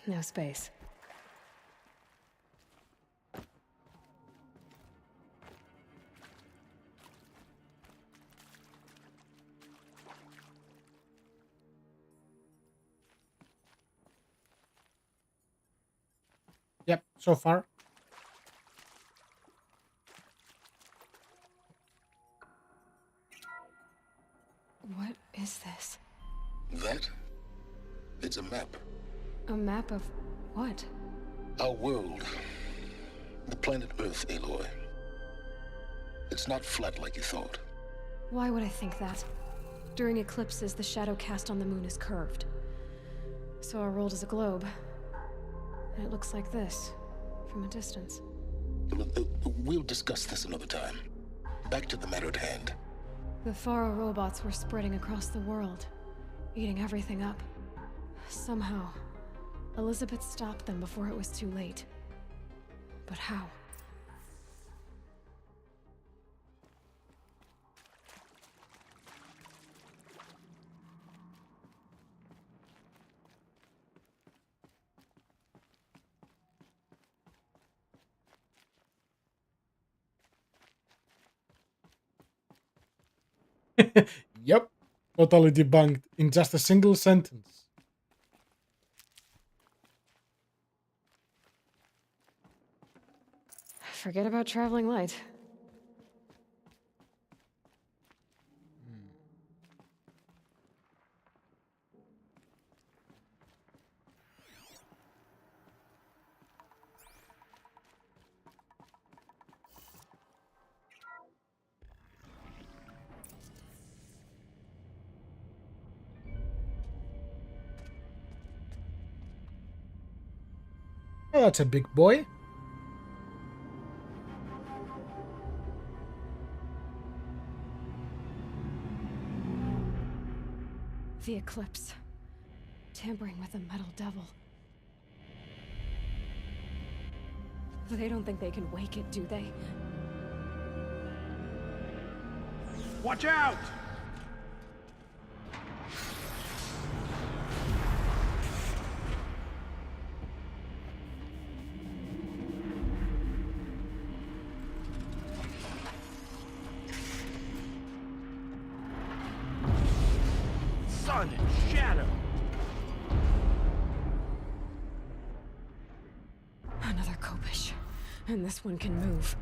No space. Yep, so far. What is this? That? It's a map. A map of what? Our world. The planet Earth, Aloy. It's not flat like you thought. Why would I think that? During eclipses, the shadow cast on the moon is curved. So our world is a globe. And it looks like this, from a distance. We'll discuss this another time. Back to the matter at hand. The Faro robots were spreading across the world, eating everything up. Somehow, Elizabeth stopped them before it was too late. But how? Yep, totally debunked in just a single sentence. Forget about traveling light. Oh, that's a big boy. The eclipse. Tampering with the metal devil. They don't think they can wake it, do they? Watch out! Sun and shadow. Another Kopish. And this one can move.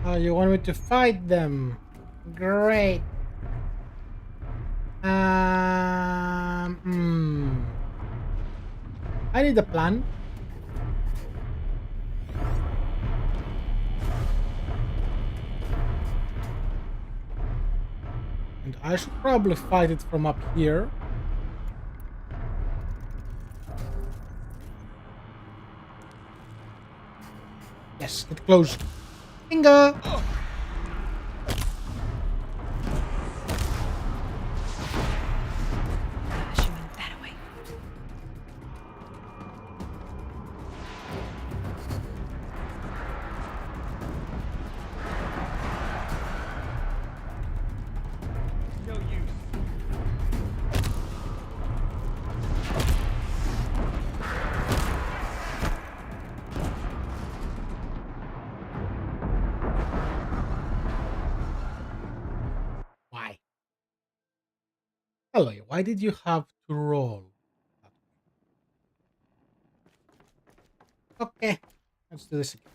Oh, you want me to fight them? Great. I need a plan. And I should probably fight it from up here. Yes, get close. Bingo! She meant that away. No use. Why? Hello, why did you have to roll? Okay, let's do this again.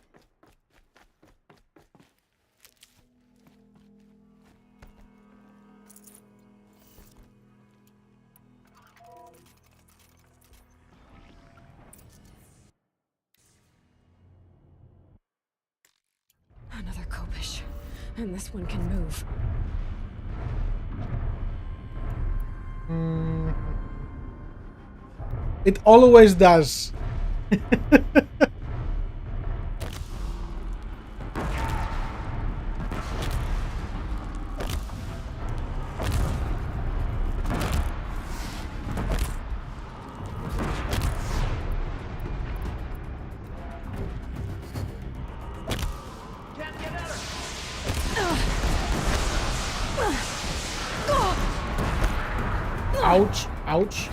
Another Kopish. And this one can move. It always does. Ouch, ouch.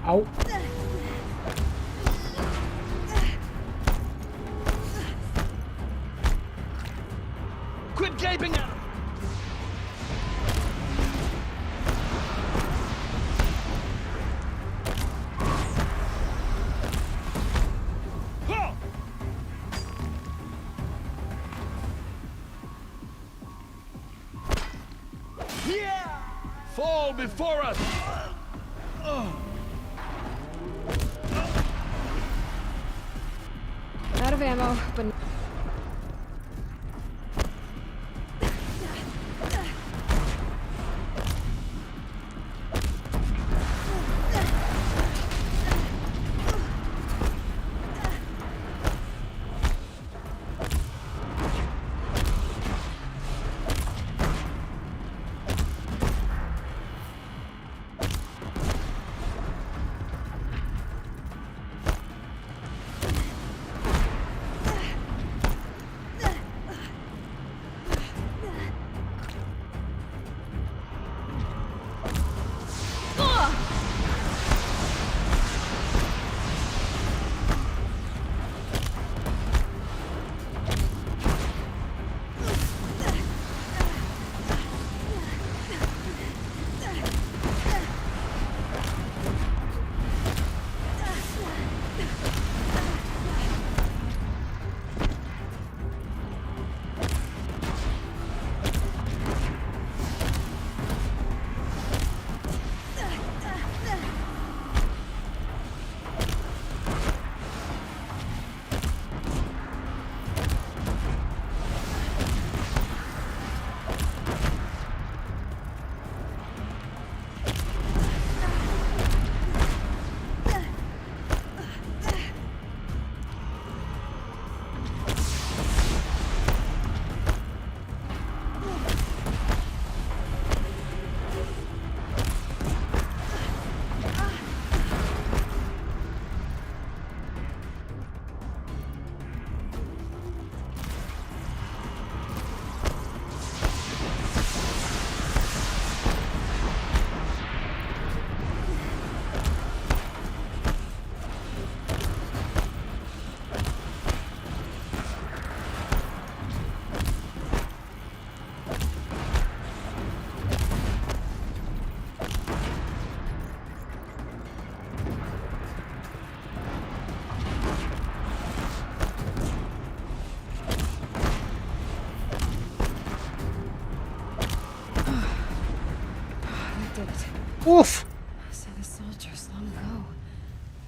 Ow. Quit gaping at him! Fall before us! Out of ammo, but... Oof! So the soldiers long ago,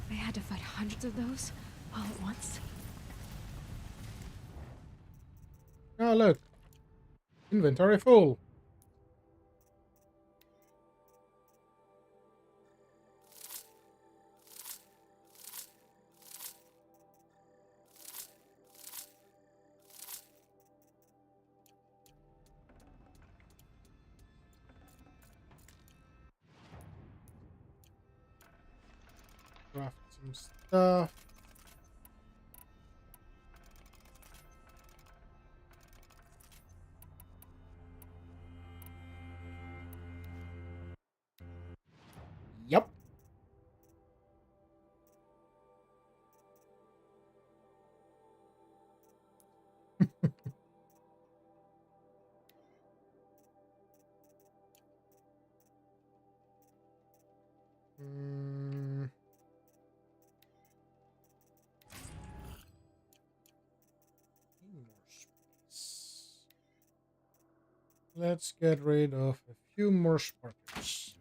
they had to fight hundreds of those all at once? Oh, look. Inventory full. Craft some stuff. Yep. Mm. More space. Let's get rid of a few more sparkers.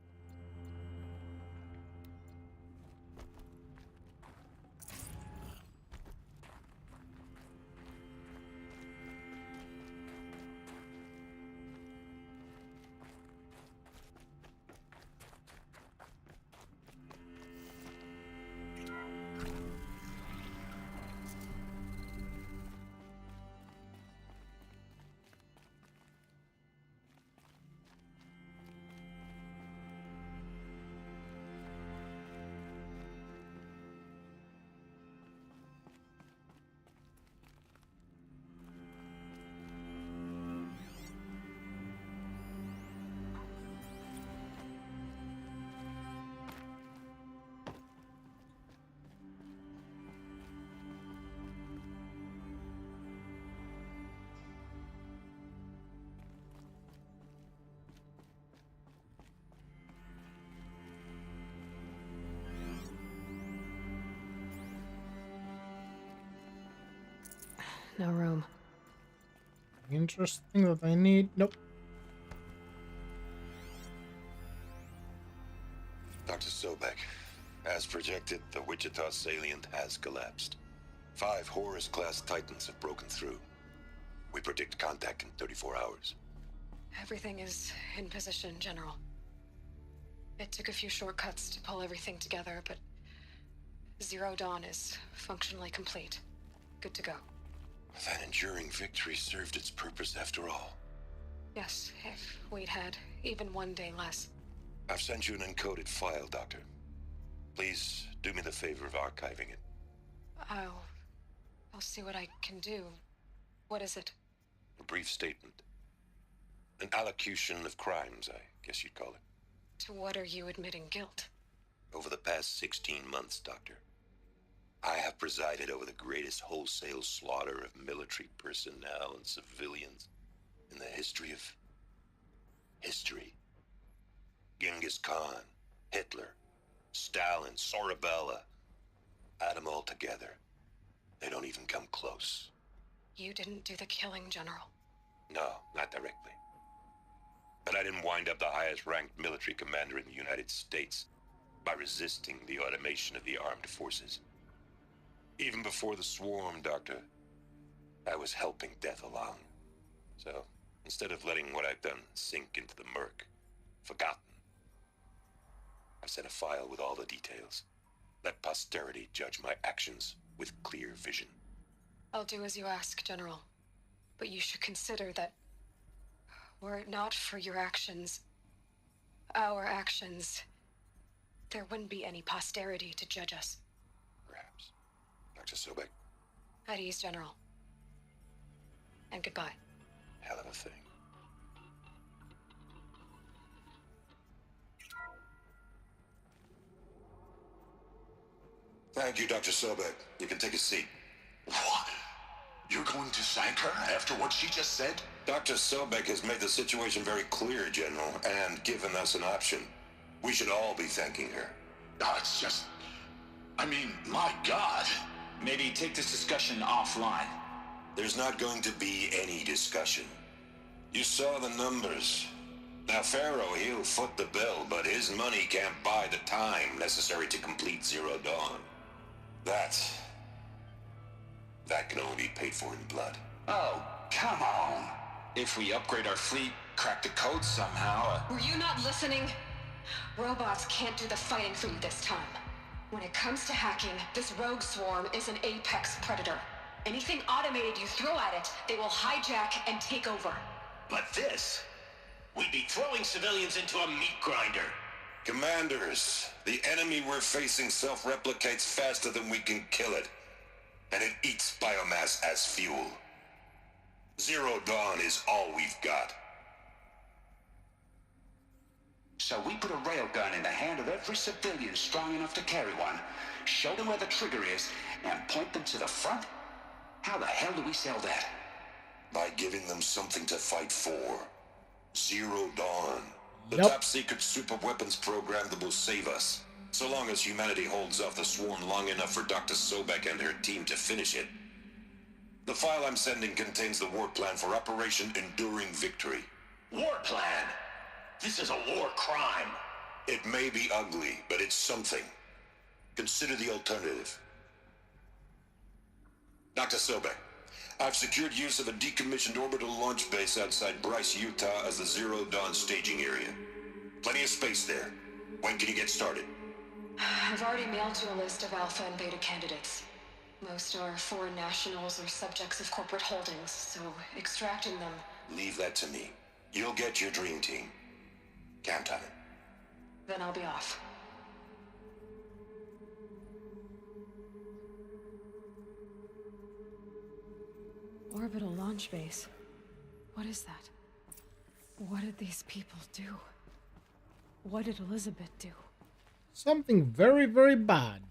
No room. Interesting that I need. Nope. Dr. Sobek, as projected, the Wichita salient has collapsed. 5 Horus-class Titans have broken through. We predict contact in 34 hours. Everything is in position, General. It took a few shortcuts to pull everything together, but Zero Dawn is functionally complete. Good to go. That enduring victory served its purpose after all. Yes, if we'd had even one day less. I've sent you an encoded file, Doctor. Please do me the favor of archiving it. I'll see what I can do. What is it? A brief statement. An allocution of crimes, I guess you'd call it. To what are you admitting guilt? Over the past 16 months, Doctor, I have presided over the greatest wholesale slaughter of military personnel and civilians in the history of history. Genghis Khan, Hitler, Stalin, Sorabella, add them all together. They don't even come close. You didn't do the killing, General. No, not directly. But I didn't wind up the highest-ranked military commander in the United States by resisting the automation of the armed forces. Even before the swarm, Doctor, I was helping death along. So, instead of letting what I've done sink into the murk, forgotten, I sent a file with all the details. Let posterity judge my actions with clear vision. I'll do as you ask, General. But you should consider that were it not for your actions, our actions, there wouldn't be any posterity to judge us. Perhaps. Dr. Sobek. At ease, General. And goodbye. Hell of a thing. Thank you, Dr. Sobek. You can take a seat. What? You're going to thank her after what she just said? Dr. Sobek has made the situation very clear, General, and given us an option. We should all be thanking her. No, it's just... I mean, my God. Maybe take this discussion offline. There's not going to be any discussion. You saw the numbers. Now, Pharaoh, he'll foot the bill, but his money can't buy the time necessary to complete Zero Dawn. That can only be paid for in blood. Oh, come on. If we upgrade our fleet, crack the code somehow... Were you not listening? Robots can't do the fighting for you this time. When it comes to hacking, this rogue swarm is an apex predator. Anything automated you throw at it, they will hijack and take over. But this... we'd be throwing civilians into a meat grinder. Commanders, the enemy we're facing self-replicates faster than we can kill it. And it eats biomass as fuel. Zero Dawn is all we've got. So we put a railgun in the hand of every civilian strong enough to carry one, show them where the trigger is, and point them to the front? How the hell do we sell that? By giving them something to fight for. Zero Dawn. The top-secret super-weapons program that will save us. So long as humanity holds off the swarm long enough for Dr. Sobek and her team to finish it. The file I'm sending contains the war plan for Operation Enduring Victory. War plan? This is a war crime. It may be ugly, but it's something. Consider the alternative. Dr. Sobek, I've secured use of a decommissioned orbital launch base outside Bryce, Utah as the Zero Dawn staging area. Plenty of space there. When can you get started? I've already mailed you a list of alpha and beta candidates. Most are foreign nationals or subjects of corporate holdings, so extracting them... Leave that to me. You'll get your dream team. Count on it. Then I'll be off. Orbital launch base. What is that? What did these people do? What did Elizabeth do? Something very, very bad.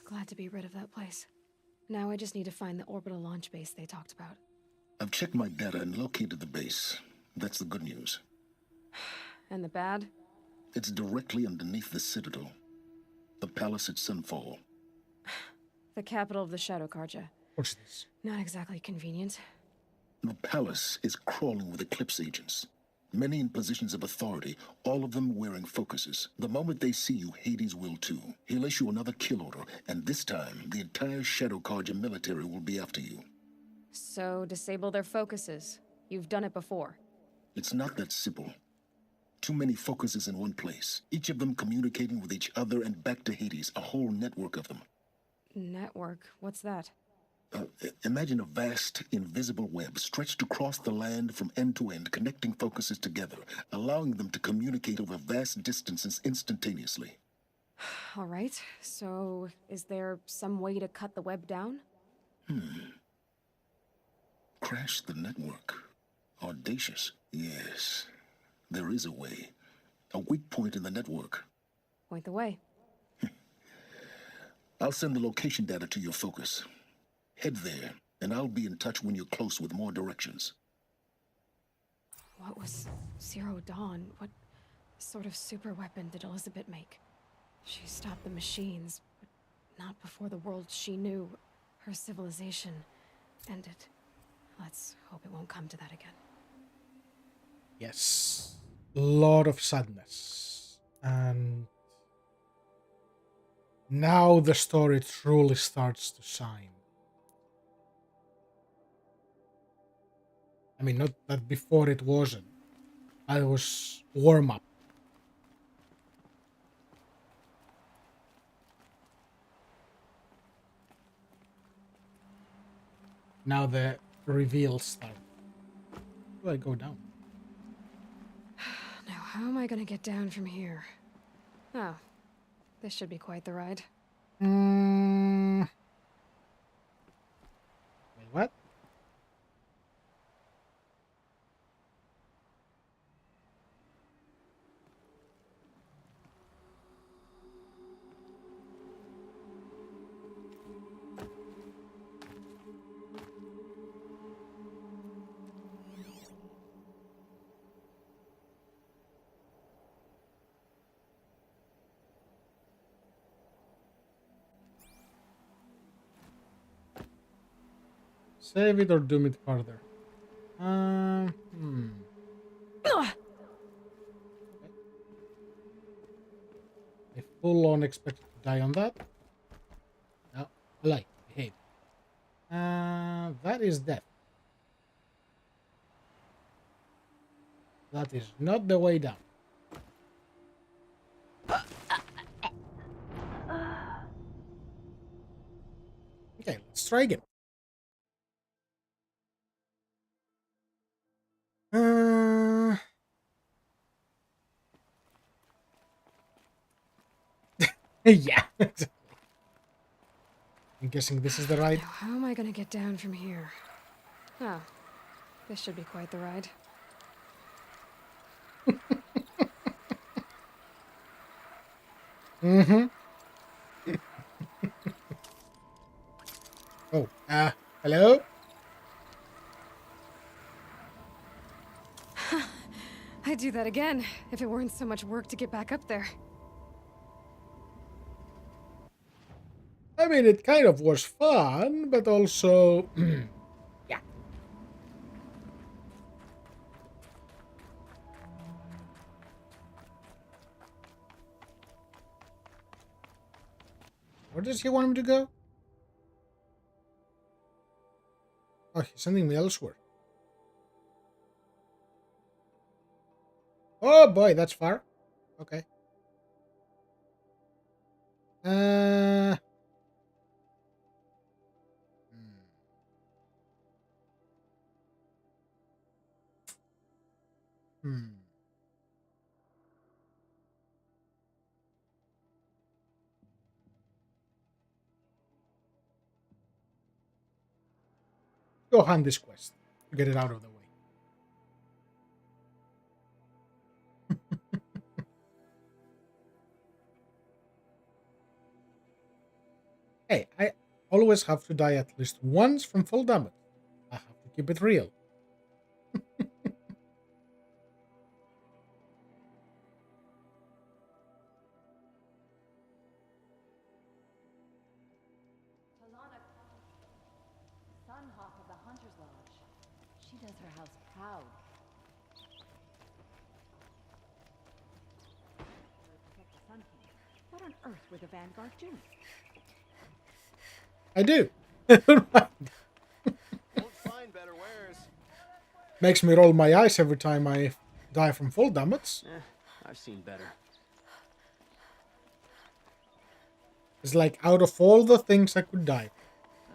Glad to be rid of that place. Now I just need to find the orbital launch base they talked about. I've checked my data and located the base. That's the good news. And the bad? It's directly underneath the Citadel. The palace at Sunfall. The capital of the Shadow Carja. What's this? Not exactly convenient. The palace is crawling with Eclipse agents. Many in positions of authority, all of them wearing focuses. The moment they see you, Hades will too. He'll issue another kill order, and this time, the entire Shadow Carja military will be after you. So, disable their focuses. You've done it before. It's not that simple. Too many focuses in one place, each of them communicating with each other and back to Hades, a whole network of them. Network? What's that? Imagine a vast, invisible web stretched across the land from end to end, connecting focuses together, allowing them to communicate over vast distances instantaneously. All right, so is there some way to cut the web down? Crash the network. Audacious. Yes, there is a way. A weak point in the network. Point the way. I'll send the location data to your focus. Head there, and I'll be in touch when you're close with more directions. What was Zero Dawn? What sort of super weapon did Elizabeth make? She stopped the machines, but not before the world she knew, her civilization, ended. Let's hope it won't come to that again. Yes. A lot of sadness. And now the story truly starts to shine. I mean, not that before it wasn't. I was warm up. Now the reveals start. Where do I go down? Now, how am I gonna get down from here? Oh, this should be quite the ride. Wait, what? Save it or doom it further. I full on expected to die on that. No, I like, behave. That is death. That is not the way down. Okay, let's try again. Yeah. I'm guessing this is the ride. Now, how am I gonna get down from here? Oh, this should be quite the ride. Mm-hmm. Oh, hello? I'd do that again if it weren't so much work to get back up there. I mean, it kind of was fun, but also... yeah. Where does he want me to go? Oh, he's sending me elsewhere. Oh boy, that's far. Okay. Uh... Hmm. Go hand this quest to get it out of the way. Hey, I always have to die at least once from full damage. I have to keep it real. Sunhawk of the Hunter's Lodge. She does her house proud. Protect the Sun King. What on earth were the Vanguard doing? I do. Won't find better wares. Makes me roll my eyes every time I die from full damage. I've seen better. It's like out of all the things I could die.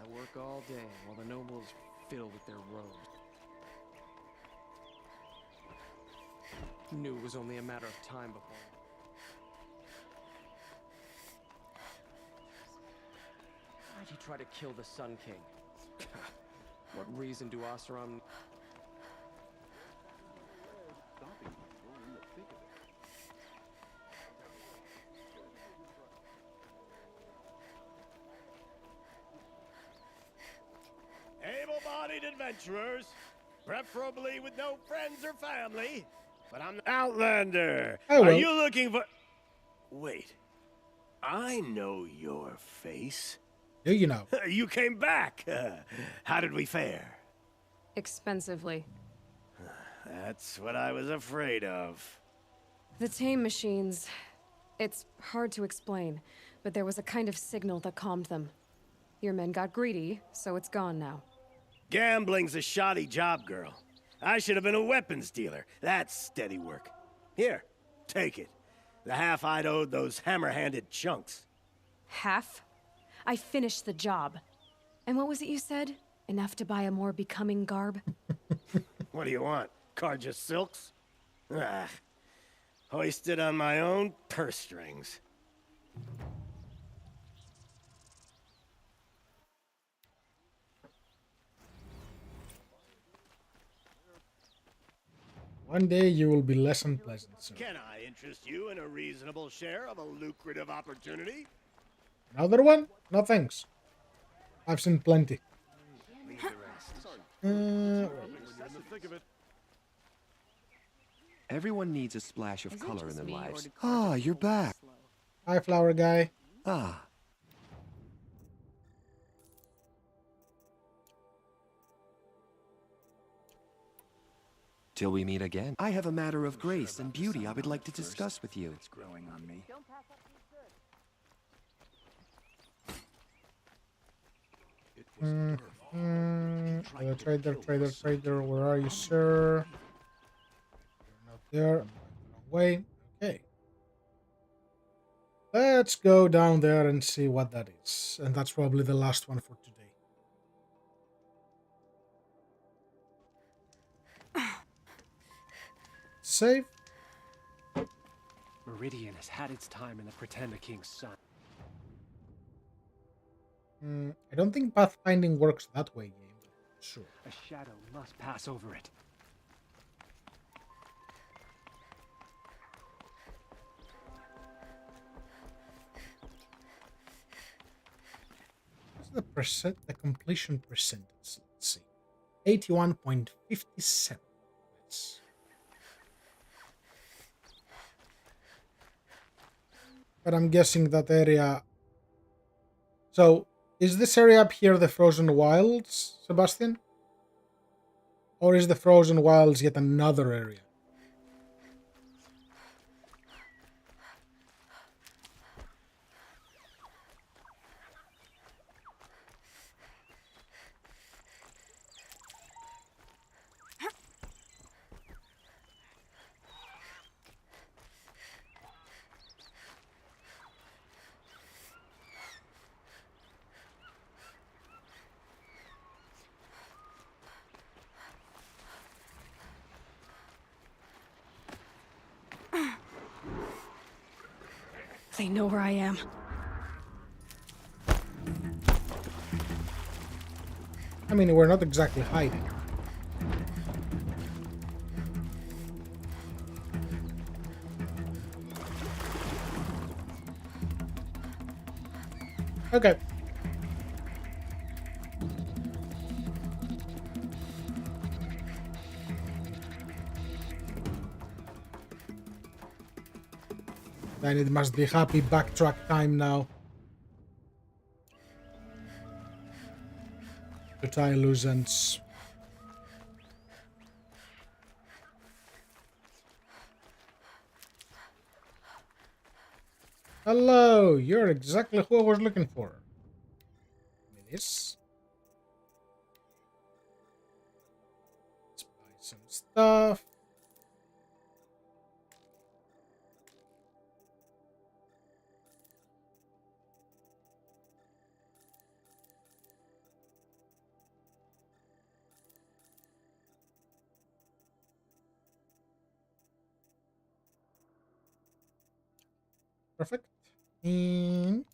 I work all day while the nobles fiddle with their robes. Knew it was only a matter of time before. Why'd you try to kill the Sun King? What reason do Oseram... Able-bodied adventurers, preferably with no friends or family. But I'm Outlander. Oh, well. Are you looking for... Wait. I know your face. Do you know? You came back. How did we fare? Expensively. That's what I was afraid of. The tame machines. It's hard to explain, but there was a kind of signal that calmed them. Your men got greedy, so it's gone now. Gambling's a shoddy job, girl. I should have been a weapons dealer. That's steady work. Here, take it. The half I'd owed those hammer-handed chunks. Half? I finished the job. And what was it you said? Enough to buy a more becoming garb? What do you want? Carja silks? Ah, hoisted on my own purse strings. One day you will be less unpleasant, sir. Can I interest you in a reasonable share of a lucrative opportunity? Another one? No thanks. I've seen plenty. Everyone needs a splash of color in their lives. Ah, you're back. Hi, flower guy. Ah. Till we meet again. I have a matter of grace and beauty I would like to discuss with you. It's growing on me. Trader, where are you, sir? You're not there. I'm going the wrong way. Okay. Let's go down there and see what that is. And that's probably the last one for today. Save. Meridian has had its time in the Pretender King's son. I don't think pathfinding works that way, game. But sure. A shadow must pass over it. What's the completion percentage? Let's see. 81.57. But I'm guessing that area. So, is this area up here the Frozen Wilds, Sebastian? Or is the Frozen Wilds yet another area? They know where I am. I mean, we're not exactly hiding. Okay. Then it must be happy backtrack time now. To tie loose ends. Hello, you're exactly who I was looking for. Give me this. Let's buy some stuff. Perfect. And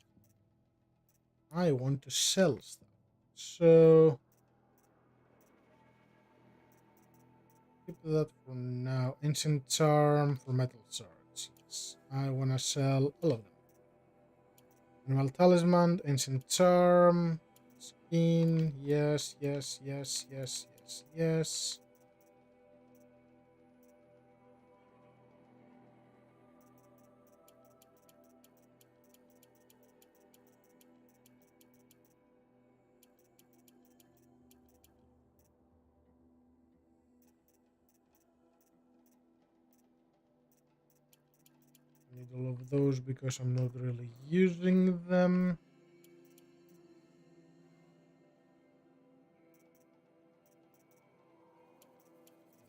I want to sell stuff. So keep that for now. Ancient charm for metal swords. Yes. I want to sell all of them. Animal talisman, ancient charm, skin. Yes, yes, yes, yes, yes, yes. Need all of those because I'm not really using them.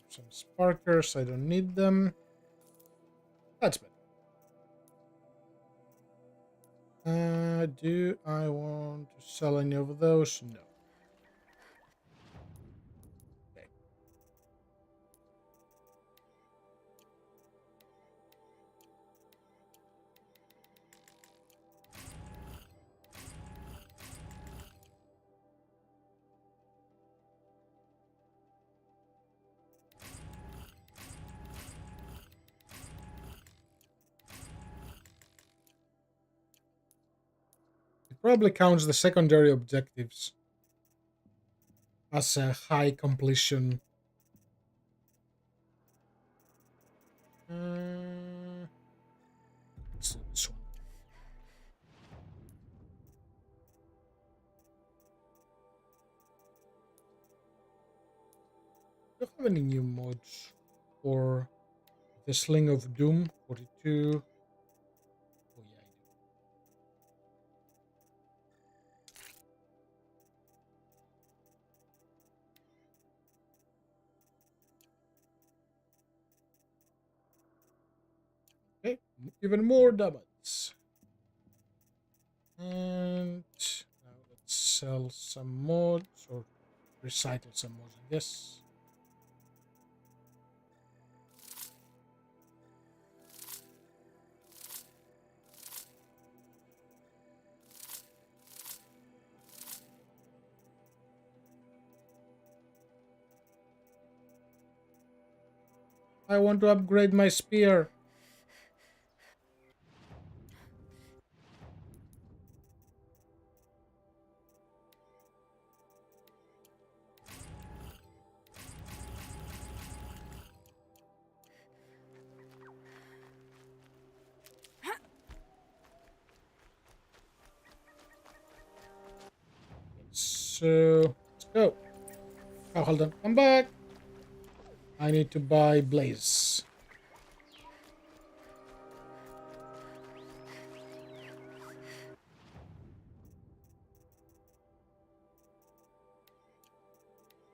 Some sparkers, I don't need them. That's better. Do I want to sell any of those? No. Okay. It probably counts the secondary objectives as a high completion. Let's do this one. Do you have any new mods? for the Sling of Doom 42. Oh yeah, I do. Okay, even more diamonds. And now let's sell some mods or recycle some mods, I guess. I want to upgrade my spear. So let's go. Oh, hold on. Come back. I need to buy Blaze.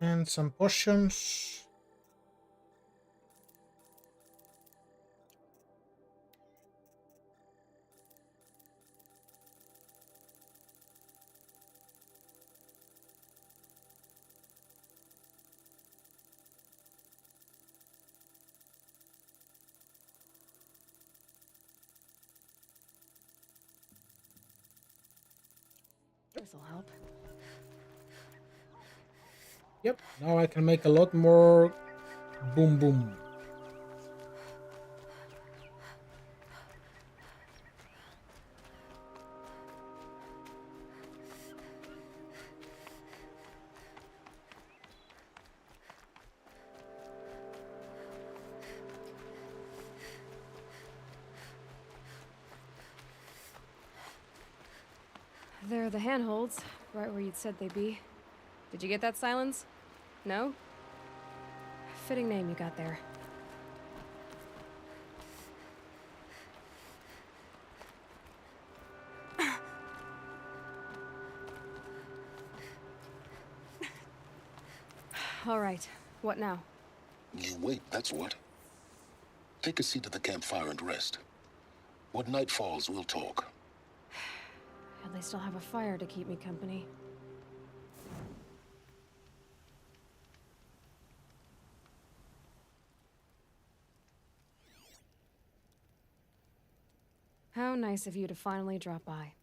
And some potions. This'll help. Yep, now I can make a lot more boom boom. There are the handholds, right where you'd said they'd be. Did you get that, Silence? No? Fitting name you got there. All right, what now? You wait, that's what. Take a seat at the campfire and rest. When night falls, we'll talk. At least I'll have a fire to keep me company. How nice of you to finally drop by.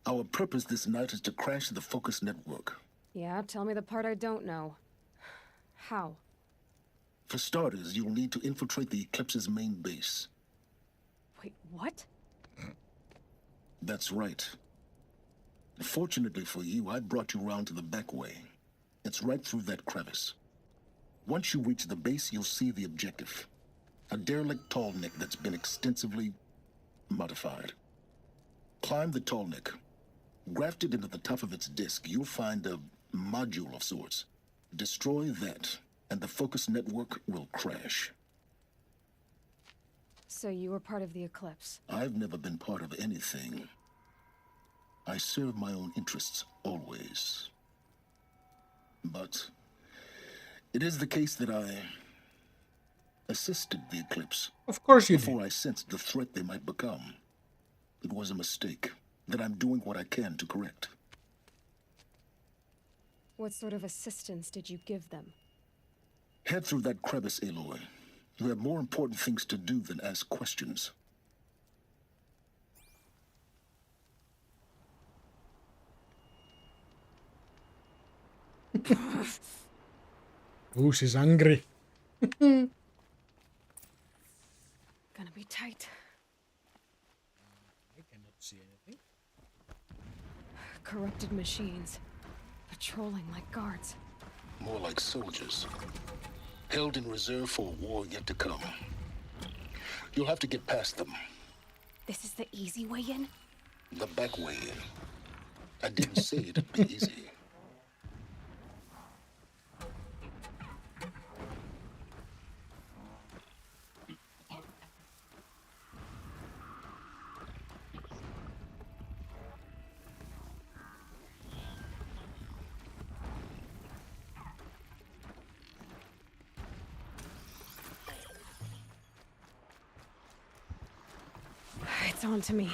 Our purpose this night is to crash the Focus network. Yeah, tell me the part I don't know. How? For starters, you'll need to infiltrate the Eclipse's main base. Wait, what? That's right. Fortunately for you, I brought you round to the back way. It's right through that crevice. Once you reach the base, you'll see the objective. A derelict tall neck that's been extensively modified. Climb the tall neck. Grafted into the top of its disk, you'll find a module of sorts. Destroy that, and the Focus network will crash. So you were part of the Eclipse? I've never been part of anything. I serve my own interests, always. But it is the case that I assisted the Eclipse. Of course you did. Before I sensed the threat they might become. It was a mistake that I'm doing what I can to correct. What sort of assistance did you give them? Head through that crevice, Aloy. You have more important things to do than ask questions. Ooh, she's angry. Gonna be tight. I cannot see anything. Corrupted machines. Patrolling like guards. More like soldiers. Held in reserve for a war yet to come. You'll have to get past them. This is the easy way in? The back way in. I didn't say it'd be easy. It's on to me.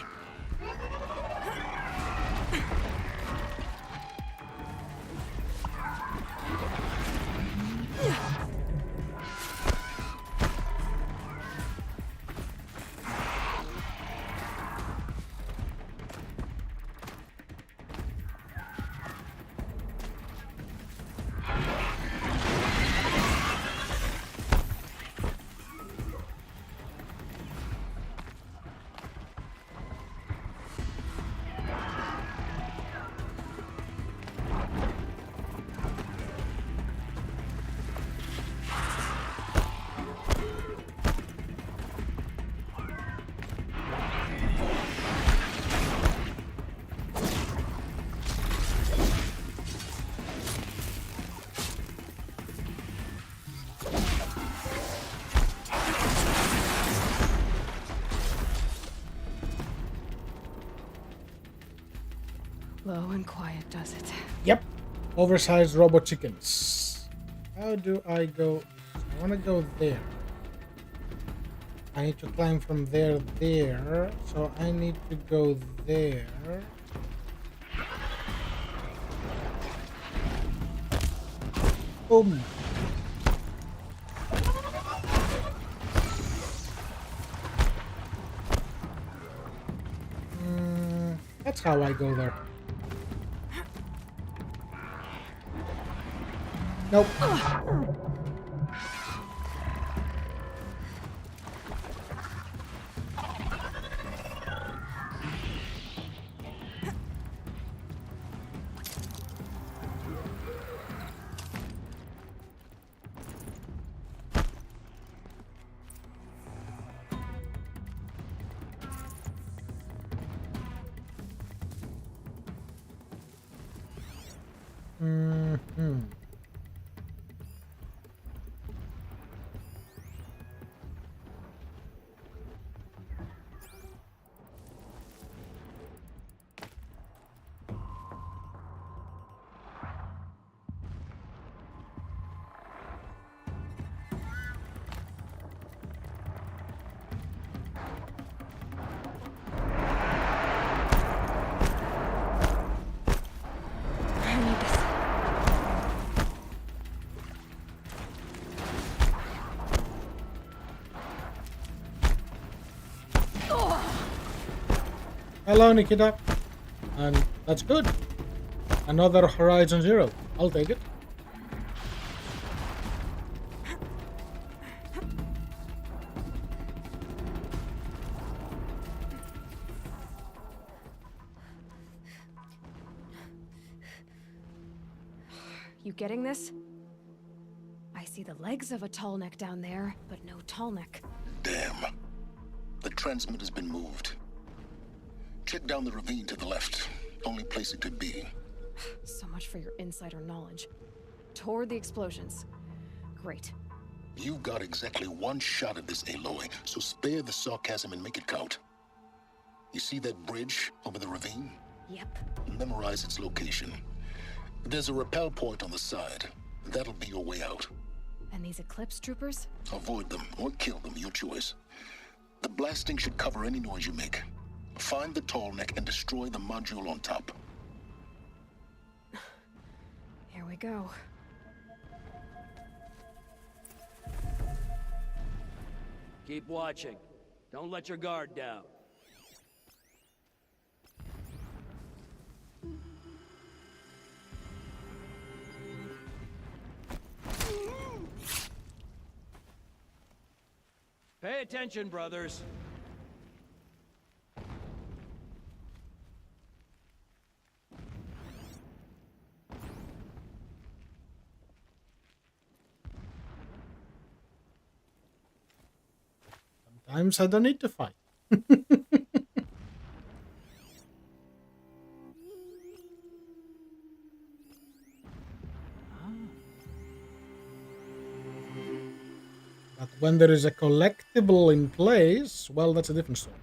Low and quiet does it. Yep. Oversized robot chickens. How do I go? I want to go there. I need to climb from there. So I need to go there. Boom. That's how I go there. Nope. Hello, Nikita. And that's good. Another Horizon Zero. I'll take it. You getting this? I see the legs of a tall neck down there, but no tall neck. Damn. The transmitter's been moved. Check down the ravine to the left. Only place it could be. So much for your insider knowledge. Toward the explosions. Great. You've got exactly one shot at this, Aloy, so spare the sarcasm and make it count. You see that bridge over the ravine? Yep. Memorize its location. There's a rappel point on the side. That'll be your way out. And these Eclipse troopers? Avoid them or kill them, your choice. The blasting should cover any noise you make. Find the tall neck and destroy the module on top. Here we go. Keep watching. Don't let your guard down. Pay attention, brothers. Sometimes I don't need to fight. But when there is a collectible in place, well, that's a different story.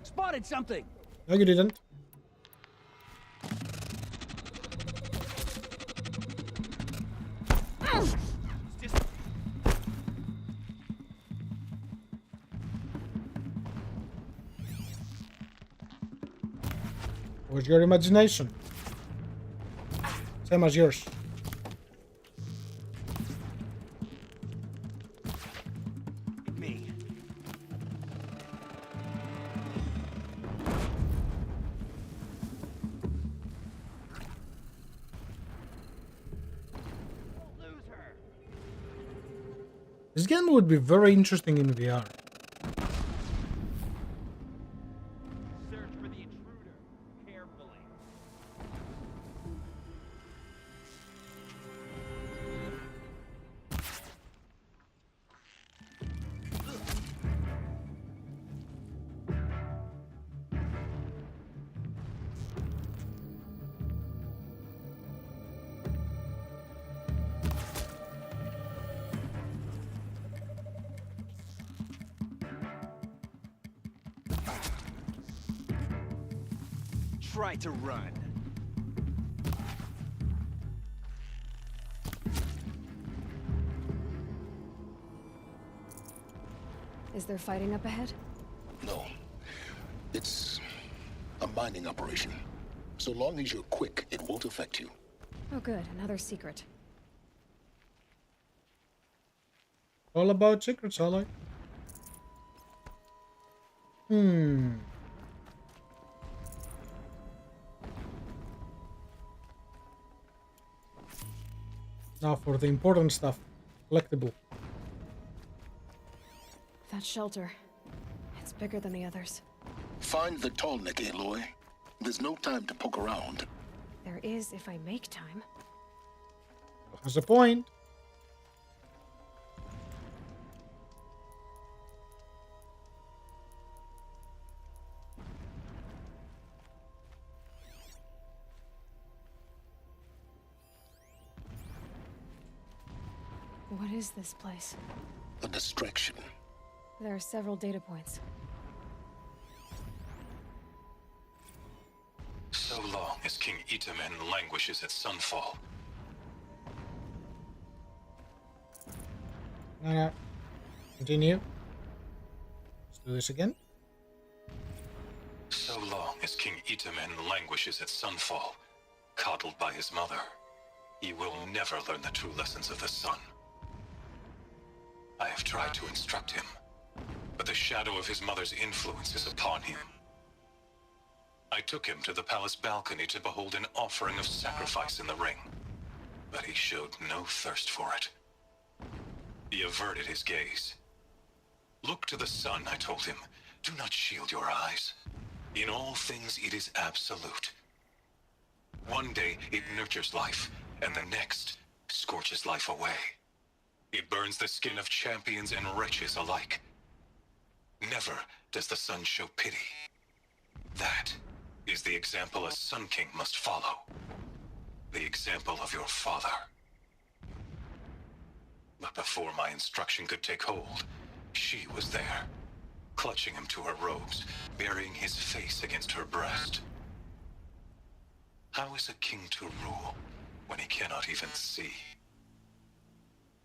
Spotted something. No, you didn't. Was your imagination? Same as yours. Me. This game would be very interesting in VR. Search for the intruder carefully. Try to run. Is there fighting up ahead? No. It's a mining operation. So long as you're quick, it won't affect you. Oh good, another secret. All about secrets, I like. Now for the important stuff. Collectible. That shelter. It's bigger than the others. Find the tall neck, Aloy. There's no time to poke around. There is if I make time. Has a point. What is this place? A distraction. There are several data points. So long as King Itamen languishes at sunfall. Continue. Let's do this again. So long as King Itamen languishes at sunfall, coddled by his mother, he will never learn the true lessons of the sun. I have tried to instruct him, but the shadow of his mother's influence is upon him. I took him to the palace balcony to behold an offering of sacrifice in the ring, but he showed no thirst for it. He averted his gaze. Look to the sun, I told him. Do not shield your eyes. In all things it is absolute. One day it nurtures life, and the next scorches life away. It burns the skin of champions and wretches alike. Never does the sun show pity. That is the example a Sun King must follow. The example of your father. But before my instruction could take hold, she was there, clutching him to her robes, burying his face against her breast. How is a king to rule when he cannot even see?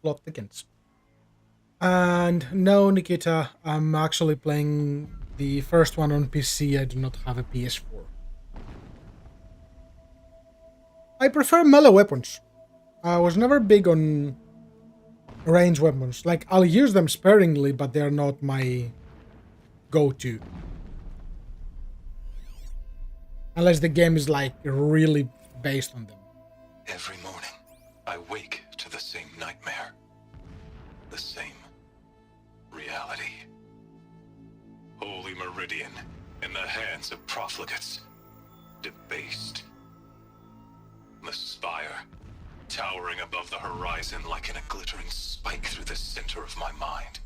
Plot thickens. And no, Nikita, I'm actually playing the first one on PC. I do not have a PS4. I prefer melee weapons. I was never big on range weapons. Like, I'll use them sparingly, but they're not my go-to. Unless the game is, like, really based on them. Every morning, I wake to the same nightmare. The same reality. Holy Meridian in the hands of profligates. Debased. The spire, towering above the horizon like a glittering spike through the center of my mind.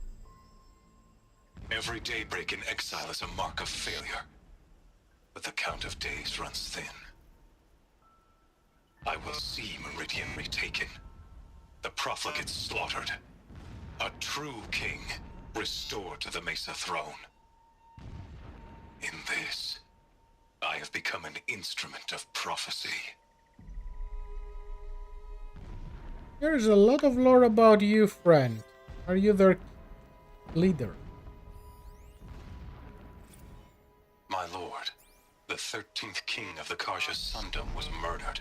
Every daybreak in exile is a mark of failure, but the count of days runs thin. I will see Meridian retaken, the profligates slaughtered, a true king restored to the Mesa throne. In this, I have become an instrument of prophecy. There is a lot of lore about you, friend. Are you their leader? My lord, The 13th king of the Karja Sundom was murdered.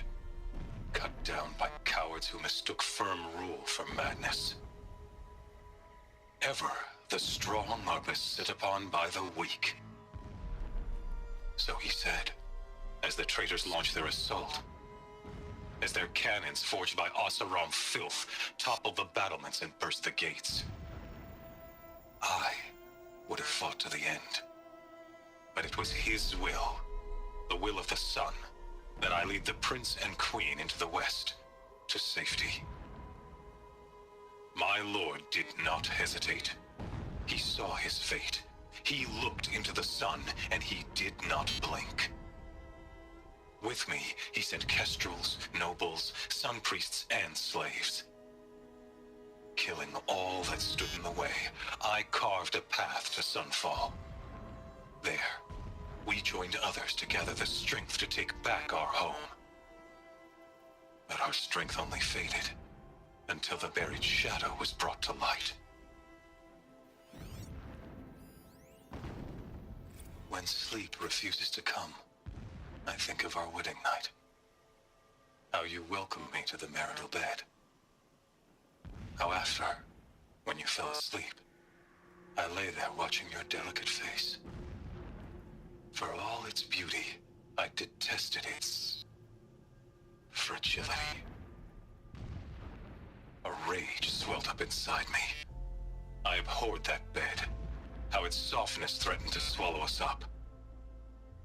Cut down by cowards who mistook firm rule for madness. Ever the strong are beset upon by the weak. So he said, as the traitors launched their assault, as their cannons forged by Oseram filth toppled the battlements and burst the gates. I would have fought to the end. But it was his will, the will of the sun, that I lead the prince and queen into the west, to safety. My lord did not hesitate. He saw his fate. He looked into the sun, and he did not blink. With me, he sent kestrels, nobles, sun priests, and slaves. Killing all that stood in the way, I carved a path to sunfall. There, we joined others to gather the strength to take back our home. But our strength only faded until the buried shadow was brought to light. When sleep refuses to come, I think of our wedding night. How you welcomed me to the marital bed. How after, when you fell asleep, I lay there watching your delicate face. For all its beauty, I detested its fragility. A rage swelled up inside me. I abhorred that bed, how its softness threatened to swallow us up.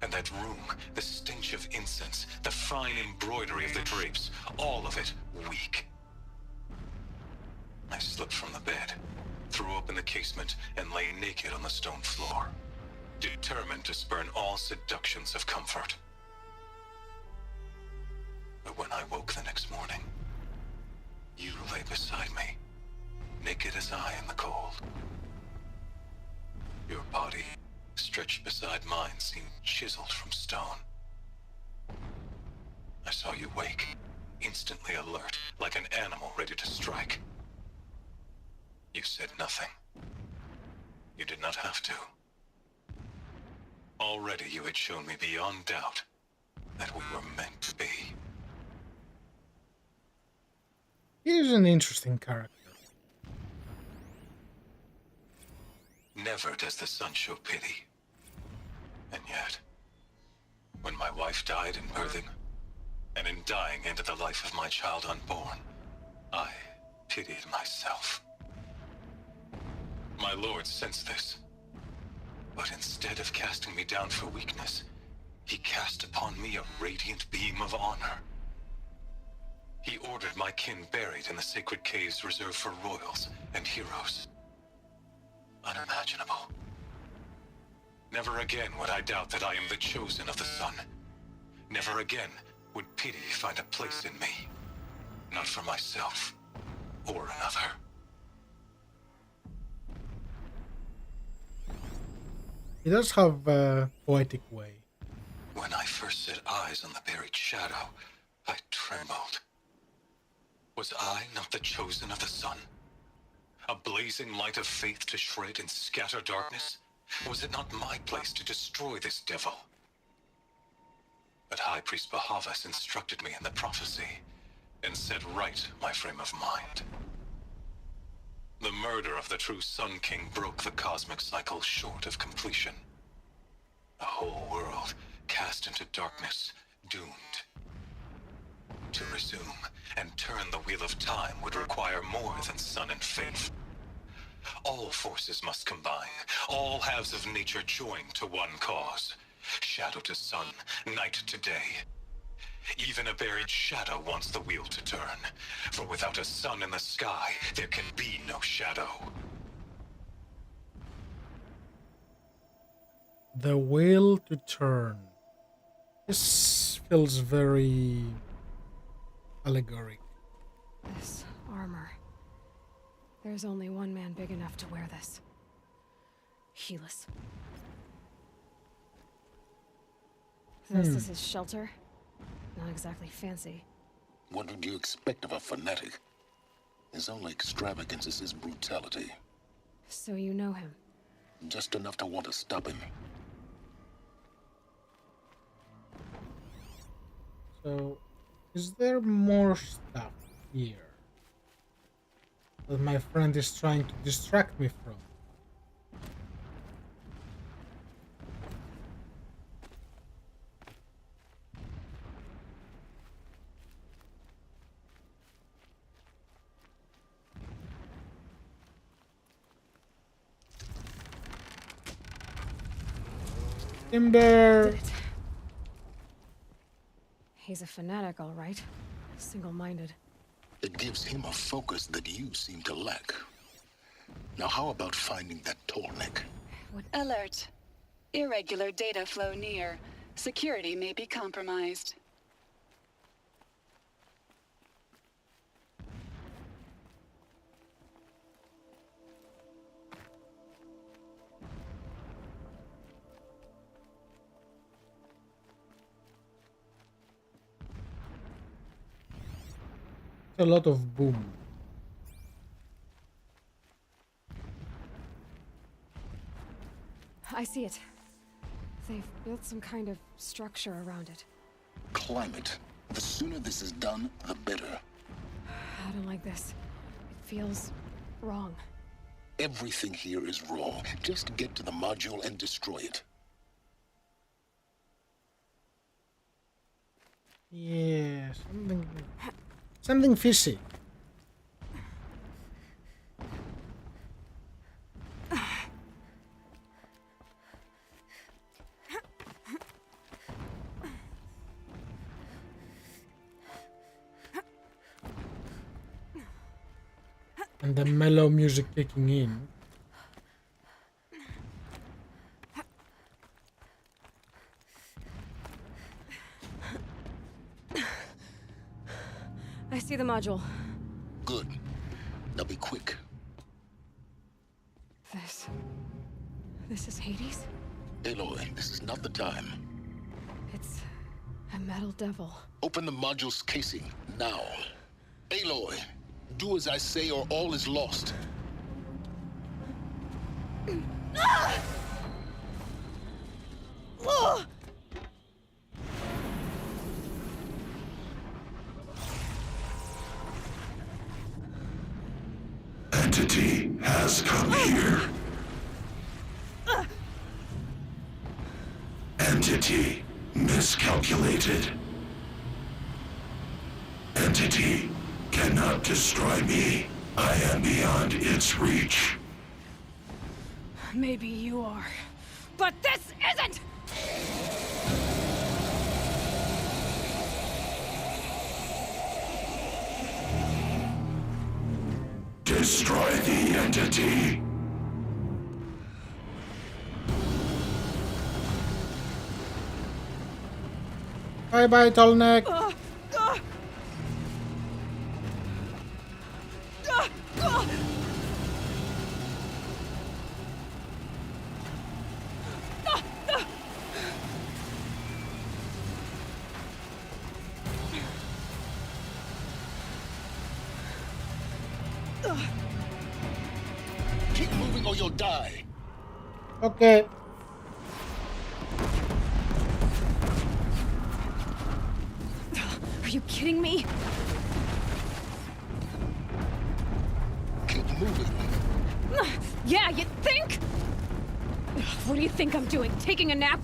And that room, the stench of incense, the fine embroidery of the drapes, all of it weak. I slipped from the bed, threw open the casement, and lay naked on the stone floor, determined to spurn all seductions of comfort. But when I woke the next morning, you lay beside me, naked as I in the cold. Your body, stretched beside mine, seemed chiseled from stone. I saw you wake, instantly alert, like an animal ready to strike. You said nothing. You did not have to. Already you had shown me beyond doubt that we were meant to be. He's an interesting character. Never does the sun show pity. And yet, when my wife died in birthing, and in dying ended the life of my child unborn, I pitied myself. My lord sensed this, but instead of casting me down for weakness, he cast upon me a radiant beam of honor. He ordered my kin buried in the sacred caves reserved for royals and heroes. Unimaginable. Never again would I doubt that I am the chosen of the sun. Never again would pity find a place in me. Not for myself or another. He does have a poetic way. When I first set eyes on the buried shadow, I trembled. Was I not the chosen of the sun? A blazing light of faith to shred and scatter darkness? Was it not my place to destroy this devil? But High Priest Bahavas instructed me in the prophecy and set right my frame of mind. The murder of the true Sun King broke the cosmic cycle short of completion. The whole world cast into darkness, doomed. To resume and turn the wheel of time would require more than sun and faith. All forces must combine, all halves of nature join to one cause. Shadow to sun, night to day. Even a buried shadow wants the wheel to turn, for without a sun in the sky, there can be no shadow. The will to turn. This feels very allegoric. This armor. There's only one man big enough to wear this. Helis. This is his shelter. Not exactly fancy. What would you expect of a fanatic? His only extravagance is his brutality. So you know him? Just enough to want to stop him. So, is there more stuff here that my friend is trying to distract me from? Timber! Did it. He's a fanatic, all right. Single-minded. It gives him a focus that you seem to lack. Now how about finding that tall neck? Alert. Irregular data flow near. Security may be compromised. A lot of boom. I see it. They've built some kind of structure around it. Climate. The sooner this is done, the better. I don't like this. It feels wrong. Everything here is wrong. Just get to the module and destroy it. Yeah, something fishy. And the mellow music kicking in. I see the module. Good. Now be quick. This is Hades? Aloy, this is not the time. It's a metal devil. Open the module's casing, now. Aloy, do as I say or all is lost. Entity has come here. Entity miscalculated. Entity cannot destroy me. I am beyond its reach. Maybe you are. But this isn't! Destroy the entity. Bye bye, tall neck. Keep moving or you'll die. Okay. Are you kidding me? Keep moving. Yeah, you think? What do you think I'm doing? Taking a nap?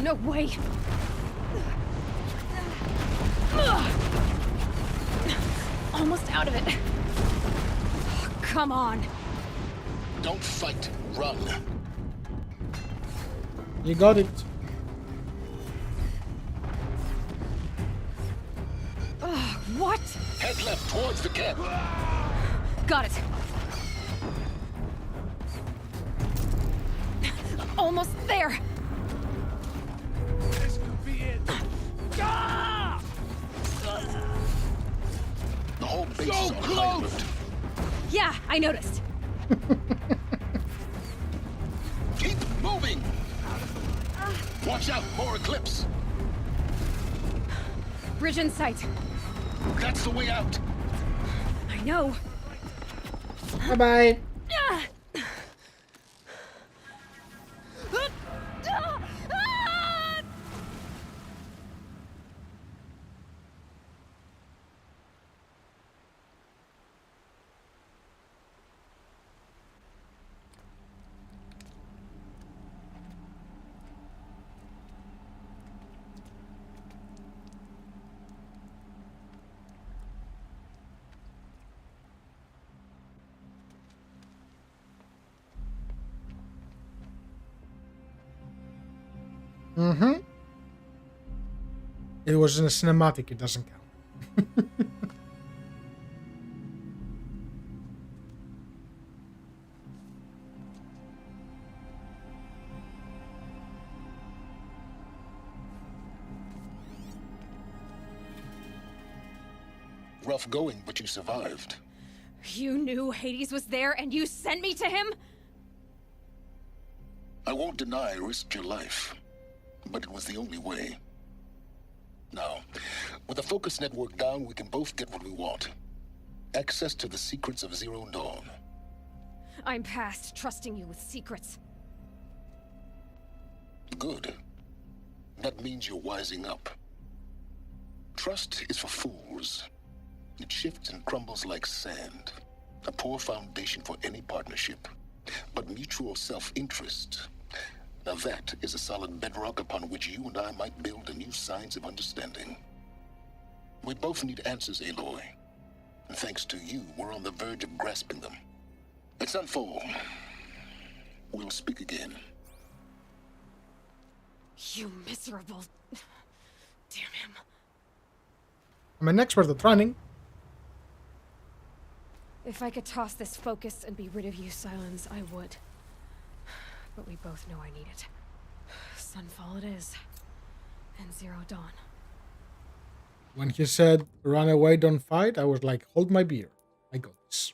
No way! Almost out of it. Come on. Don't fight, run. You got it. What? Head left towards the camp. Got it. Almost there. This could be it. Ah! The whole base is So on close. high alert. Yeah, I noticed. Watch out, more Eclipse! Bridge in sight. That's the way out. I know. Bye-bye. Mm-hmm. It was in a cinematic, it doesn't count. Rough going, but you survived. You knew Hades was there and you sent me to him? I won't deny I risked your life, but it was the only way. Now, with the focus network down, we can both get what we want. Access to the secrets of Zero Dawn. I'm past trusting you with secrets. Good. That means you're wising up. Trust is for fools. It shifts and crumbles like sand. A poor foundation for any partnership. But mutual self-interest, now that is a solid bedrock upon which you and I might build a new science of understanding. We both need answers, Aloy. And thanks to you, we're on the verge of grasping them. It's Sunfall. We'll speak again. You miserable... Damn him. I'm an expert at running. If I could toss this focus and be rid of you, Silence, I would. But we both know I need it. Sunfall it is. And Zero Dawn. When he said, run away, don't fight, I was like, hold my beer. I got this.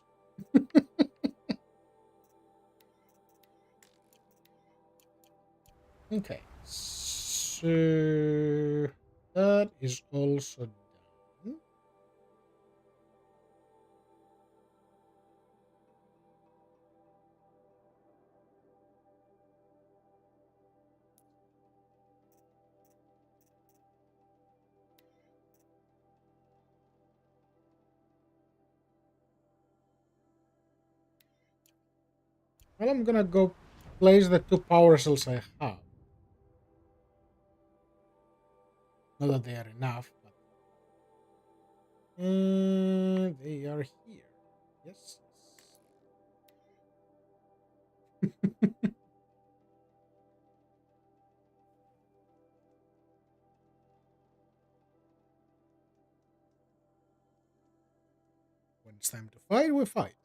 Okay. So that is also done. Well, I'm gonna go place the 2 power cells I have. Not that they are enough, but they are here. Yes. When it's time to fight, we fight.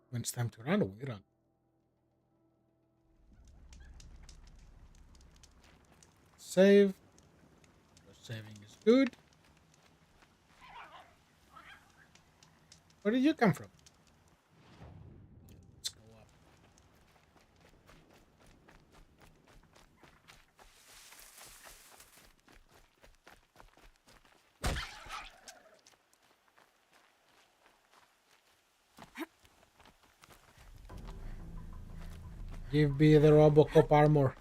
When it's time to run, we run. Save. Saving is good. Where did you come from? Let's go up. Give me the Robocop armor.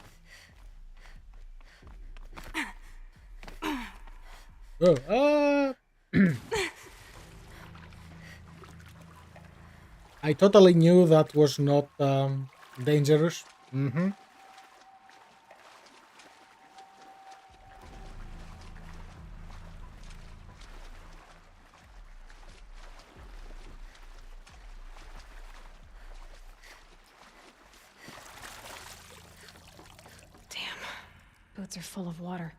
Oh, I totally knew that was not dangerous. Mm-hmm. Damn. Boots are full of water.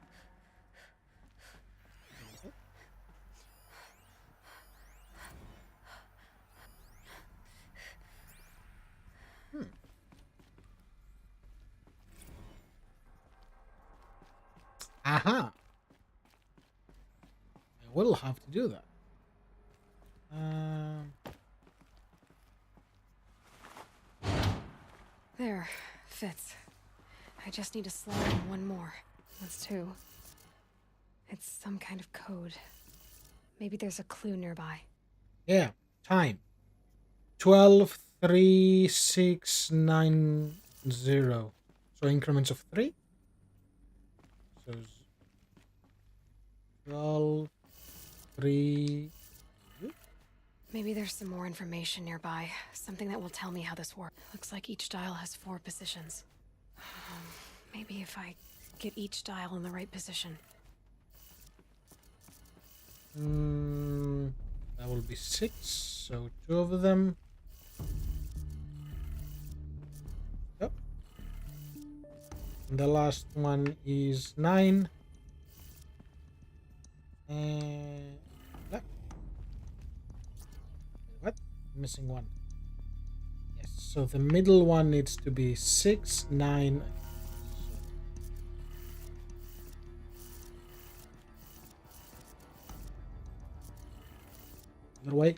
Aha! I will have to do that. There. Fits. I just need to slide in one more. That's 2. It's some kind of code. Maybe there's a clue nearby. Yeah, time. 123690. So increments of 3. So 12, 3. Maybe there's some more information nearby. Something that will tell me how this works. Looks like each dial has 4 positions. Maybe if I get each dial in the right position. That will be 6. So 2 of them. Yep. And the last one is 9. And what? Missing 1. Yes. So the middle one needs to be 6, 9. Other way.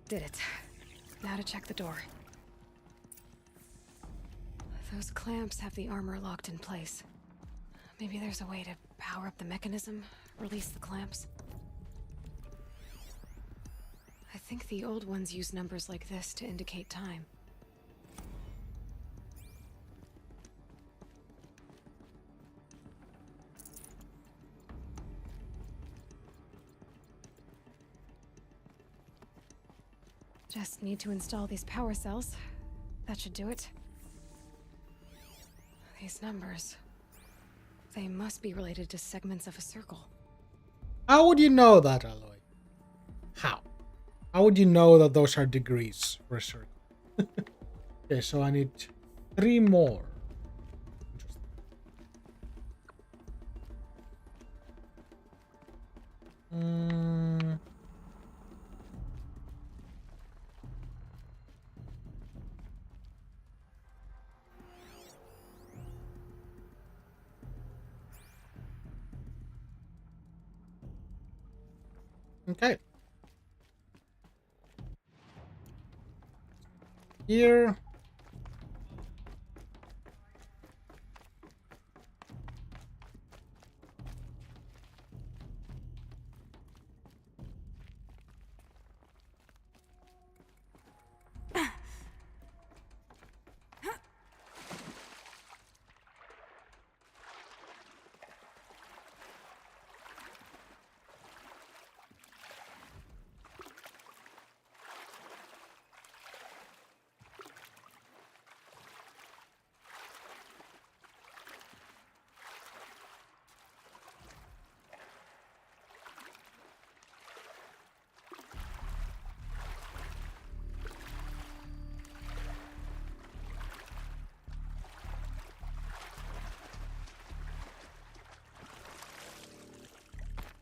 Did it. Now to check the door. Those clamps have the armor locked in place. Maybe there's a way to power up the mechanism, release the clamps. I think the old ones use numbers like this to indicate time. Just need to install these power cells. That should do it. These numbers. They must be related to segments of a circle. How would you know that, Aloy? How? How would you know that those are degrees for a circle? Okay, so I need 3 more. Interesting. Okay. Here.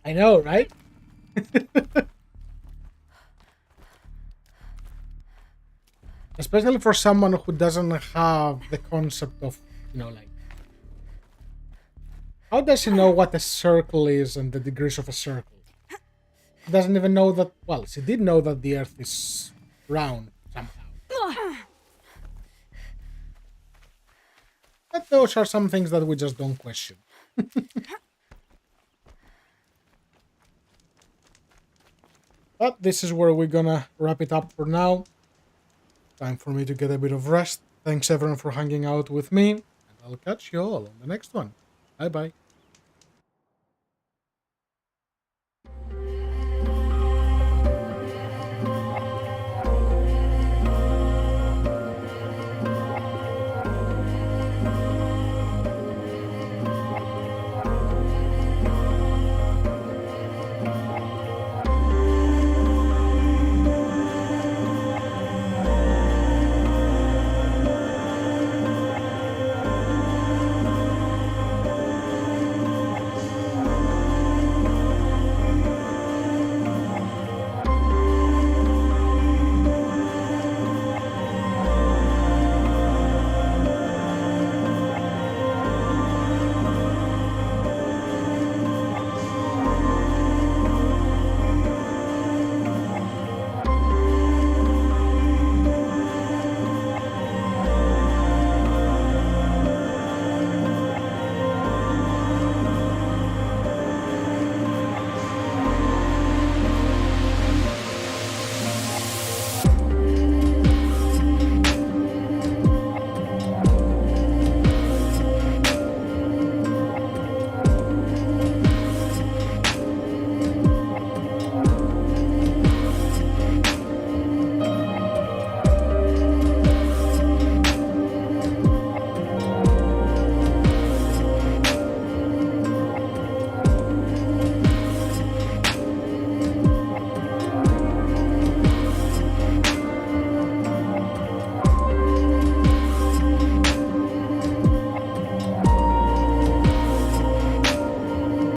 I know, right? Especially for someone who doesn't have the concept of, like, how does he know what a circle is and the degrees of a circle? He doesn't even know that, well, she did know that the Earth is round somehow. But those are some things that we just don't question. But this is where we're gonna wrap it up for now. Time for me to get a bit of rest. Thanks everyone for hanging out with me, and I'll catch you all on the next one. Bye bye.